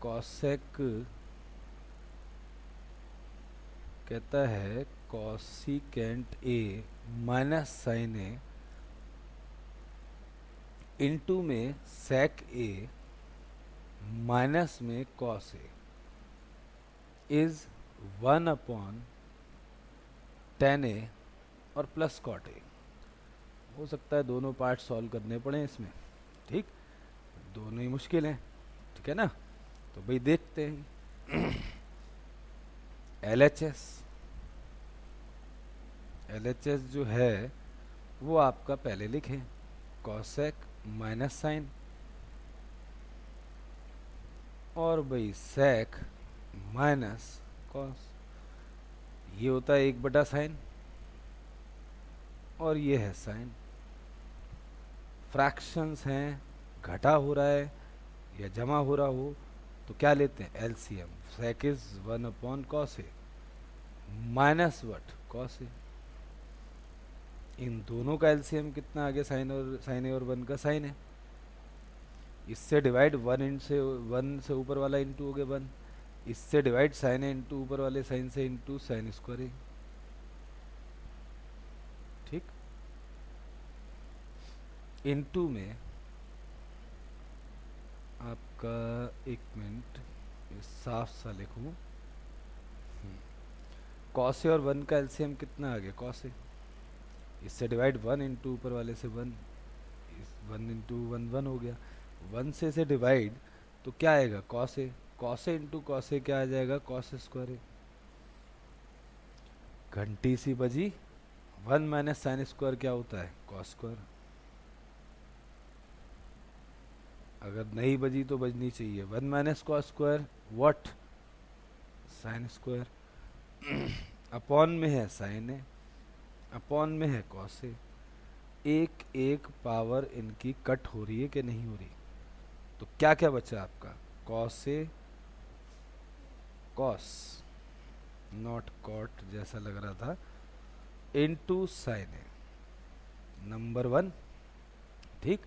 कॉसेक कहता है cosecant A minus sine A into में सेक ए माइनस में cos A is 1 upon tan A और प्लस कॉट ए। हो सकता है दोनों पार्ट सॉल्व करने पड़े इसमें। ठीक, दोनों ही मुश्किल हैं, ठीक है ना। तो भाई देखते हैं LHS जो है वो आपका पहले लिखें, कॉसेक माइनस साइन और भाई सेक माइनस कॉस, ये होता है 1/sin, और ये है साइन। फ्रैक्शंस हैं, घटा हो रहा है या जमा हो रहा हो तो क्या लेते हैं, LCM. Sec is 1/cos A minus what, cos A. इन दोनों का एलसीएम कितना आ गया, साइन ए और 1 का साइन है। इससे डिवाइड 1 से ऊपर वाला इंटू हो गया 1, इससे डिवाइड साइन ए इंटू ऊपर वाले साइन से इंटू साइन स्क्वायर ए। ठीक, इंटू में आपका, एक मिनट ये साफ सा लिखूं, कॉस ए और 1 का एलसीएम कितना आ गया, कॉस ए। इससे डिवाइड 1 इंटू ऊपर वाले से 1, 1 इंटू 1 1 हो गया। 1 से इसे डिवाइड तो क्या आएगा, cos A. Cos A into cos A क्या आ जाएगा, कॉस स्क्वायर ए। घंटी सी बजी, 1 माइनस साइन स्क्वायर क्या होता है, कॉस स्क्वायर। अगर नहीं बजी तो बजनी चाहिए, 1 minus cos square what, sine square. Upon में है साइन ए, अपॉन में है कॉस ए। एक एक पावर इनकी कट हो रही है कि नहीं हो रही, तो क्या क्या बचा आपका, cos A cos, not caught जैसा लग रहा था, इनटू साइन ए, नंबर 1। ठीक,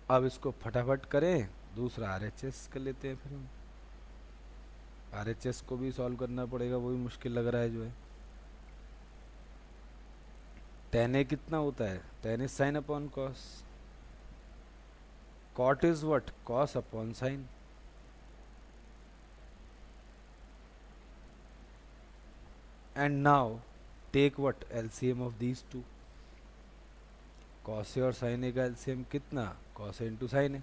अब इसको फटाफट करें, दूसरा आरएचएस कर लेते हैं। फिर हम आरएचएस को भी सॉल्व करना पड़ेगा, वो भी मुश्किल लग रहा है जो है। टेन ए कितना होता है, tan is sine upon cos, cot is what, cos upon sine. And now take what, LCM of these two. Cos A और साइन ए का एलसीएम कितना, cos A into sine A.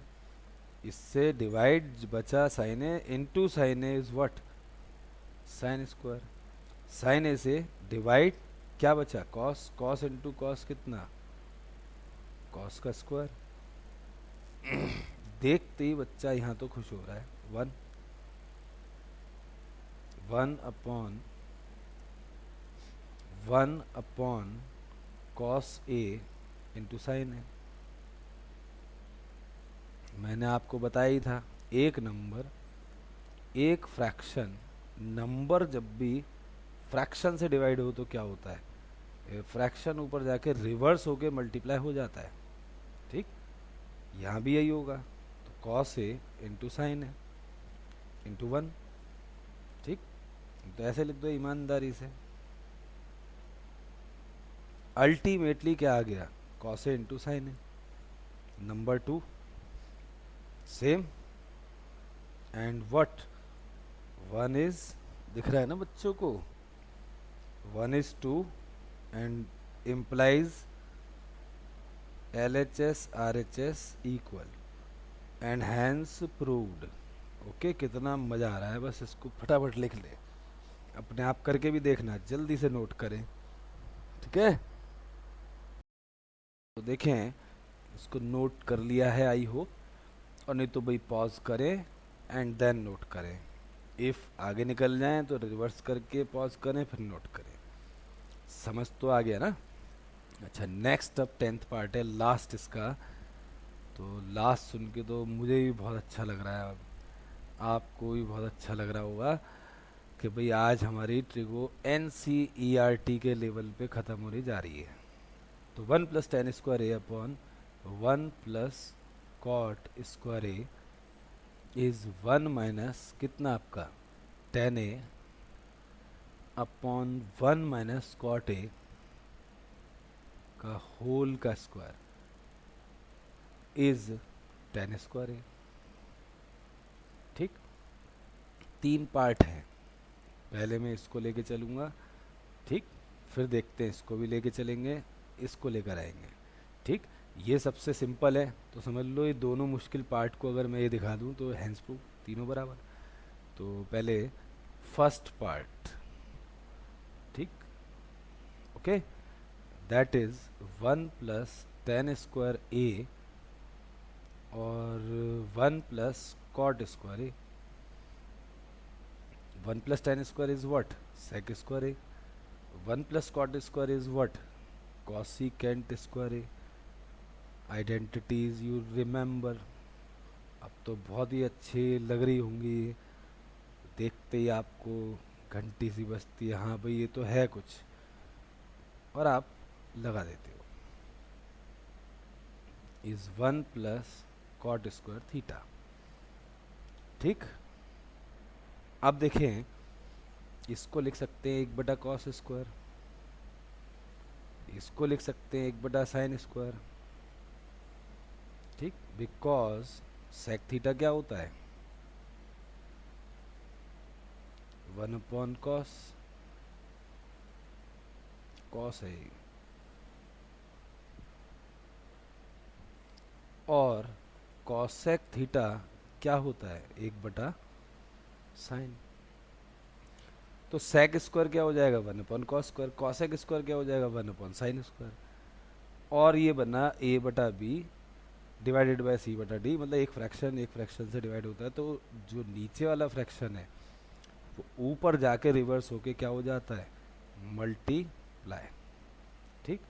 इससे डिवाइड बचा sine A into sine A is what, sine square. Sine A से डिवाइड क्या बचा, कॉस, कॉस इंटू कॉस कितना, कॉस का स्क्वायर। देखते ही बच्चा यहाँ तो खुश हो रहा है, 1 1/1 कॉस ए इंटू साइन ए। मैंने आपको बताया ही था, एक नंबर, एक फ्रैक्शन, नंबर जब भी फ्रैक्शन से डिवाइड हो तो क्या होता है, फ्रैक्शन ऊपर जाके रिवर्स होके मल्टीप्लाई हो जाता है। ठीक, यहाँ भी यही होगा, तो cos A into sine A into 1। ठीक, तो ऐसे लिख दो ईमानदारी से। अल्टीमेटली क्या आ गया, cos A into sine A. Number 2 same, and what, 1 is, दिख रहा है ना बच्चों को, 1:2 and implies LHS RHS equal and hence proved। Okay, कितना मजा आ रहा है, बस इसको फटाफट लिख ले, अपने आप करके भी देखना, जल्दी से नोट करें। ठीक है, तो देखें, इसको नोट कर लिया है आई होप, और नहीं तो भाई पॉज करें एंड देन नोट करें। इफ़ आगे निकल जाएं तो रिवर्स करके पॉज करें फिर नोट करें। समझ तो आ गया ना। अच्छा, नेक्स्ट अब 10th पार्ट है, लास्ट इसका। तो लास्ट सुन के तो मुझे भी बहुत अच्छा लग रहा है, अब आपको भी बहुत अच्छा लग रहा होगा कि भाई आज हमारी ट्रिगो NCERT के लेवल पे ख़त्म होने जा रही है। तो 1 + tan² A/1 1 + cot² A is 1 minus कितना आपका, tan A upon 1 - cot A का होल का स्क्वायर इज tan² A। ठीक, 3 पार्ट है, पहले मैं इसको लेके चलूँगा, ठीक, फिर देखते हैं इसको भी लेके चलेंगे, इसको लेकर आएंगे। ठीक, ये सबसे सिंपल है, तो समझ लो ये दोनों मुश्किल पार्ट को अगर मैं ये दिखा दूँ तो हैंस प्रूफ तीनों बराबर। तो पहले फर्स्ट पार्ट, ठीक, okay, that is 1 + tan² A और 1 + cot² A। One plus tan square is what, sec square A. One plus cot square is what, cosecant square A. Identities you remember. अब तो बहुत ही अच्छी लग रही होंगी ये, देखते ही आपको घंटी सी बजती है, हाँ भाई ये तो है कुछ, और आप लगा देते हो। Is one plus cot square theta. ठीक, अब देखें, इसको लिख सकते हैं 1/cos स्क्वायर, इसको लिख सकते हैं 1/sin स्क्वायर। ठीक, बिकॉज सेक थीटा क्या होता है, 1/cos, कॉस है ये। और कॉसेक थीटा क्या होता है, 1/sin। तो सेक स्क्वायर क्या हो जाएगा, 1/cos स्क्वायर। कॉसेक स्क्वायर क्या हो जाएगा, 1/sin स्क्वायर। और ये बना a/b डिवाइडेड बाय c/d, मतलब एक फ्रैक्शन से डिवाइड होता है, तो जो नीचे वाला फ्रैक्शन है वो ऊपर जाके रिवर्स होके क्या हो जाता है, मल्टीप्लाई। ठीक,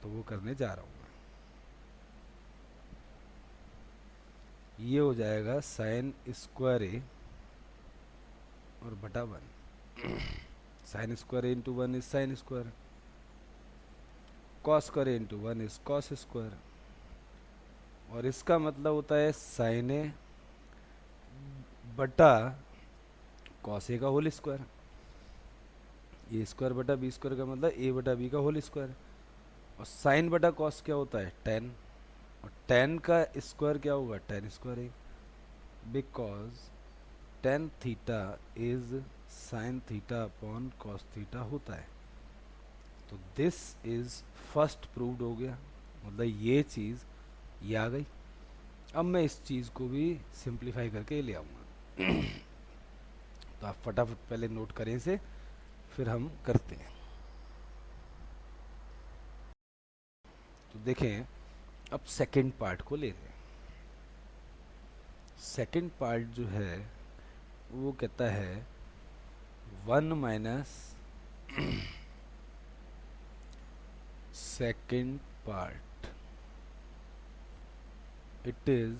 तो वो करने जा रहा हूँ मैं। ये हो जाएगा साइन स्क्वायर ए और बटा 1। Sign square A into 1 is sine square, cos square A into 1 is cos square. और इसका मतलब होता है साइन ए बटा कॉस ए का होल स्क्वायर। ए स्क्वायर बटा बी स्क्वायर का मतलब a/b का होल स्क्वायर। और साइन बटा कॉस क्या होता है, टेन। और टेन का स्क्वायर क्या होगा, ten square A. Because tan theta is sine theta upon cos theta होता है। तो दिस इज फर्स्ट प्रूव्ड हो गया, मतलब ये चीज़ ये आ गई। अब मैं इस चीज़ को भी सिंप्लीफाई करके ले आऊँगा। तो आप फटाफट पहले नोट करें इसे, फिर हम करते हैं। तो देखें, अब सेकंड पार्ट को ले रहे हैं। सेकंड पार्ट जो है वो कहता है 1 minus second part, it is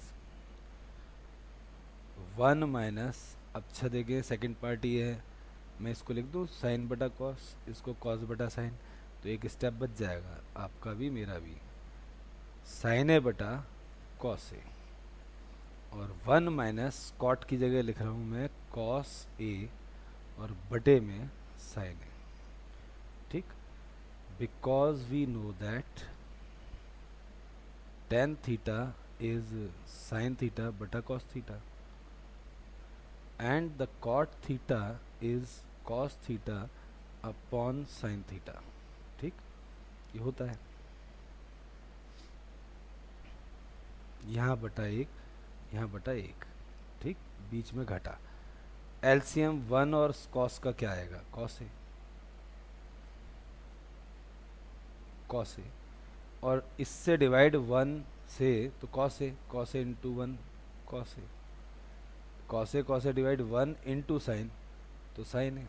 1 minus, अच्छा देखें सेकंड पार्ट ये है, मैं इसको लिख दूँ साइन बटा कॉस, इसको कॉस बटा साइन, तो एक स्टेप बच जाएगा आपका भी मेरा भी, साइन ए बटा कॉस ए। और 1 माइनस कॉट की जगह लिख रहा हूँ मैं कॉस ए और बटे में साइन ए। ठीक, because we know that tan theta is sine theta बटा cos theta and the cot theta is cos theta upon sine theta. ठीक, ये होता है यहाँ बटा एक, यहाँ बटा एक। ठीक, बीच में घटा। एलसीएम 1 और कॉस का क्या आएगा, कॉस ए, कॉस ए। और इससे डिवाइड 1 से तो cos A, cos A into 1 cos A, cos A divide 1 into sine तो साइन ए।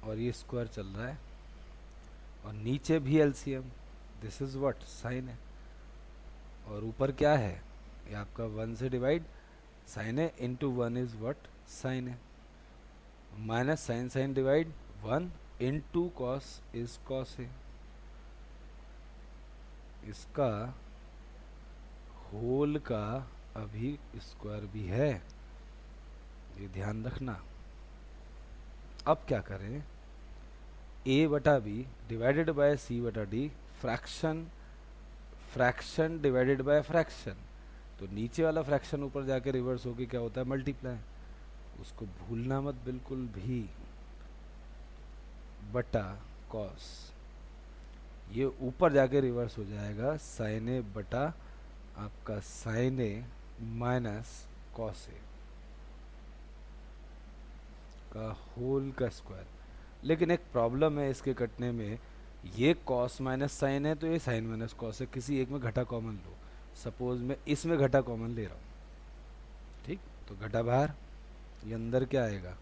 और ये स्क्वायर चल रहा है, और नीचे भी LCM, this is what, sine है। और ऊपर क्या है, ये आपका 1 से डिवाइड साइन है इंटू 1 इज व्हाट, साइन है। Minus sine sine divide 1 into cos is cos है। इसका होल का अभी स्क्वायर भी है, ये ध्यान रखना। अब क्या करें, ए बटा बी डिवाइडेड बाय सी बटा D, fraction fraction divided by fraction, तो नीचे वाला फ्रैक्शन ऊपर जाके रिवर्स होके क्या होता है, मल्टीप्लाई। उसको भूलना मत बिल्कुल भी, बटा कॉस, ये ऊपर जाके रिवर्स हो जाएगा साइन ए बटा आपका sign A minus cos A का होल का स्क्वायर। लेकिन एक प्रॉब्लम है इसके कटने में, ये कॉस माइनस साइन है तो ये साइन माइनस कॉस है, किसी एक में घटा कॉमन लो। सपोज मैं इसमें घटा कॉमन ले रहा हूँ, तो घटा बाहर, ये अंदर क्या आएगा,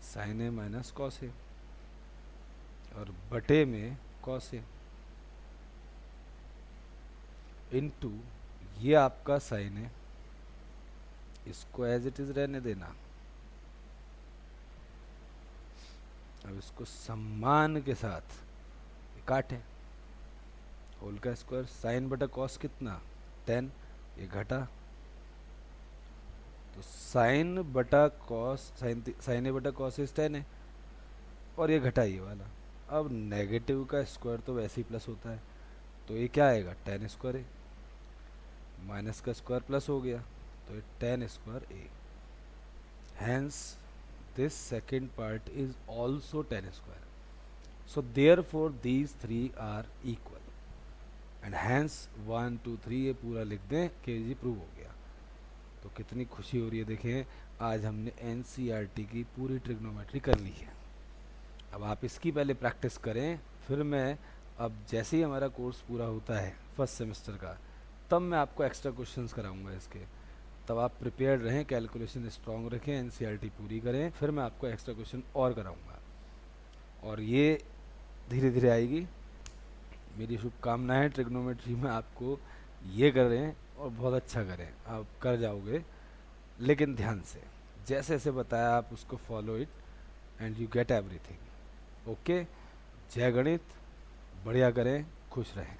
sign A minus cos A, और बटे में कॉस ए इनटू ये आपका साइन है, इसको एज इट इज रहने देना। अब इसको सम्मान के साथ काटें, होल का स्क्वायर, साइन बटा कॉस कितना 10, ये घटा, तो साइन बटा कॉस, साइन ए बटा कॉस इज 10 है, और ये घटा ये वाला। अब नेगेटिव का स्क्वायर तो वैसे ही प्लस होता है, तो ये क्या आएगा 10 स्क्वायर ए, माइनस का स्क्वायर प्लस हो गया, तो ये 10 square A. Hence this second part is also 10 square, so therefore these three are equal, and hence 1 2 3 ये पूरा लिख दें कि जी प्रूव हो गया। तो कितनी खुशी हो रही है, देखें आज हमने एनसीईआरटी की पूरी ट्रिग्नोमेट्री कर ली है। अब आप इसकी पहले प्रैक्टिस करें, फिर मैं अब जैसे ही हमारा कोर्स पूरा होता है फर्स्ट सेमेस्टर का, तब मैं आपको एक्स्ट्रा क्वेश्चंस कराऊंगा इसके, तब आप प्रिपेयर्ड रहें, कैलकुलेशन स्ट्रांग रखें, एनसीईआरटी पूरी करें, फिर मैं आपको एक्स्ट्रा क्वेश्चन और कराऊंगा, और ये धीरे धीरे आएगी। मेरी शुभकामनाएं ट्रिग्नोमेट्री में आपको ये करें और बहुत अच्छा करें, आप कर जाओगे, लेकिन ध्यान से जैसे जैसे बताया आप उसको follow it and you get everything. Okay, जय गणित, बढ़िया करें, खुश रहें।